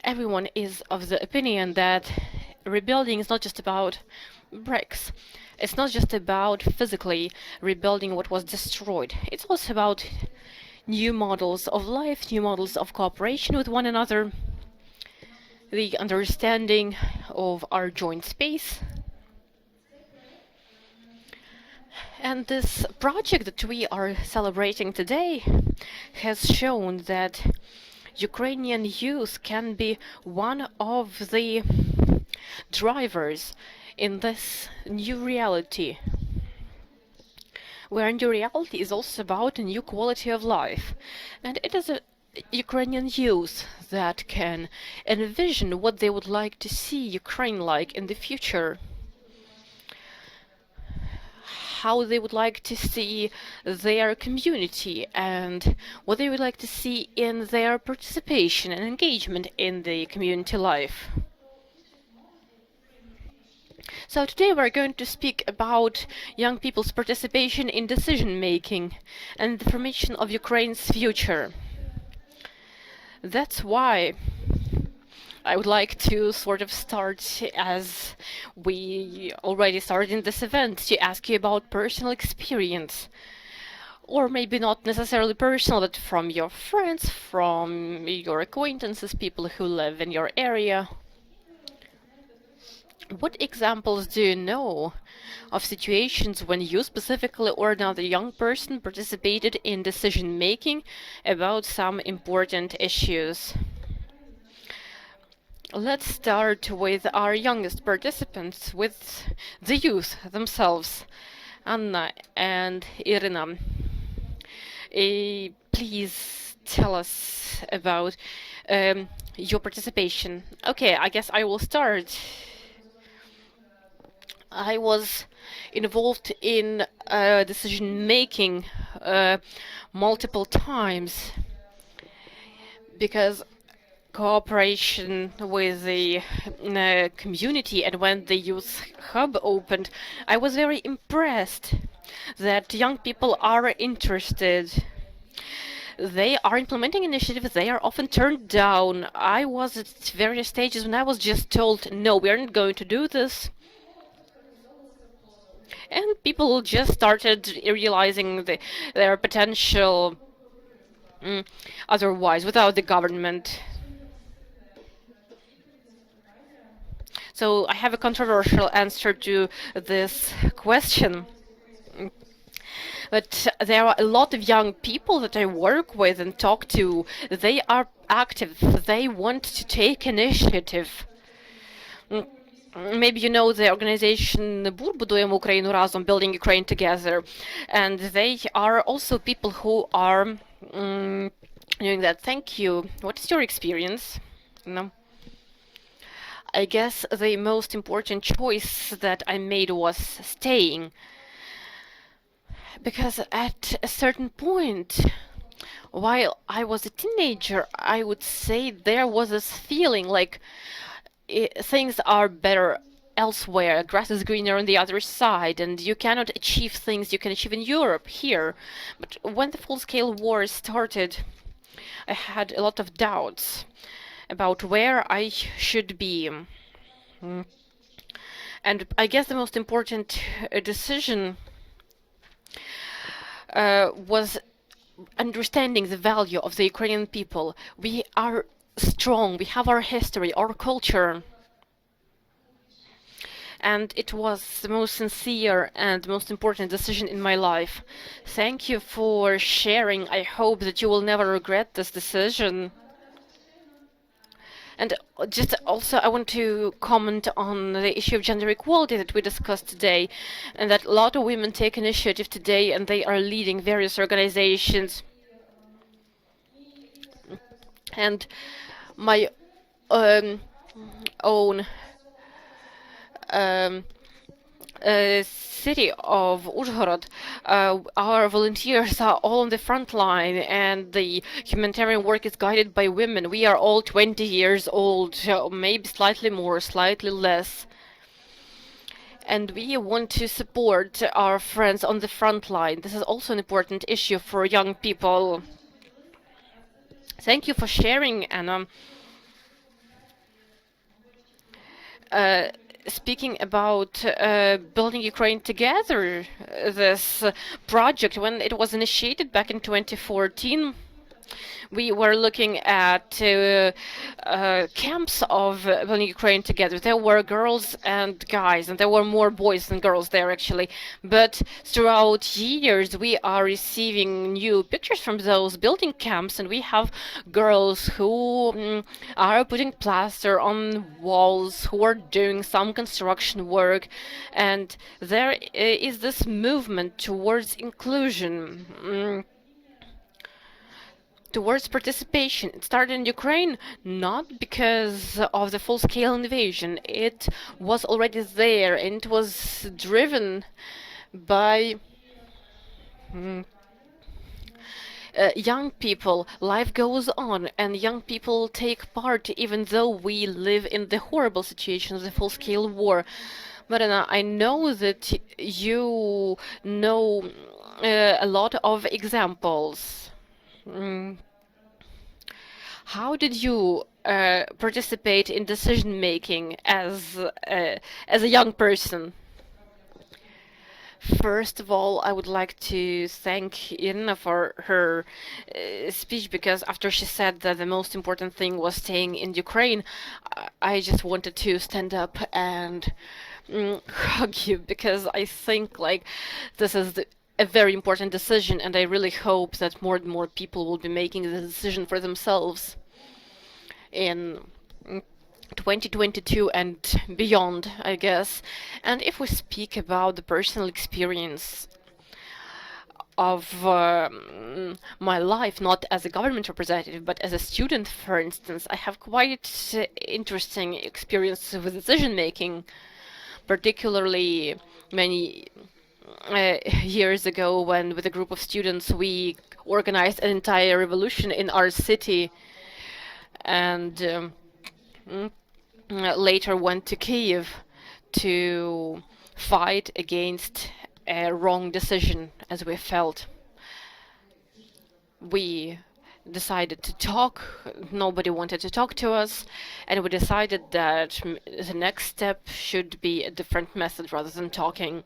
everyone is of the opinion that rebuilding is not just about bricks. It's not just about physically rebuilding what was destroyed. It's also about new models of life, new models of cooperation with one another. the understanding of our joint space. And this project that we are celebrating today has shown that Ukrainian youth can be one of the drivers in this new reality, where a new reality is also about a new quality of life. And it is a Ukrainian youth that can envision what they would like to see Ukraine like in the future, how they would like to see their community, and what they would like to see in their participation and engagement in the community life. So today we're going to speak about young people's participation in decision making and the formation of Ukraine's future. That's why I would like to sort of start as we already started in this event, to ask you about personal experience. Or maybe not necessarily personal, but from your friends, from your acquaintances, people who live in your area. What examples do you know of situations when you specifically or another young person participated in decision making about some important issues? Let's start with our youngest participants, with the youth themselves. Anna and Irina, please tell us about your participation. Okay, I guess I will start. I was involved in decision making multiple times because cooperation with the community, and when the youth hub opened, I was very impressed that young people are interested. They are implementing initiatives, they are often turned down. I was at various stages when I was just told, no, we aren't going to do this. And people just started realizing their potential otherwise, without the government. So I have a controversial answer to this question. But there are a lot of young people that I work with and talk to. They are active. They want to take initiative. Maybe you know the organization БУР, Будуємо Україну разом, Building Ukraine Together, and they are also people who are doing that. Thank you. What is your experience? No. I guess the most important choice that I made was staying, because at a certain point, while I was a teenager, I would say there was this feeling like things are better elsewhere, grass is greener on the other side, and you cannot achieve things you can achieve in Europe here. But when the full-scale war started, I had a lot of doubts about where I should be. And I guess the most important decision was understanding the value of the Ukrainian people. We are strong, we have our history, our culture. And it was the most sincere and most important decision in my life. Thank you for sharing. I hope that you will never regret this decision. And just also, I want to comment on the issue of gender equality that we discussed today, and that a lot of women take initiative today, and they are leading various organizations. And my own city of Uzhhorod, our volunteers are all on the front line, and the humanitarian work is guided by women. We are all 20 years old, maybe slightly more, slightly less. And we want to support our friends on the front line. This is also an important issue for young people. Thank you for sharing, Anna. Speaking about building Ukraine together, this project, when it was initiated back in 2014, We were looking at camps of in Ukraine together. There were girls and guys, and there were more boys than girls there actually. But throughout years, we are receiving new pictures from those building camps, and we have girls who are putting plaster on walls, who are doing some construction work, and there is this movement towards inclusion. Towards participation. It started in Ukraine not because of the full-scale invasion. It was already there, and it was driven by young people. Life goes on, and young people take part, even though we live in the horrible situation of the full-scale war. Marina, I know that you know a lot of examples. Mm. How did you participate in decision making as a young person? First of all, I would like to thank Irina for her speech, because after she said that the most important thing was staying in Ukraine, I just wanted to stand up and hug you, because I think like this is a very important decision, and I really hope that more and more people will be making the decision for themselves in 2022 and beyond, I guess. And if we speak about the personal experience of my life, not as a government representative, but as a student, for instance, I have quite interesting experience with decision making, particularly many years ago when, with a group of students, we organized an entire revolution in our city, and later went to Kiev to fight against a wrong decision, as we felt. We decided to talk. Nobody wanted to talk to us, and we decided that the next step should be a different method rather than talking.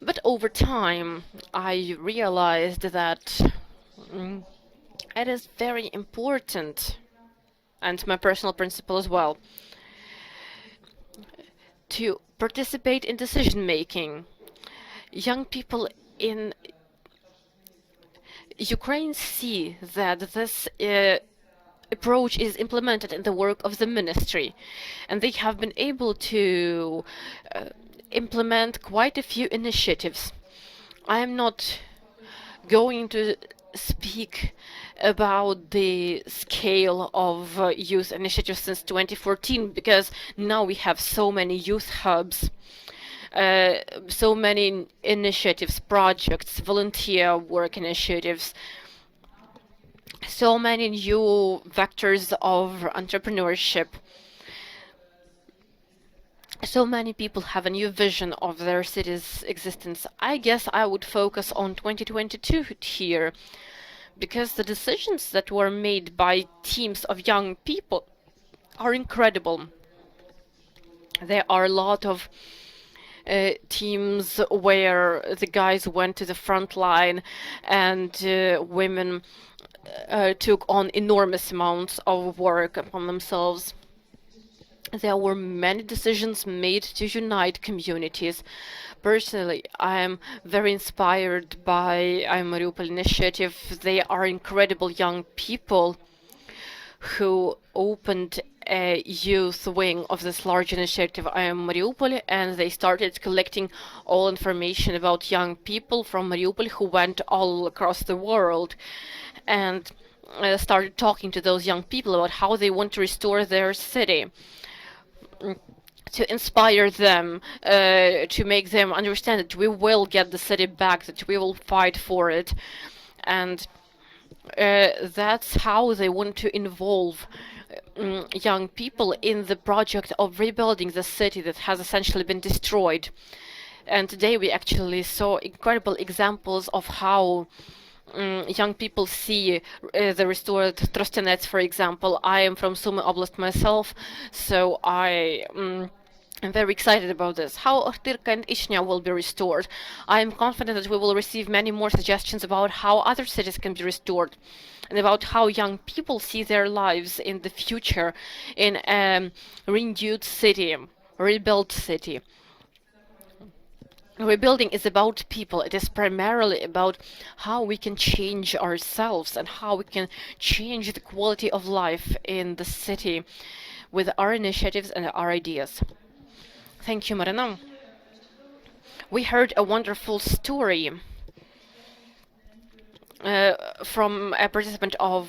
But over time, I realized that it is very important, and my personal principle as well, to participate in decision making. Young people in Ukraine see that this approach is implemented in the work of the ministry, and they have been able to implement quite a few initiatives. I am not going to speak about the scale of youth initiatives since 2014, because now we have so many youth hubs, so many initiatives, projects, volunteer work initiatives, so many new vectors of entrepreneurship. So many people have a new vision of their city's existence. I guess I would focus on 2022 here, because the decisions that were made by teams of young people are incredible. There are a lot of teams where the guys went to the front line, and women took on enormous amounts of work upon themselves. There were many decisions made to unite communities. Personally, I am very inspired by I Am Mariupol initiative. They are incredible young people who opened a youth wing of this large initiative, I Am Mariupol, and they started collecting all information about young people from Mariupol who went all across the world, and started talking to those young people about how they want to restore their city, to inspire them, to make them understand that we will get the city back, that we will fight for it. And that's how they want to involve young people in the project of rebuilding the city that has essentially been destroyed. And today we actually saw incredible examples of how young people see the restored Trostianets, for example. I am from Sumy Oblast myself, so I I'm very excited about this. How Ohtyrka and Ishnia will be restored. I am confident that we will receive many more suggestions about how other cities can be restored and about how young people see their lives in the future in a renewed city, rebuilt city. Rebuilding is about people. It is primarily about how we can change ourselves and how we can change the quality of life in the city with our initiatives and our ideas. Thank you, Marina. We heard a wonderful story from a participant of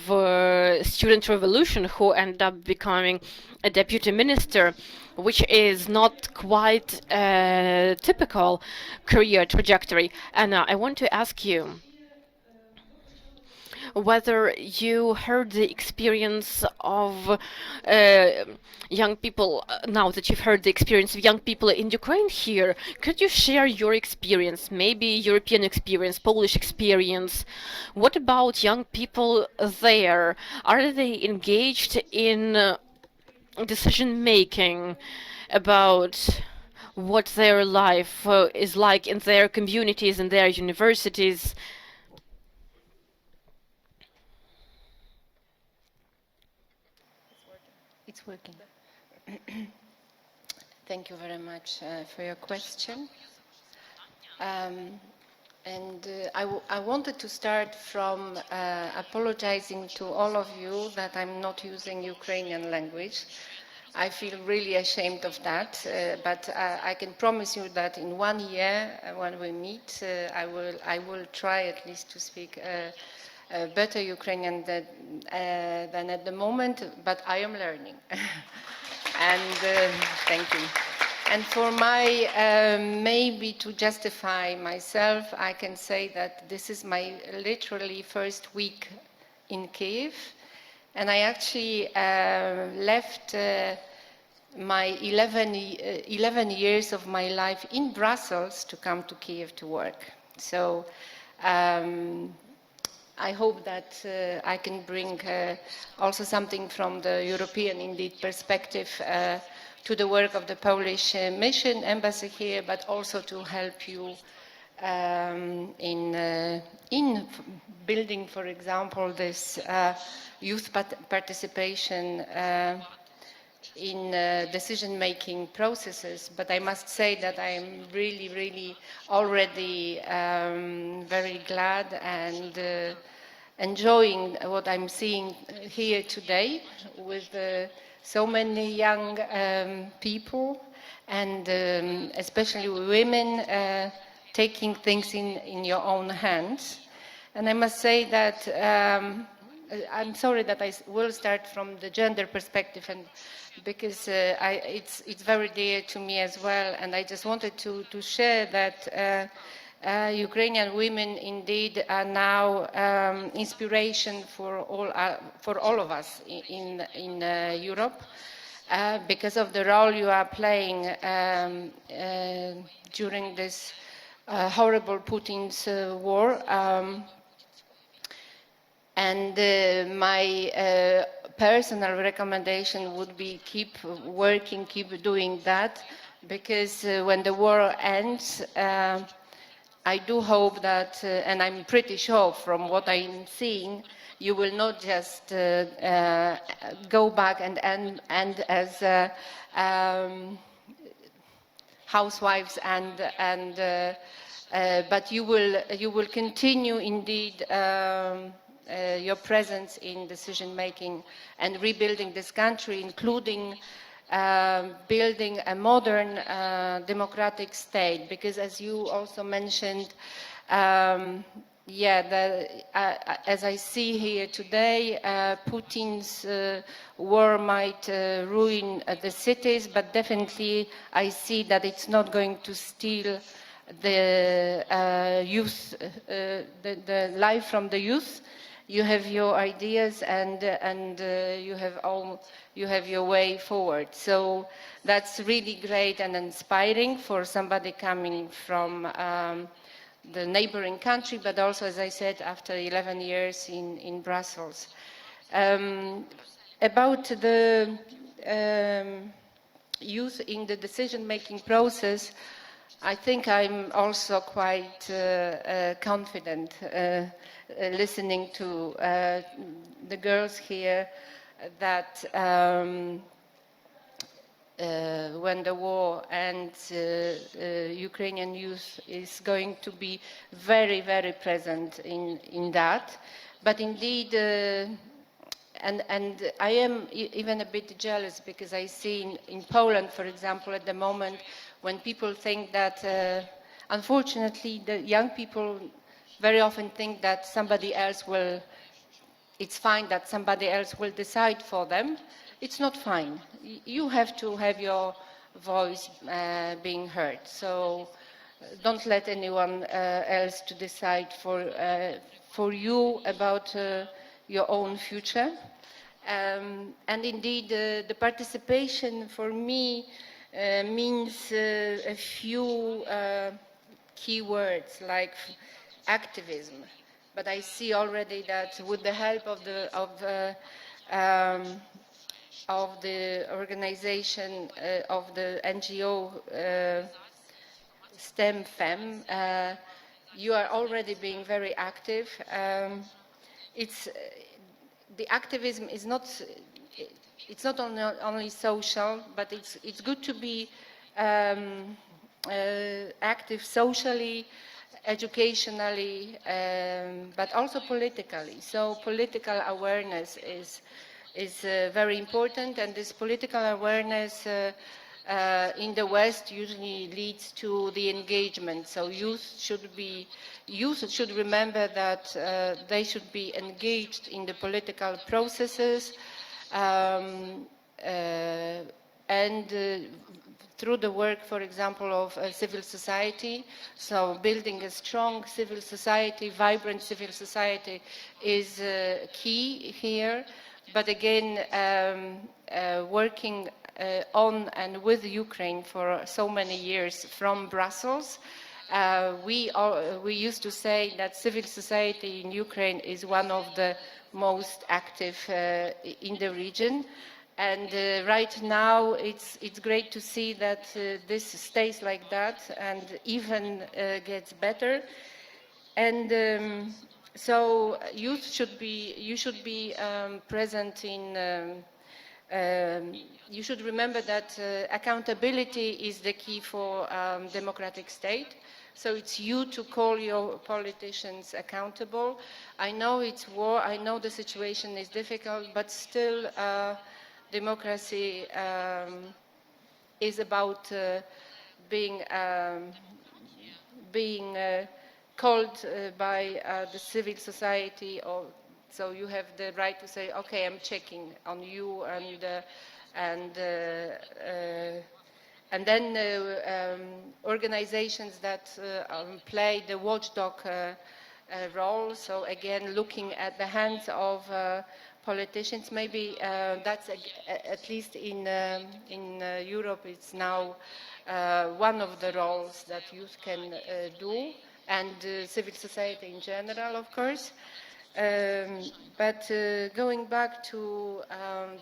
Student Revolution who ended up becoming a deputy minister, which is not quite a typical career trajectory. Anna, I want to ask you whether you heard the experience of young people, now that you've heard the experience of young people in Ukraine here, could you share your experience, maybe European experience, Polish experience? What about young people there? Are they engaged in decision making about what their life is like in their communities and their universities? It's working. Thank you very much for your question. I wanted to start from apologizing to all of you that I'm not using Ukrainian language. I feel really ashamed of that, but I can promise you that in 1 year, when we meet, I will try at least to speak better Ukrainian than at the moment, but I am learning. And thank you. And for my, maybe to justify myself, I can say that this is my literally first week in Kyiv. And I actually left my 11 years of my life in Brussels to come to Kyiv to work. So I hope that I can bring also something from the European, indeed, perspective to the work of the Polish mission embassy here, but also to help you in building, for example, this youth participation in decision-making processes. But I must say that I am really, really already very glad and enjoying what I'm seeing here today with so many young people and especially women taking things in your own hands. And I must say that I'm sorry that I will start from the gender perspective, and because it's very dear to me as well. And I just wanted to share that Ukrainian women indeed are now inspiration for all of us in Europe because of the role you are playing during this horrible Putin's war. My personal recommendation would be keep working, keep doing that, because when the war ends, I do hope that, and I'm pretty sure from what I'm seeing, you will not just go back and end as housewives but you will continue indeed your presence in decision making and rebuilding this country, including building a modern democratic state, because as you also mentioned, as I see here today, Putin's war might ruin the cities, but definitely I see that it's not going to steal the youth, the life from the youth. You have your ideas and you have your way forward. So that's really great and inspiring for somebody coming from the neighboring country, but also, as I said, after 11 years in Brussels. About the youth in the decision-making process, I think I'm also quite confident listening to the girls here that when the war ends, Ukrainian youth is going to be very, very present in that. But indeed, and I am even a bit jealous because I see in Poland, for example, at the moment when people think that, unfortunately, the young people very often think that somebody else will, it's fine that somebody else will decide for them. It's not fine. You have to have your voice being heard. So don't let anyone else to decide for you about your own future. And indeed, the participation for me means a few key words like activism. But I see already that with the help of the organization of the NGO STEM FEM, you are already being very active. It's the activism is not, it's not only social, but it's good to be active socially, educationally, but also politically. So political awareness is very important, and this political awareness in the West usually leads to the engagement. So youth should remember that they should be engaged in the political processes and through the work, for example, of civil society. So building a strong civil society, vibrant civil society is key here. But again, working on and with Ukraine for so many years from Brussels, we used to say that civil society in Ukraine is one of the most active in the region. And right now, it's great to see that this stays like that and even gets better. And so you should be present in. You should remember that accountability is the key for democratic state. So it's you to call your politicians accountable. I know it's war. I know the situation is difficult, but still. Democracy is about being called by the civil society, or so you have the right to say, okay, I'm checking on you, and then organizations that play the watchdog role. So again, looking at the hands of politicians, maybe that's at least in Europe, it's now one of the roles that youth can do, and civil society in general, of course. But going back to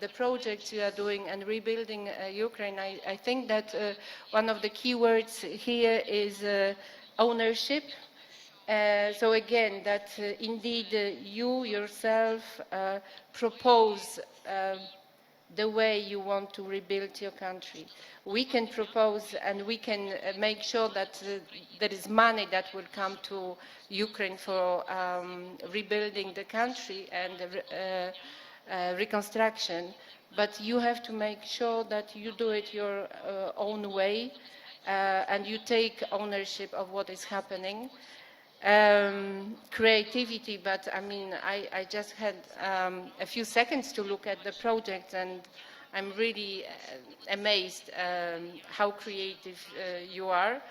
the projects you are doing and rebuilding Ukraine, I think that one of the key words here is ownership. So again, that indeed you yourself propose the way you want to rebuild your country. We can propose and we can make sure that there is money that will come to Ukraine for rebuilding the country and reconstruction. But you have to make sure that you do it your own way and you take ownership of what is happening. Creativity, but I mean, I just had a few seconds to look at the project, and I'm really amazed how creative you are.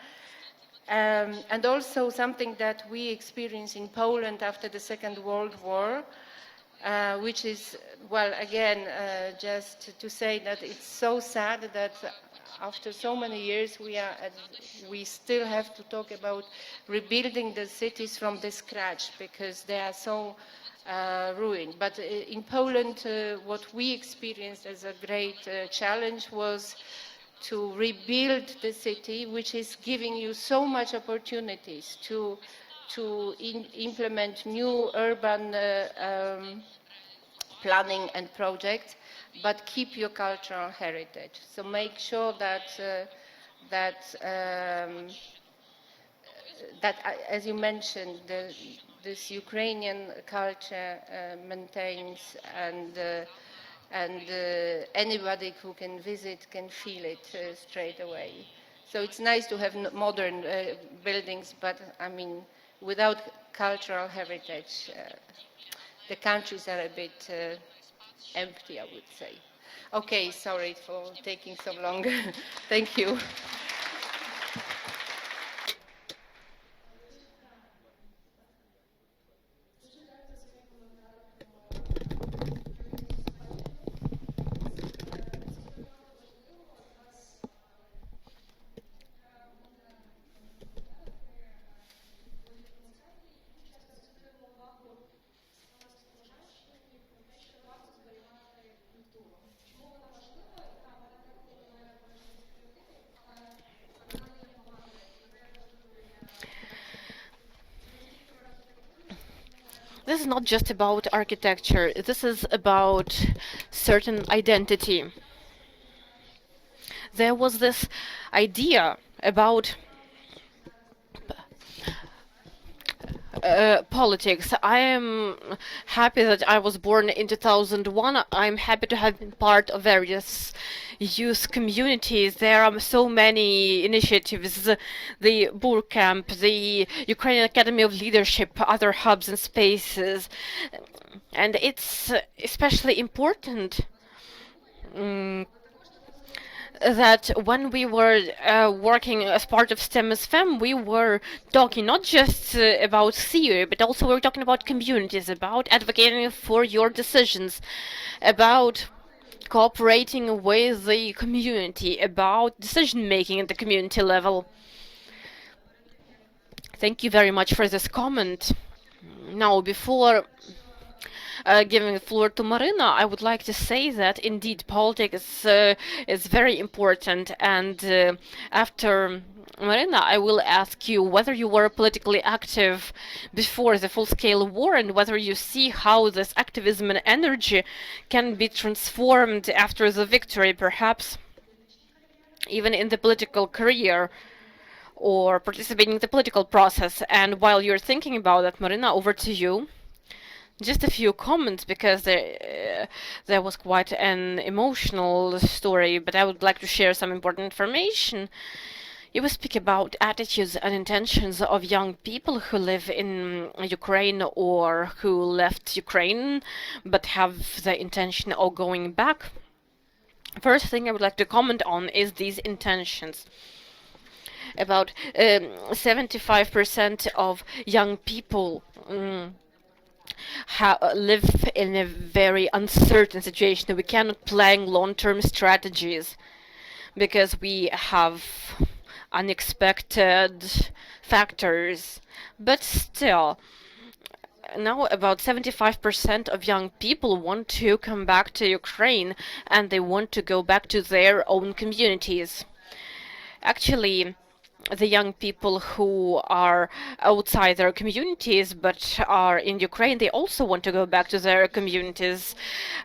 And also something that we experienced in Poland after the Second World War, which is, well, again, just to say that it's so sad that after so many years we still have to talk about rebuilding the cities from the scratch because they are so ruined. But in Poland, what we experienced as a great challenge was to rebuild the city, which is giving you so much opportunities to implement new urban planning and projects, but keep your cultural heritage. So make sure that, as you mentioned, this Ukrainian culture maintains, and anybody who can visit can feel it straight away. So it's nice to have modern buildings, but I mean, without cultural heritage, the countries are a bit empty, I would say. Okay, sorry for taking so long. Thank you. This is not just about architecture, this is about certain identity. There was this idea about politics. I am happy that I was born in 2001. I'm happy to have been part of various youth communities. There are so many initiatives, the boot camp, the Ukrainian Academy of Leadership, other hubs and spaces. And it's especially important that when we were working as part of STEM as FEM, we were talking not just about theory, but also we were talking about communities, about advocating for your decisions, about cooperating with the community, about decision making at the community level. Thank you very much for this comment. Now, before giving the floor to Marina, I would like to say that indeed politics is very important. And after Marina, I will ask you whether you were politically active before the full-scale war and whether you see how this activism and energy can be transformed after the victory, perhaps even in the political career or participating in the political process. And while you're thinking about that, Marina, over to you. Just a few comments because there was quite an emotional story, but I would like to share some important information. You will speak about attitudes and intentions of young people who live in Ukraine or who left Ukraine but have the intention of going back. First thing I would like to comment on is these intentions. About 75% of young people live in a very uncertain situation. We cannot plan long-term strategies because we have unexpected factors. But still, now about 75% of young people want to come back to Ukraine and they want to go back to their own communities. Actually, the young people who are outside their communities but are in Ukraine, they also want to go back to their communities.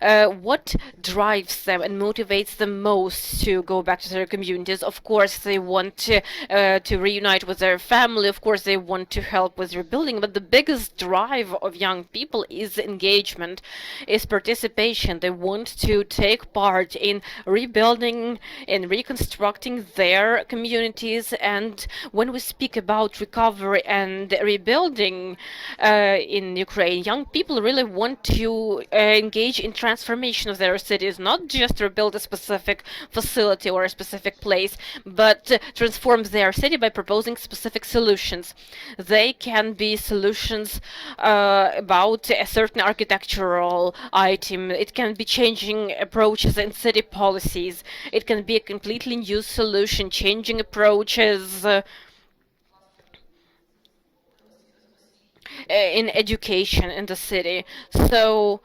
What drives them and motivates them most to go back to their communities? Of course, they want to reunite with their family. Of course, they want to help with rebuilding. But the biggest drive of young people is engagement, is participation. They want to take part in rebuilding, in reconstructing their communities. And when we speak about recovery and rebuilding in Ukraine, young people really want to engage in transformation of their cities, not just rebuild a specific facility or a specific place, but transform their city by proposing specific solutions. They can be solutions about a certain architectural item. It can be changing approaches in city policies. It can be a completely new solution, changing approaches in education in the city. So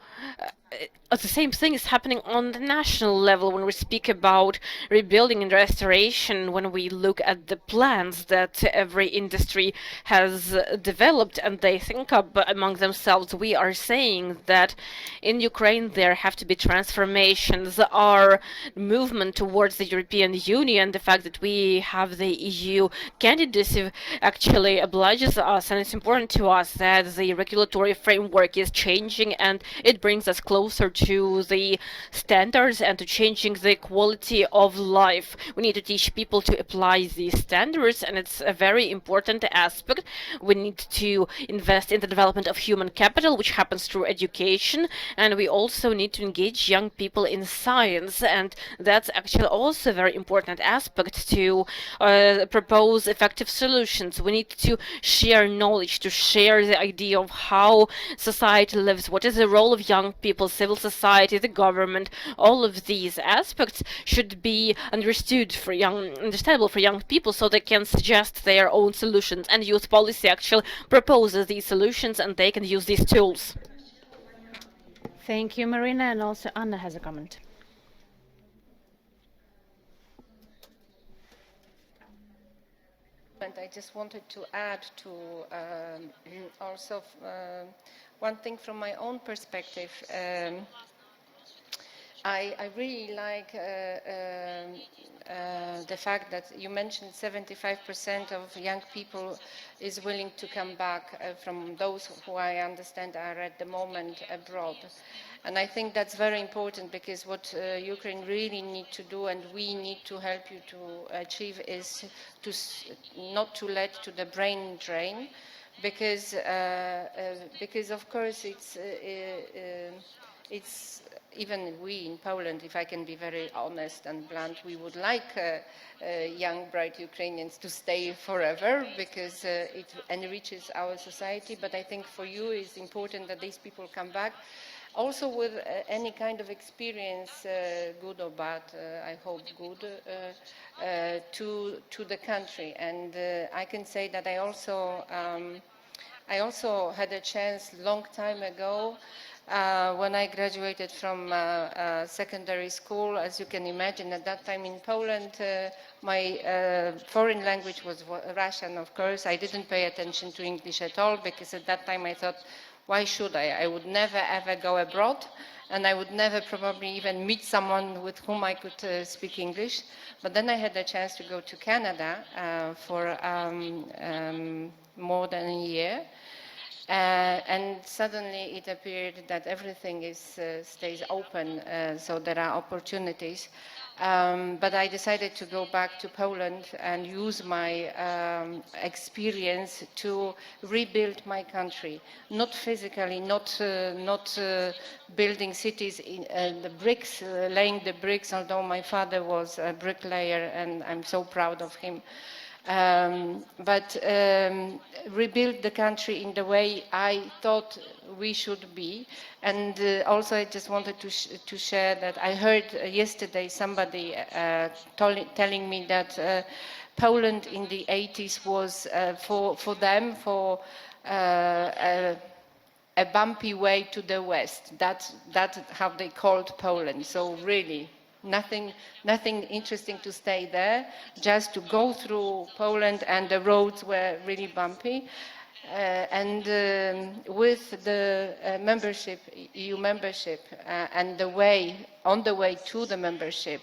the same thing is happening on the national level when we speak about rebuilding and restoration, when we look at the plans that every industry has developed and they think up among themselves. We are saying that in Ukraine there have to be transformations. Our movement towards the European Union, the fact that we have the EU candidacy actually obliges us, and it's important to us that the regulatory framework is changing and it brings us closer to the standards and to changing the quality of life. We need to teach people to apply these standards, and it's a very important aspect. We need to invest in the development of human capital, which happens through education, and we also need to engage young people in science, and that's actually also a very important aspect to propose effective solutions. We need to share knowledge, to share the idea of how society lives, what is the role of young people, civil society, the government. All of these aspects should be understandable for young people, so they can suggest their own solutions. And youth policy actually proposes these solutions, and they can use these tools. Thank you, Marina, and also Anna has a comment. And I just wanted to add to also one thing from my own perspective. I really like the fact that you mentioned 75% of young people is willing to come back from those who I understand are at the moment abroad. And I think that's very important, because what Ukraine really need to do, and we need to help you to achieve, is to not to let to the brain drain, because of course it's even we in Poland, if I can be very honest and blunt, we would like young, bright Ukrainians to stay forever, because it enriches our society. But I think for you it's important that these people come back, also with any kind of experience, good or bad, I hope good, to the country. And I can say that I also had a chance long time ago, when I graduated from secondary school. As you can imagine, at that time in Poland, my foreign language was Russian, of course. I didn't pay attention to English at all, because at that time I thought, why should I? I would never ever go abroad, and I would never probably even meet someone with whom I could speak English. But then I had a chance to go to Canada for more than a year. And suddenly it appeared that everything stays open, so there are opportunities. But I decided to go back to Poland and use my experience to rebuild my country. Not physically, not building cities in the bricks, laying the bricks, although my father was a bricklayer and I'm so proud of him. But rebuild the country in the way I thought we should be. And also I just wanted to share that I heard yesterday somebody telling me that Poland in the 80s was for them a bumpy way to the west. That's how they called Poland. So really, nothing interesting to stay there, just to go through Poland, and the roads were really bumpy. And with the membership, EU membership, and on the way to the membership,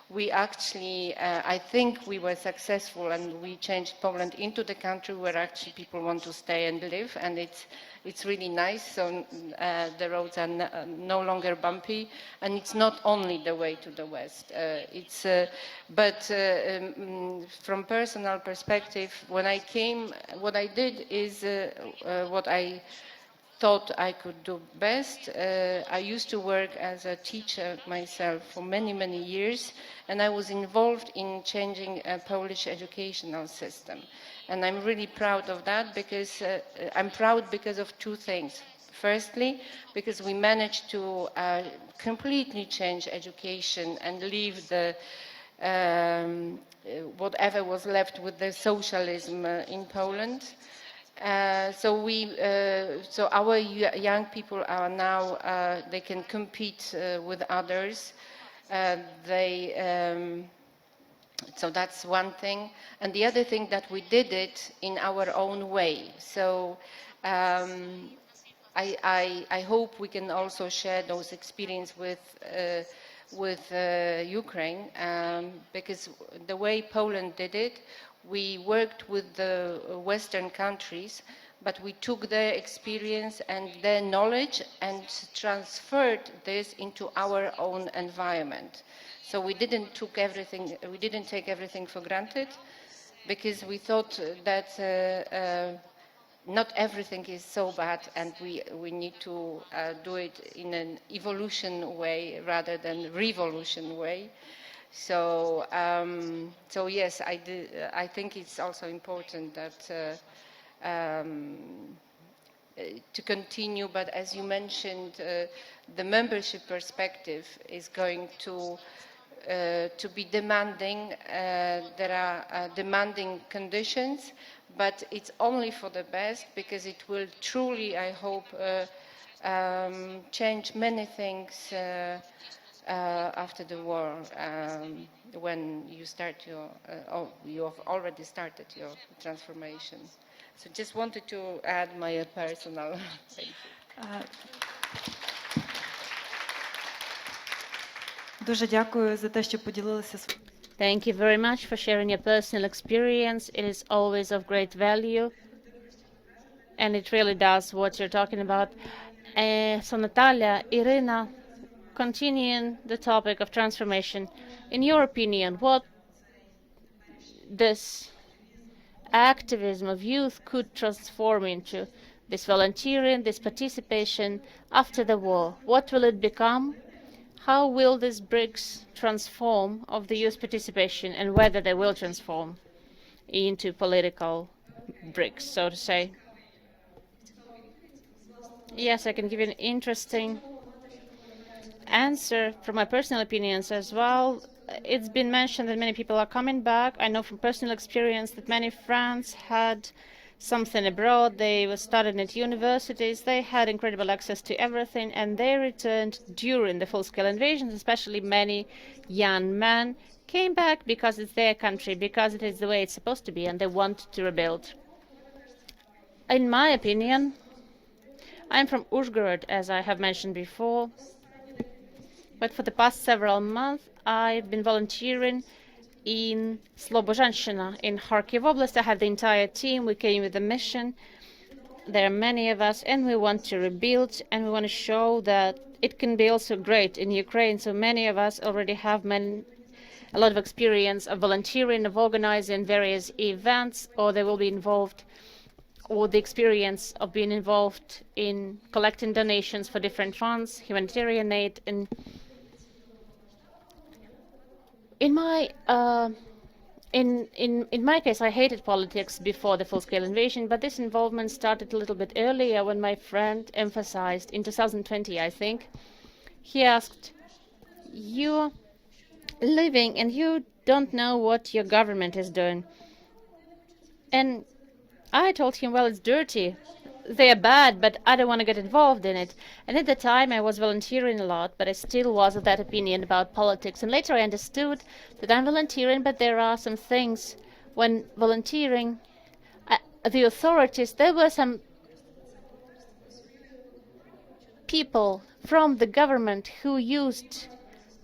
we actually, I think we were successful, and we changed Poland into the country where actually people want to stay and live, and it's really nice. So the roads are no longer bumpy, and it's not only the way to the west. But from personal perspective, when I came, what I did is what I thought I could do best. I used to work as a teacher myself for many, many years, and I was involved in changing a Polish educational system. And I'm really proud of that, because I'm proud because of two things. Firstly, because we managed to completely change education and leave the whatever was left with the socialism in Poland. So our young people are now they can compete with others. Uh, they so that's one thing, and the other thing that we did it in our own way. So I hope we can also share those experience with Ukraine, because the way Poland did it, we worked with the Western countries, but we took their experience and their knowledge and transferred this into our own environment. So we didn't take everything for granted, because we thought that not everything is so bad, and we need to do it in an evolution way rather than revolution way. So so yes, I think it's also important that to continue, but as you mentioned, the membership perspective is going to be demanding. There are demanding conditions, but it's only for the best, because it will truly, I hope, change many things after the war, when you start your, you have already started your transformation. So just wanted to add my personal thank you. Дуже дякую за те, що поділилися. Thank you very much for sharing your personal experience. It is always of great value, and it really does what you're talking about. So Natalia, Irina, continuing the topic of transformation, in your opinion, what this activism of youth could transform into, this volunteering, this participation after the war? What will it become? How will these bricks transform of the youth participation, and whether they will transform into political bricks, so to say? Yes, I can give you an interesting answer from my personal opinions as well. It's been mentioned that many people are coming back. I know from personal experience that many friends had something abroad. They were studying at universities. They had incredible access to everything, and they returned during the full-scale invasions. Especially many young men came back because it's their country, because it is the way it's supposed to be, and they want to rebuild. In my opinion, I'm from Uzhgorod, as I have mentioned before, but for the past several months I've been volunteering in Slobozhanщина in Kharkiv Oblast. I have the entire team. We came with a mission. There are many of us, and we want to rebuild, and we want to show that it can be also great in Ukraine. So many of us already have a lot of experience of volunteering, of organizing various events, or they will be involved, or the experience of being involved in collecting donations for different funds, humanitarian aid. And in my in my case, I hated politics before the full-scale invasion, but this involvement started a little bit earlier, when my friend emphasized in 2020, I think. He asked, "You're living and you don't know what your government is doing." And I told him, well, it's dirty. They're bad, but I don't want to get involved in it. And at the time, I was volunteering a lot, but I still was of that opinion about politics. And later I understood that I'm volunteering, but there are some things when volunteering, the authorities, there were some people from the government who used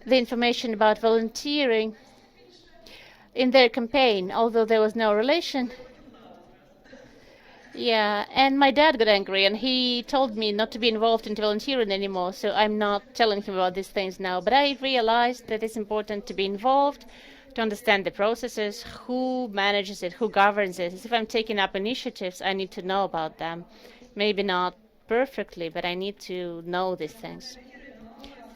the information about volunteering in their campaign, although there was no relation. Yeah, and my dad got angry, and he told me not to be involved in volunteering anymore, so I'm not telling him about these things now. But I realized that it's important to be involved, to understand the processes, who manages it, who governs it. If I'm taking up initiatives, I need to know about them. Maybe not perfectly, but I need to know these things.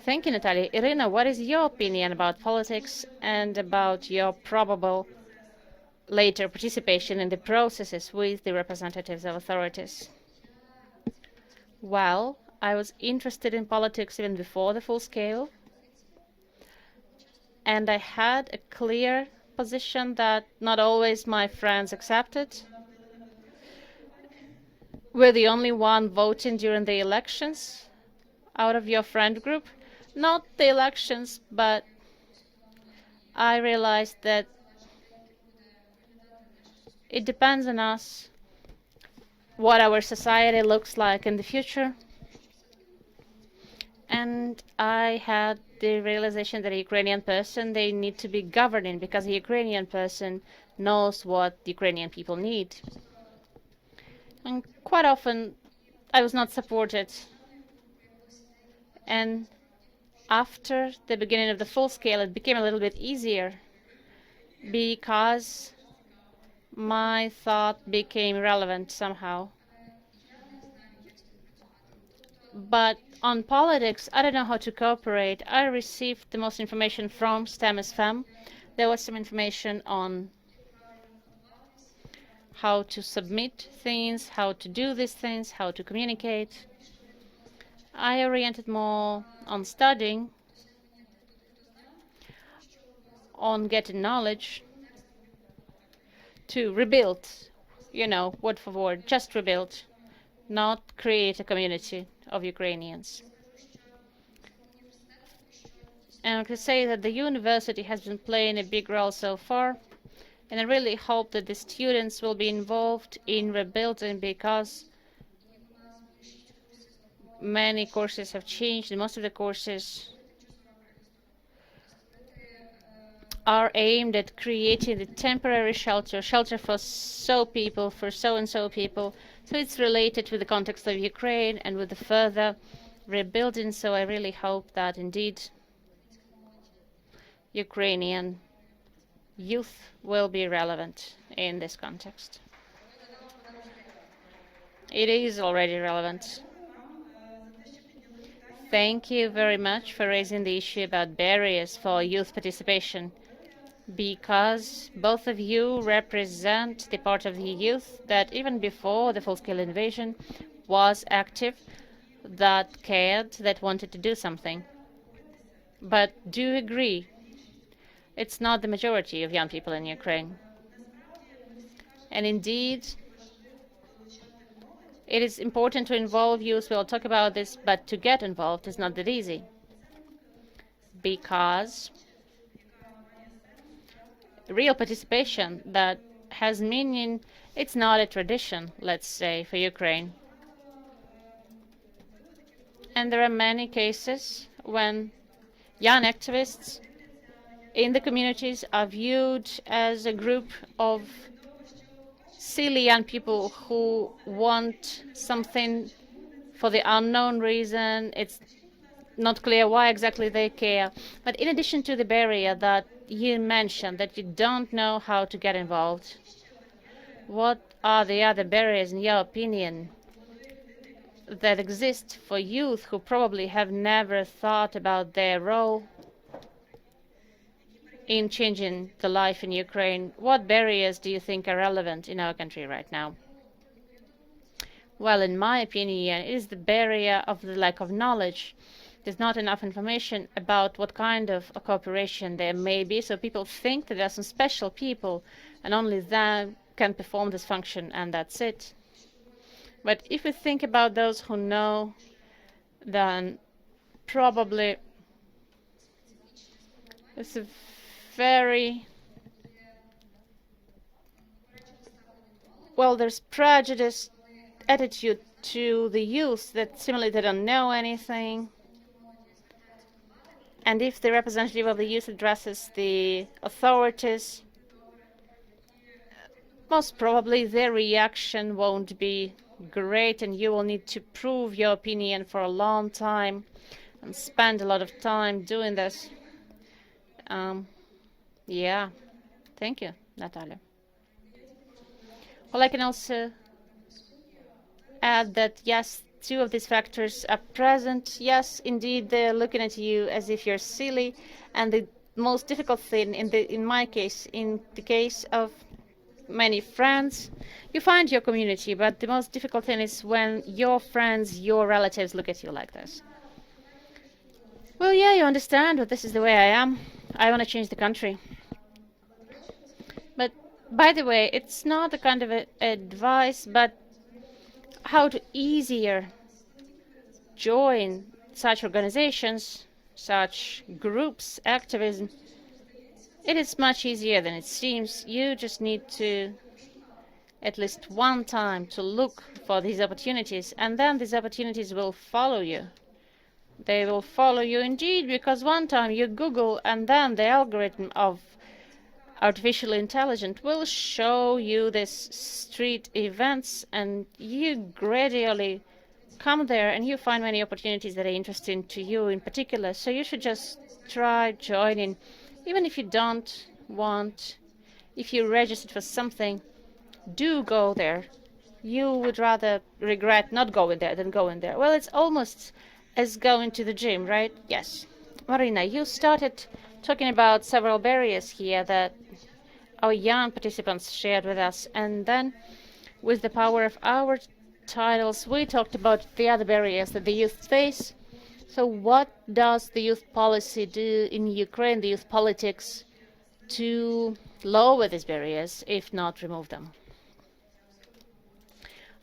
Thank you, Natalia. Irina, what is your opinion about politics and about your probable later participation in the processes with the representatives of authorities? Well, I was interested in politics even before the full scale, and I had a clear position that not always my friends accepted. were the only one voting during the elections out of your friend group? Not the elections, but I realized that it depends on us what our society looks like in the future. And I had the realization that a Ukrainian person, they need to be governing because a Ukrainian person knows what the Ukrainian people need. And quite often, I was not supported. And after the beginning of the full scale, it became a little bit easier because my thought became relevant somehow. But on politics, I don't know how to cooperate. I received the most information from STEM is FEM. There was some information on how to submit things, how to do these things, how to communicate. I oriented more on studying, on getting knowledge, to rebuild, word for word, just rebuild, not create a community of Ukrainians. And I could say that the university has been playing a big role so far, and I really hope that the students will be involved in rebuilding because many courses have changed, and most of the courses are aimed at creating a temporary shelter for so people, for so and so people. So it's related with the context of Ukraine and with the further rebuilding. So I really hope that indeed Ukrainian youth will be relevant in this context. It is already relevant. Thank you very much for raising the issue about barriers for youth participation, because both of you represent the part of the youth that even before the full-scale invasion was active, that cared, that wanted to do something. But do you agree it's not the majority of young people in Ukraine? And indeed, it is important to involve youth. We'll talk about this, but to get involved is not that easy, because real participation that has meaning, it's not a tradition, let's say, for Ukraine. And there are many cases when young activists in the communities are viewed as a group of silly young people who want something for the unknown reason. It's not clear why exactly they care. But in addition to the barrier that you mentioned, that you don't know how to get involved, what are the other barriers, in your opinion, that exist for youth who probably have never thought about their role in changing the life in Ukraine? What barriers do you think are relevant in our country right now? Well, in my opinion, it is the barrier of the lack of knowledge. There's not enough information about what kind of a cooperation there may be, so people think that there are some special people and only them can perform this function, and that's it. But if we think about those who know, then probably it's a very there's prejudice attitude to the youth that similarly they don't know anything. And if the representative of the youth addresses the authorities, most probably their reaction won't be great, and you will need to prove your opinion for a long time and spend a lot of time doing this. Yeah, thank you, Natalia. Well, I can also add that yes, two of these factors are present. Yes, indeed, they're looking at you as if you're silly. And the most difficult thing, in my case, in the case of many friends, you find your community, but the most difficult thing is when your friends, your relatives look at you like this. Well, yeah, you understand, but this is the way I am. I want to change the country. But by the way, it's not a kind of advice, but how to easier join such organizations, such groups, activism. It is much easier than it seems. You just need to at least one time to look for these opportunities, and then these opportunities will follow you. They will follow you indeed, because one time you Google, and then the algorithm of artificial intelligence will show you these street events, and you gradually come there and you find many opportunities that are interesting to you in particular. So you should just try joining, even if you don't want, if you registered for something, do go there. You would rather regret not going there than going there. Well, it's almost as going to the gym, right? Yes. Marina, you started talking about several barriers here that our young participants shared with us, and then with the power of our titles, we talked about the other barriers that the youth face. So what does the youth policy do in Ukraine, the youth politics, to lower these barriers, if not remove them?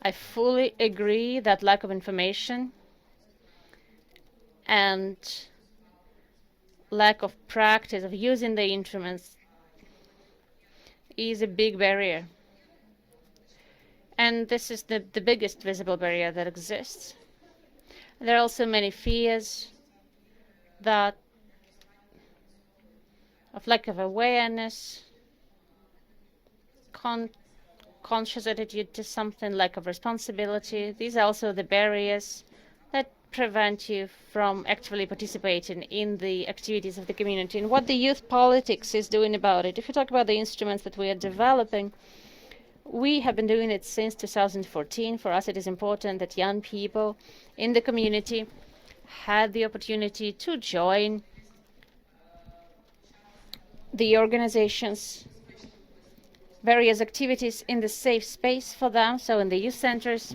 I fully agree that lack of information and lack of practice of using the instruments is a big barrier. And this is the biggest visible barrier that exists. There are also many fears that of lack of awareness, conscious attitude to something, lack of responsibility. These are also the barriers that prevent you from actively participating in the activities of the community and what the youth politics is doing about it. If you talk about the instruments that we are developing, we have been doing it since 2014. For us, it is important that young people in the community had the opportunity to join the organizations, various activities in the safe space for them. So in the youth centers,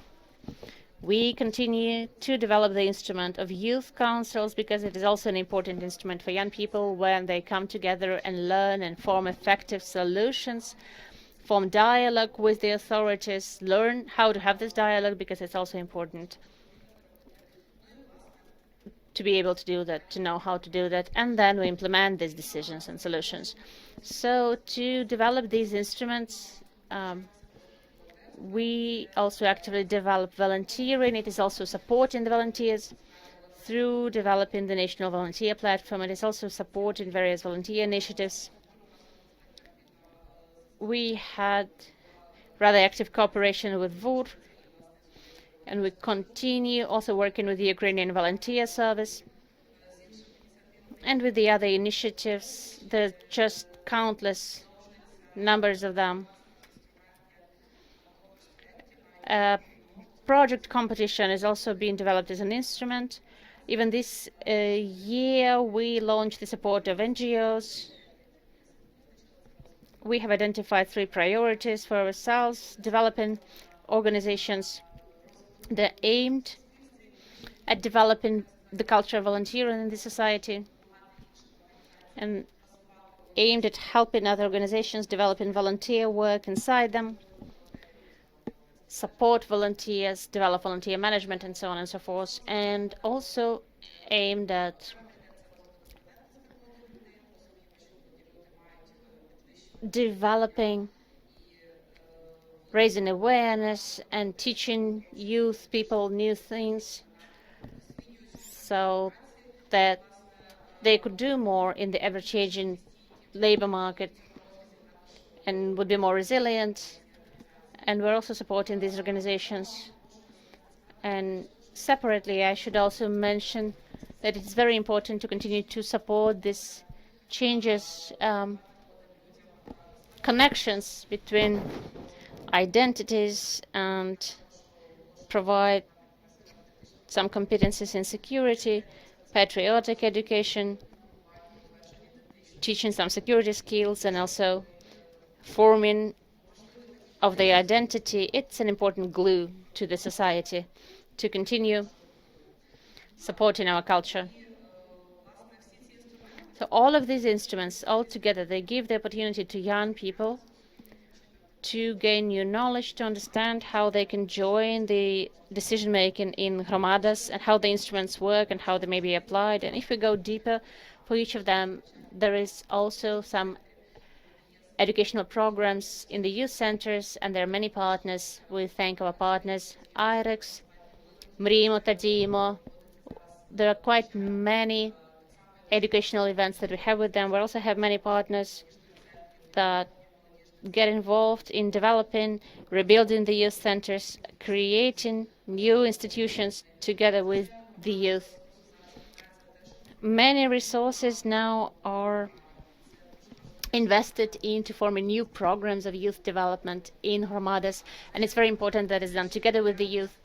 we continue to develop the instrument of youth councils, because it is also an important instrument for young people when they come together and learn and form effective solutions, form dialogue with the authorities, learn how to have this dialogue, because it's also important to be able to do that, to know how to do that, and then we implement these decisions and solutions. So to develop these instruments, we also actively develop volunteering. It is also supporting the volunteers through developing the National Volunteer Platform. It is also supporting various volunteer initiatives. We had rather active cooperation with VUR, and we continue also working with the Ukrainian Volunteer Service and with the other initiatives. There are just countless numbers of them. Project competition is also being developed as an instrument. Even this year, we launched the support of NGOs. We have identified 3 priorities for ourselves: developing organizations that are aimed at developing the culture of volunteering in the society, and aimed at helping other organizations developing volunteer work inside them, support volunteers, develop volunteer management, and so on and so forth, and also aimed at developing, raising awareness and teaching youth people new things so that they could do more in the ever-changing labor market and would be more resilient. And we're also supporting these organizations. And separately, I should also mention that it's very important to continue to support these changes, connections between identities, and provide some competencies in security, patriotic education, teaching some security skills, and also forming of the identity. It's an important glue to the society to continue supporting our culture. So all of these instruments all together, they give the opportunity to young people to gain new knowledge, to understand how they can join the decision making in hromadas and how the instruments work and how they may be applied. And if we go deeper, for each of them, there is also some educational programs in the youth centers, and there are many partners. We thank our partners, IREX, Mrimo, Tadimo. There are quite many educational events that we have with them. We also have many partners that get involved in developing, rebuilding the youth centers, creating new institutions together with the youth. Many resources now are invested into forming new programs of youth development in hromadas, and it's very important that it's done together with the youth.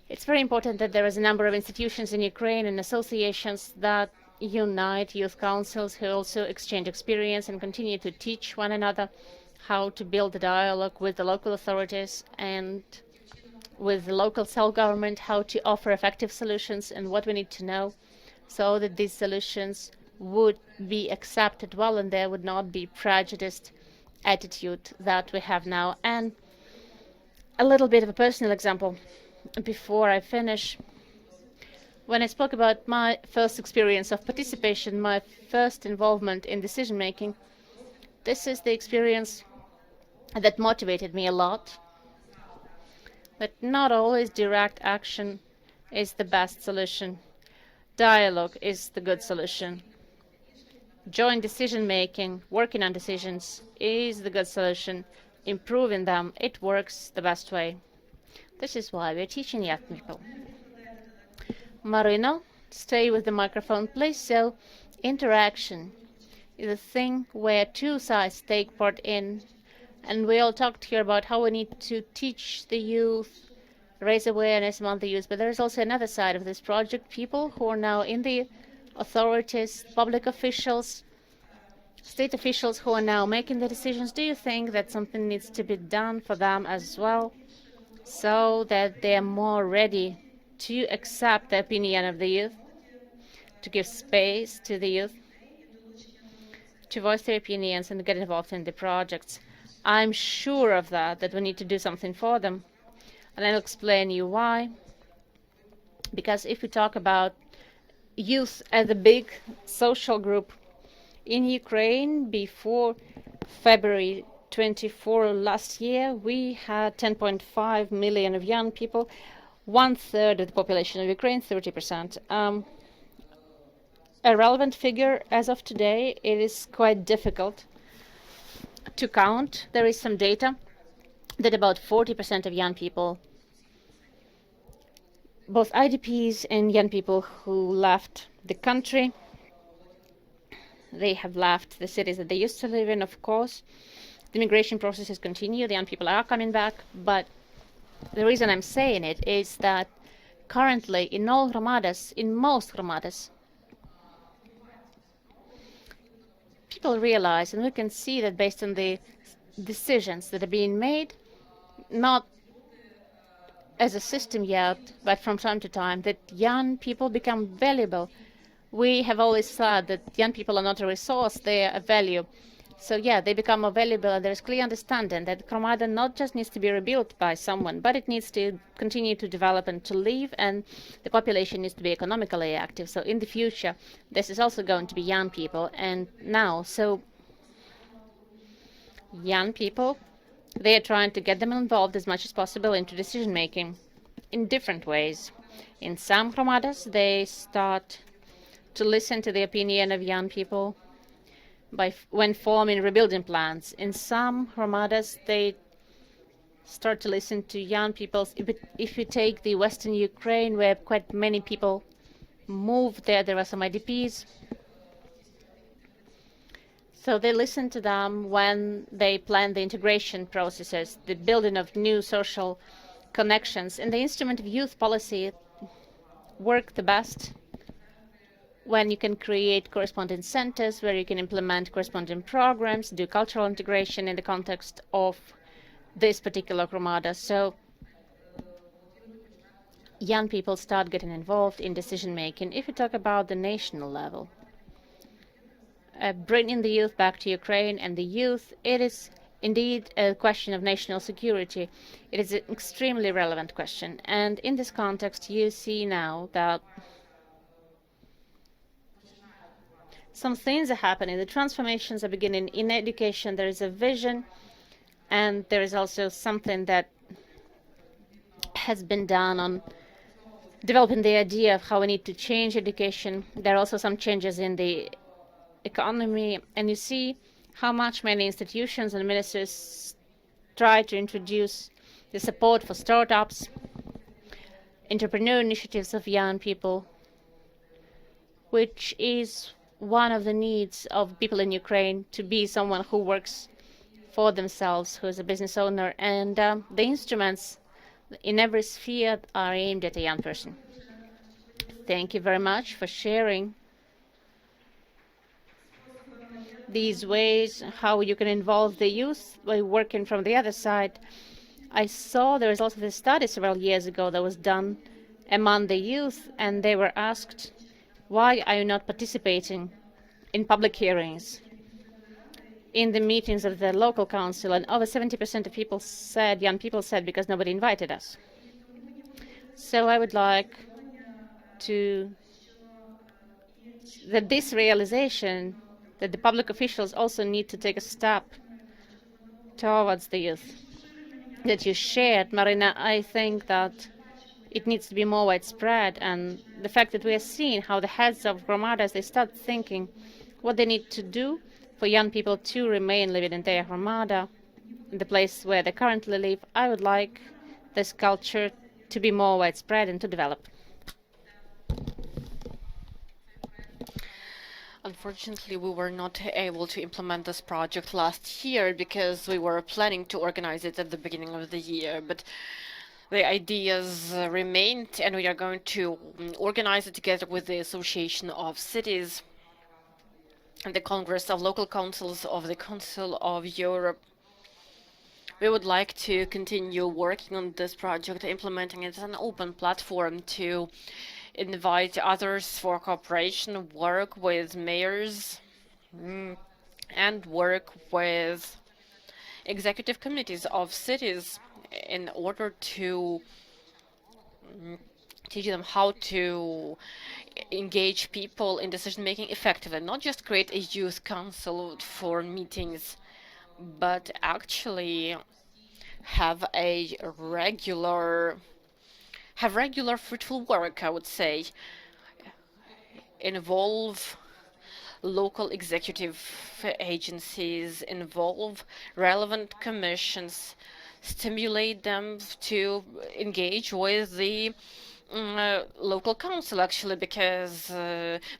It's very important that there is a number of institutions in Ukraine and associations that unite youth councils who also exchange experience and continue to teach one another how to build a dialogue with the local authorities and with the local self-government, how to offer effective solutions and what we need to know so that these solutions would be accepted well and there would not be prejudiced attitude that we have now. And a little bit of a personal example before I finish. When I spoke about my first experience of participation, my first involvement in decision making, this is the experience that motivated me a lot. But not always direct action is the best solution. Dialogue is the good solution. Joint decision making, working on decisions is the good solution. Improving them, it works the best way. This is why we're teaching young people. Marino, stay with the microphone, please. So, interaction is a thing where two sides take part in. And we all talked here about how we need to teach the youth, raise awareness among the youth. But there's also another side of this project, people who are now in the authorities, public officials, state officials who are now making the decisions. Do you think that something needs to be done for them as well so that they are more ready to accept the opinion of the youth, to give space to the youth, to voice their opinions and get involved in the projects? I'm sure of that we need to do something for them. And I'll explain you why. Because if we talk about youth as a big social group in Ukraine, before February 24 last year, we had 10.5 million of young people, 1/3 of the population of Ukraine, 30%. A relevant figure as of today, it is quite difficult to count. There is some data that about 40% of young people, both IDPs and young people who left the country, they have left the cities that they used to live in, of course. The migration processes continue, the young people are coming back, but the reason I'm saying it is that currently in all hromadas, in most hromadas, people realize, and we can see that based on the decisions that are being made, not as a system yet, but from time to time, that young people become valuable. We have always said that young people are not a resource, they are a value. So yeah, they become more valuable, and there's clear understanding that Hromada not just needs to be rebuilt by someone, but it needs to continue to develop and to live, and the population needs to be economically active. So in the future, this is also going to be young people. And now, so young people, they are trying to get them involved as much as possible into decision making in different ways. In some Hromadas, they start to listen to the opinion of young people when forming rebuilding plans. In some Hromadas, they start to listen to young people. If you take the Western Ukraine, where quite many people moved there are some IDPs. So they listen to them when they plan the integration processes, the building of new social connections. And the instrument of youth policy work the best when you can create corresponding centers where you can implement corresponding programs, do cultural integration in the context of this particular Hromada. So young people start getting involved in decision making. If you talk about the national level, bringing the youth back to Ukraine, and the youth, it is indeed a question of national security. It is an extremely relevant question. And in this context, you see now that some things are happening. The transformations are beginning in education. There is a vision, and there is also something that has been done on developing the idea of how we need to change education. There are also some changes in the economy, and you see how much many institutions and ministers try to introduce the support for startups, entrepreneur initiatives of young people, which is one of the needs of people in Ukraine, to be someone who works for themselves, who is a business owner, and the instruments in every sphere are aimed at a young person. Thank you very much for sharing these ways how you can involve the youth by working from the other side. I saw there was also this study several years ago that was done among the youth, and they were asked, why are you not participating in public hearings, in the meetings of the local council? And over 70% of people said, young people said, because nobody invited us. So I would like to that this realization that the public officials also need to take a step towards the youth that you shared, Marina. I think that it needs to be more widespread, and the fact that we are seeing how the heads of Hromadas, they start thinking what they need to do for young people to remain living in their Hromada, in the place where they currently live. I would like this culture to be more widespread and to develop. Unfortunately, we were not able to implement this project last year because we were planning to organize it at the beginning of the year, but the ideas remained, and we are going to organize it together with the Association of Cities and the Congress of Local Councils of the Council of Europe. We would like to continue working on this project, implementing it as an open platform to invite others for cooperation, work with mayors, and work with executive committees of cities in order to teach them how to engage people in decision making effectively, not just create a youth council for meetings, but actually have regular fruitful work, I would say, involve local executive agencies, involve relevant commissions, stimulate them to engage with the local council, actually, because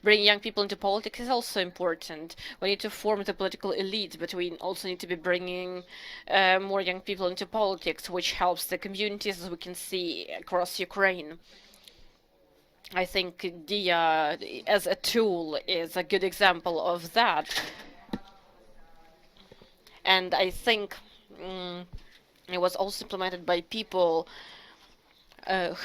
bringing young people into politics is also important. We need to form the political elite, but we also need to be bringing more young people into politics, which helps the communities, as we can see across Ukraine. I think DIA as a tool is a good example of that. And I think it was also implemented by people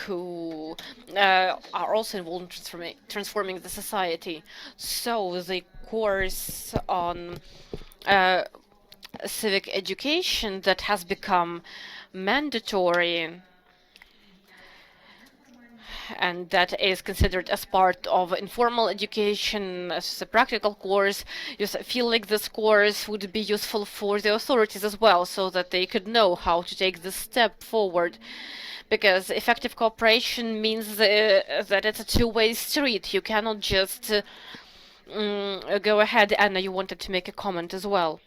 who are also involved in transforming the society. So the course on civic education that has become mandatory and that is considered as part of informal education, as a practical course, you feel like this course would be useful for the authorities as well, so that they could know how to take this step forward. Because effective cooperation means that it's a two-way street. You cannot just go ahead. Anna, you wanted to make a comment as well.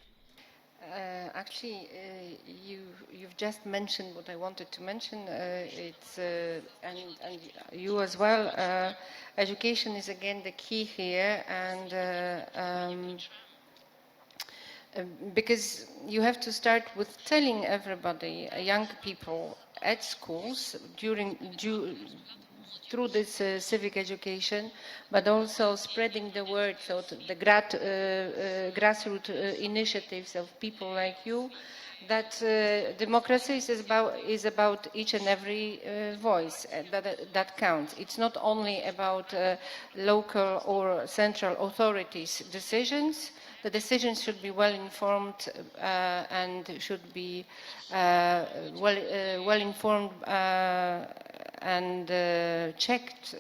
Actually, you've just mentioned what I wanted to mention. It's and you as well. Education is again the key here, and because you have to start with telling everybody, young people at schools through this civic education, but also spreading the word, so the grassroots initiatives of people like you, that democracy is about each and every voice that counts. It's not only about local or central authorities' decisions, the decisions should be well informed and should be well informed and checked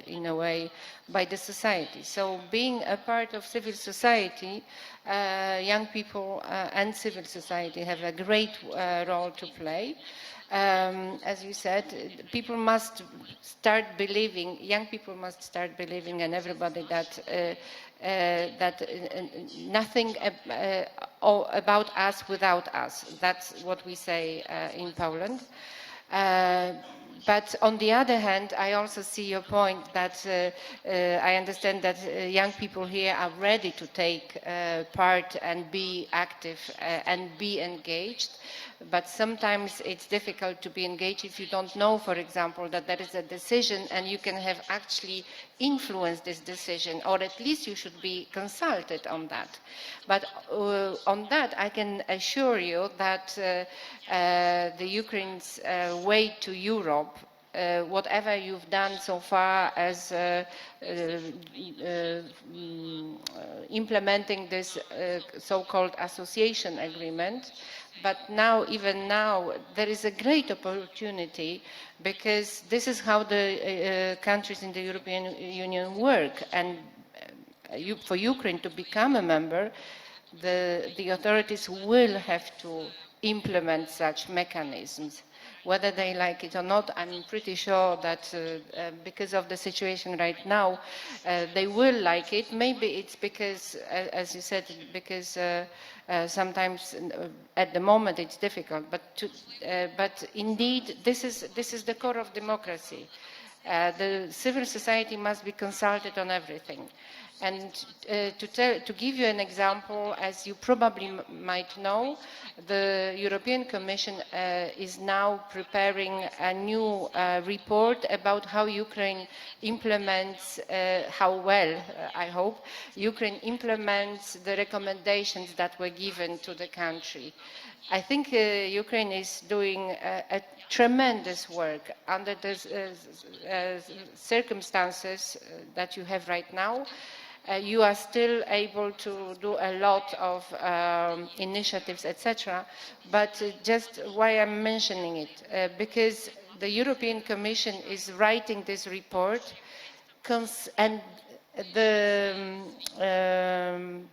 in a way by the society. So being a part of civil society, young people and civil society have a great role to play. As you said, people must start believing, young people must start believing, and everybody that nothing about us without us. That's what we say in Poland. But on the other hand, I also see your point that I understand that young people here are ready to take part and be active and be engaged. But sometimes it's difficult to be engaged if you don't know, for example, that there is a decision and you can have actually influenced this decision, or at least you should be consulted on that. But on that, I can assure you that the Ukraine's way to Europe, whatever you've done so far as implementing this so-called association agreement, but now, even now, there is a great opportunity because this is how the countries in the European Union work. And for Ukraine to become a member, the authorities will have to implement such mechanisms. Whether they like it or not, I'm pretty sure that because of the situation right now, they will like it. Maybe it's because, as you said, because sometimes at the moment it's difficult, but indeed this is the core of democracy. The civil society must be consulted on everything. And to give you an example, as you probably might know, the European Commission is now preparing a new report about how Ukraine implements, how well, I hope, Ukraine implements the recommendations that were given to the country. I think Ukraine is doing a tremendous work under the circumstances that you have right now. You are still able to do a lot of initiatives, etc. But just why I'm mentioning it, because the European Commission is writing this report, and the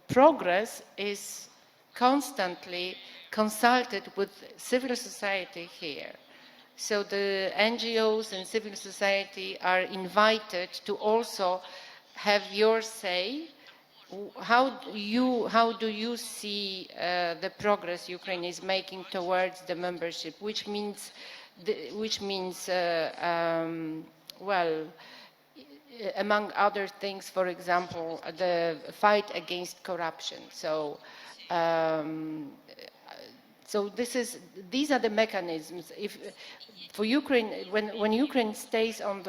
progress is constantly consulted with civil society here. So the NGOs and civil society are invited to also have your say. How do you see the progress Ukraine is making towards the membership, which means well, among other things, for example, the fight against corruption. So these are the mechanisms. For Ukraine, when Ukraine stays on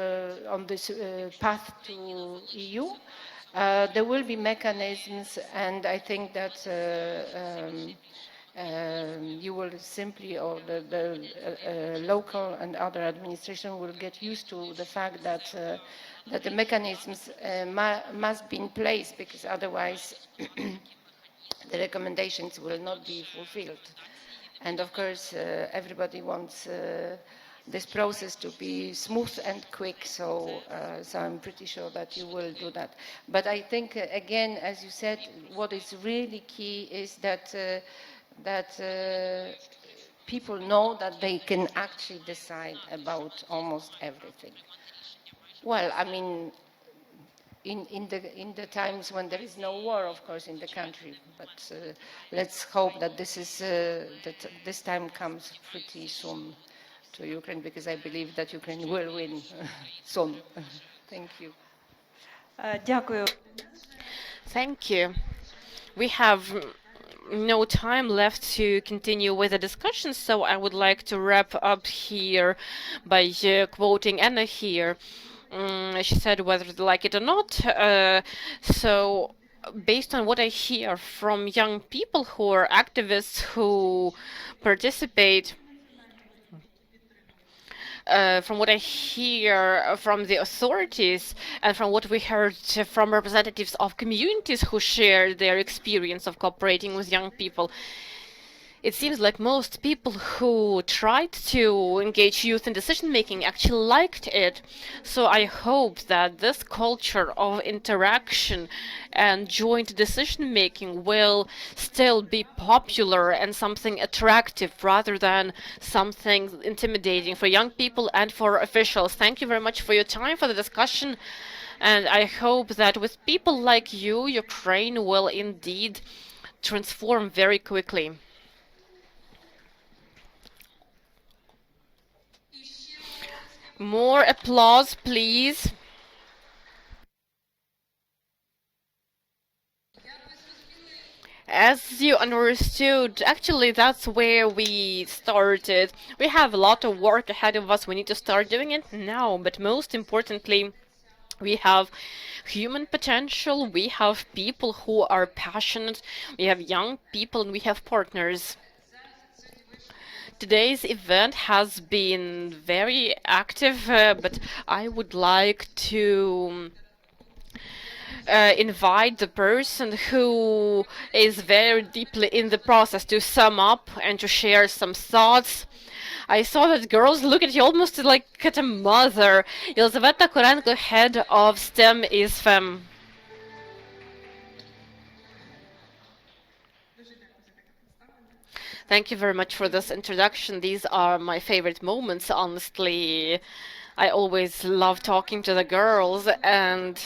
this path to EU, there will be mechanisms, and I think that you will simply, or the local and other administration will get used to the fact that the mechanisms must be in place, because otherwise the recommendations will not be fulfilled. And of course, everybody wants this process to be smooth and quick, so I'm pretty sure that you will do that. But I think, again, as you said, what is really key is that people know that they can actually decide about almost everything. Well, I mean, in the times when there is no war, of course, in the country. But let's hope that this time comes pretty soon to Ukraine, because I believe that Ukraine will win soon. Thank you. Дякую. Thank you. We have no time left to continue with the discussion, so I would like to wrap up here by quoting Anna here. She said whether they like it or not. So based on what I hear from young people who are activists, who participate, from what I hear from the authorities and from what we heard from representatives of communities who share their experience of cooperating with young people, it seems like most people who tried to engage youth in decision making actually liked it. So I hope that this culture of interaction and joint decision making will still be popular and something attractive rather than something intimidating for young people and for officials. Thank you very much for your time for the discussion. And I hope that with people like you, Ukraine will indeed transform very quickly. More applause, please. As you understood, actually, that's where we started. We have a lot of work ahead of us. We need to start doing it now. But most importantly, we have human potential. We have people who are passionate. We have young people and we have partners. Today's event has been very active, but I would like to invite the person who is very deeply in the process to sum up and to share some thoughts. I saw that girls look at you almost like at a mother. Елизавета Korenko, head of STEM is Fem. Thank you very much for this introduction. These are my favorite moments, honestly. I always love talking to the girls, and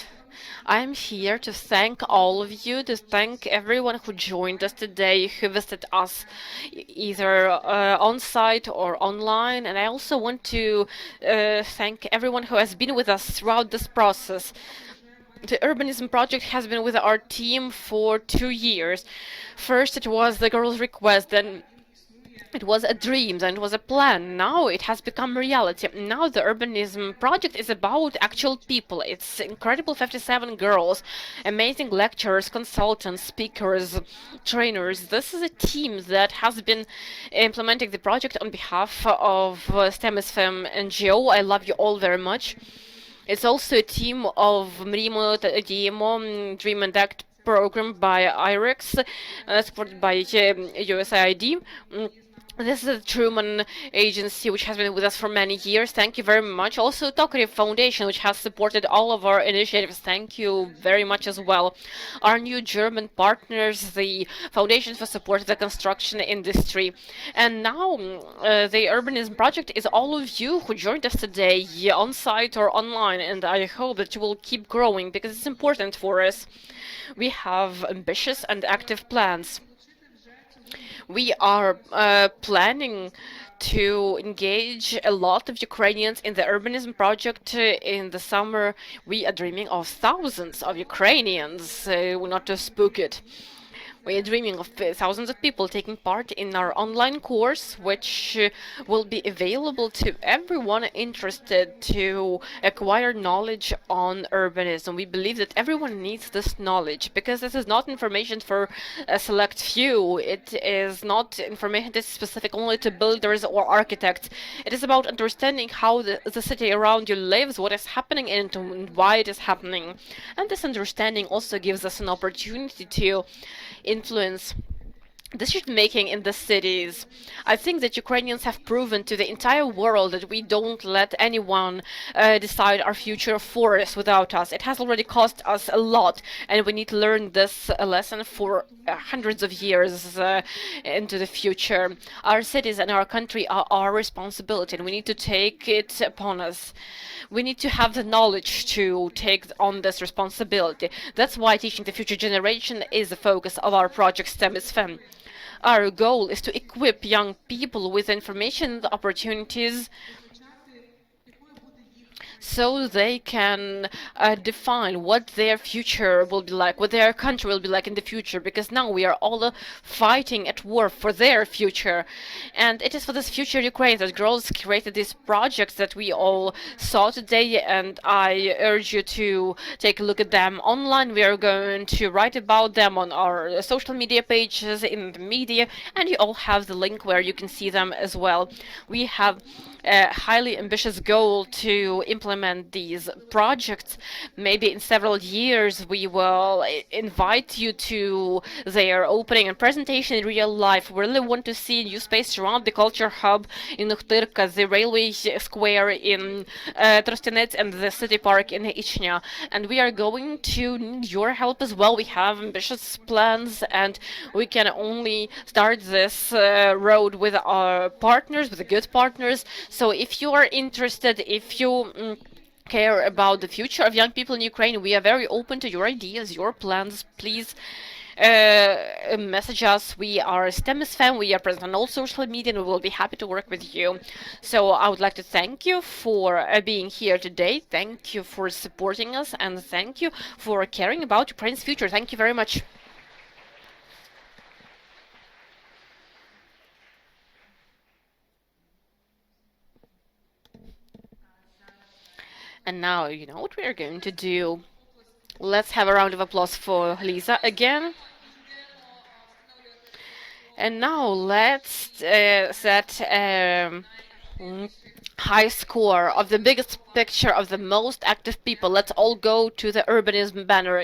I'm here to thank all of you, to thank everyone who joined us today, who visited us either on site or online. And I also want to thank everyone who has been with us throughout this process. The Urbanism project has been with our team for 2 years. First, it was the girls' request, then it was a dream, then it was a plan. Now it has become reality. Now the Urbanism project is about actual people. It's incredible 57 girls, amazing lecturers, consultants, speakers, trainers. This is a team that has been implementing the project on behalf of STEM SFM NGO. I love you all very much. It's also a team of MRIMO, DMO, Dream and Act program by IREX, supported by USAID. This is a Truman agency which has been with us for many years. Thank you very much. Also, Tokarev Foundation, which has supported all of our initiatives. Thank you very much as well. Our new German partners, the Foundation for Support of the Construction Industry. And now, the Urbanism Project is all of you who joined us today, on site or online. And I hope that you will keep growing because it's important for us. We have ambitious and active plans. We are planning to engage a lot of Ukrainians in the Urbanism project in the summer. We are dreaming of thousands of Ukrainians, not to spook it. We are dreaming of thousands of people taking part in our online course, which will be available to everyone interested to acquire knowledge on urbanism. We believe that everyone needs this knowledge because this is not information for a select few. It is not information that is specific only to builders or architects. It is about understanding how the city around you lives, what is happening in it, and why it is happening. And this understanding also gives us an opportunity to influence decision making in the cities. I think that Ukrainians have proven to the entire world that we don't let anyone decide our future for us without us. It has already cost us a lot, and we need to learn this lesson for hundreds of years into the future. Our cities and our country are our responsibility, and we need to take it upon us. We need to have the knowledge to take on this responsibility. That's why teaching the future generation is the focus of our project STEM is FEM. Our goal is to equip young people with information and opportunities so they can define what their future will be like, what their country will be like in the future, because now we are all fighting at war for their future. And it is for this future Ukraine that girls created these projects that we all saw today, and I urge you to take a look at them online. We are going to write about them on our social media pages, in the media, and you all have the link where you can see them as well. We have a highly ambitious goal to implement these projects. Maybe in several years we will invite you to their opening and presentation in real life. We really want to see new space around the culture hub in Uhtyrka, the railway square in Trostyanets, and the city park in Ichnya. And we are going to need your help as well. We have ambitious plans, and we can only start this road with our partners, with the good partners. So if you are interested, if you care about the future of young people in Ukraine, we are very open to your ideas, your plans. Please message us. We are STEMIS Fam. We are present on all social media, and we will be happy to work with you. So I would like to thank you for being here today. Thank you for supporting us, and thank you for caring about Ukraine's future. Thank you very much. And now, you know what we are going to do? Let's have a round of applause for Lisa again. And now let's set high score of the biggest picture of the most active people. Let's all go to the Urbanism banner.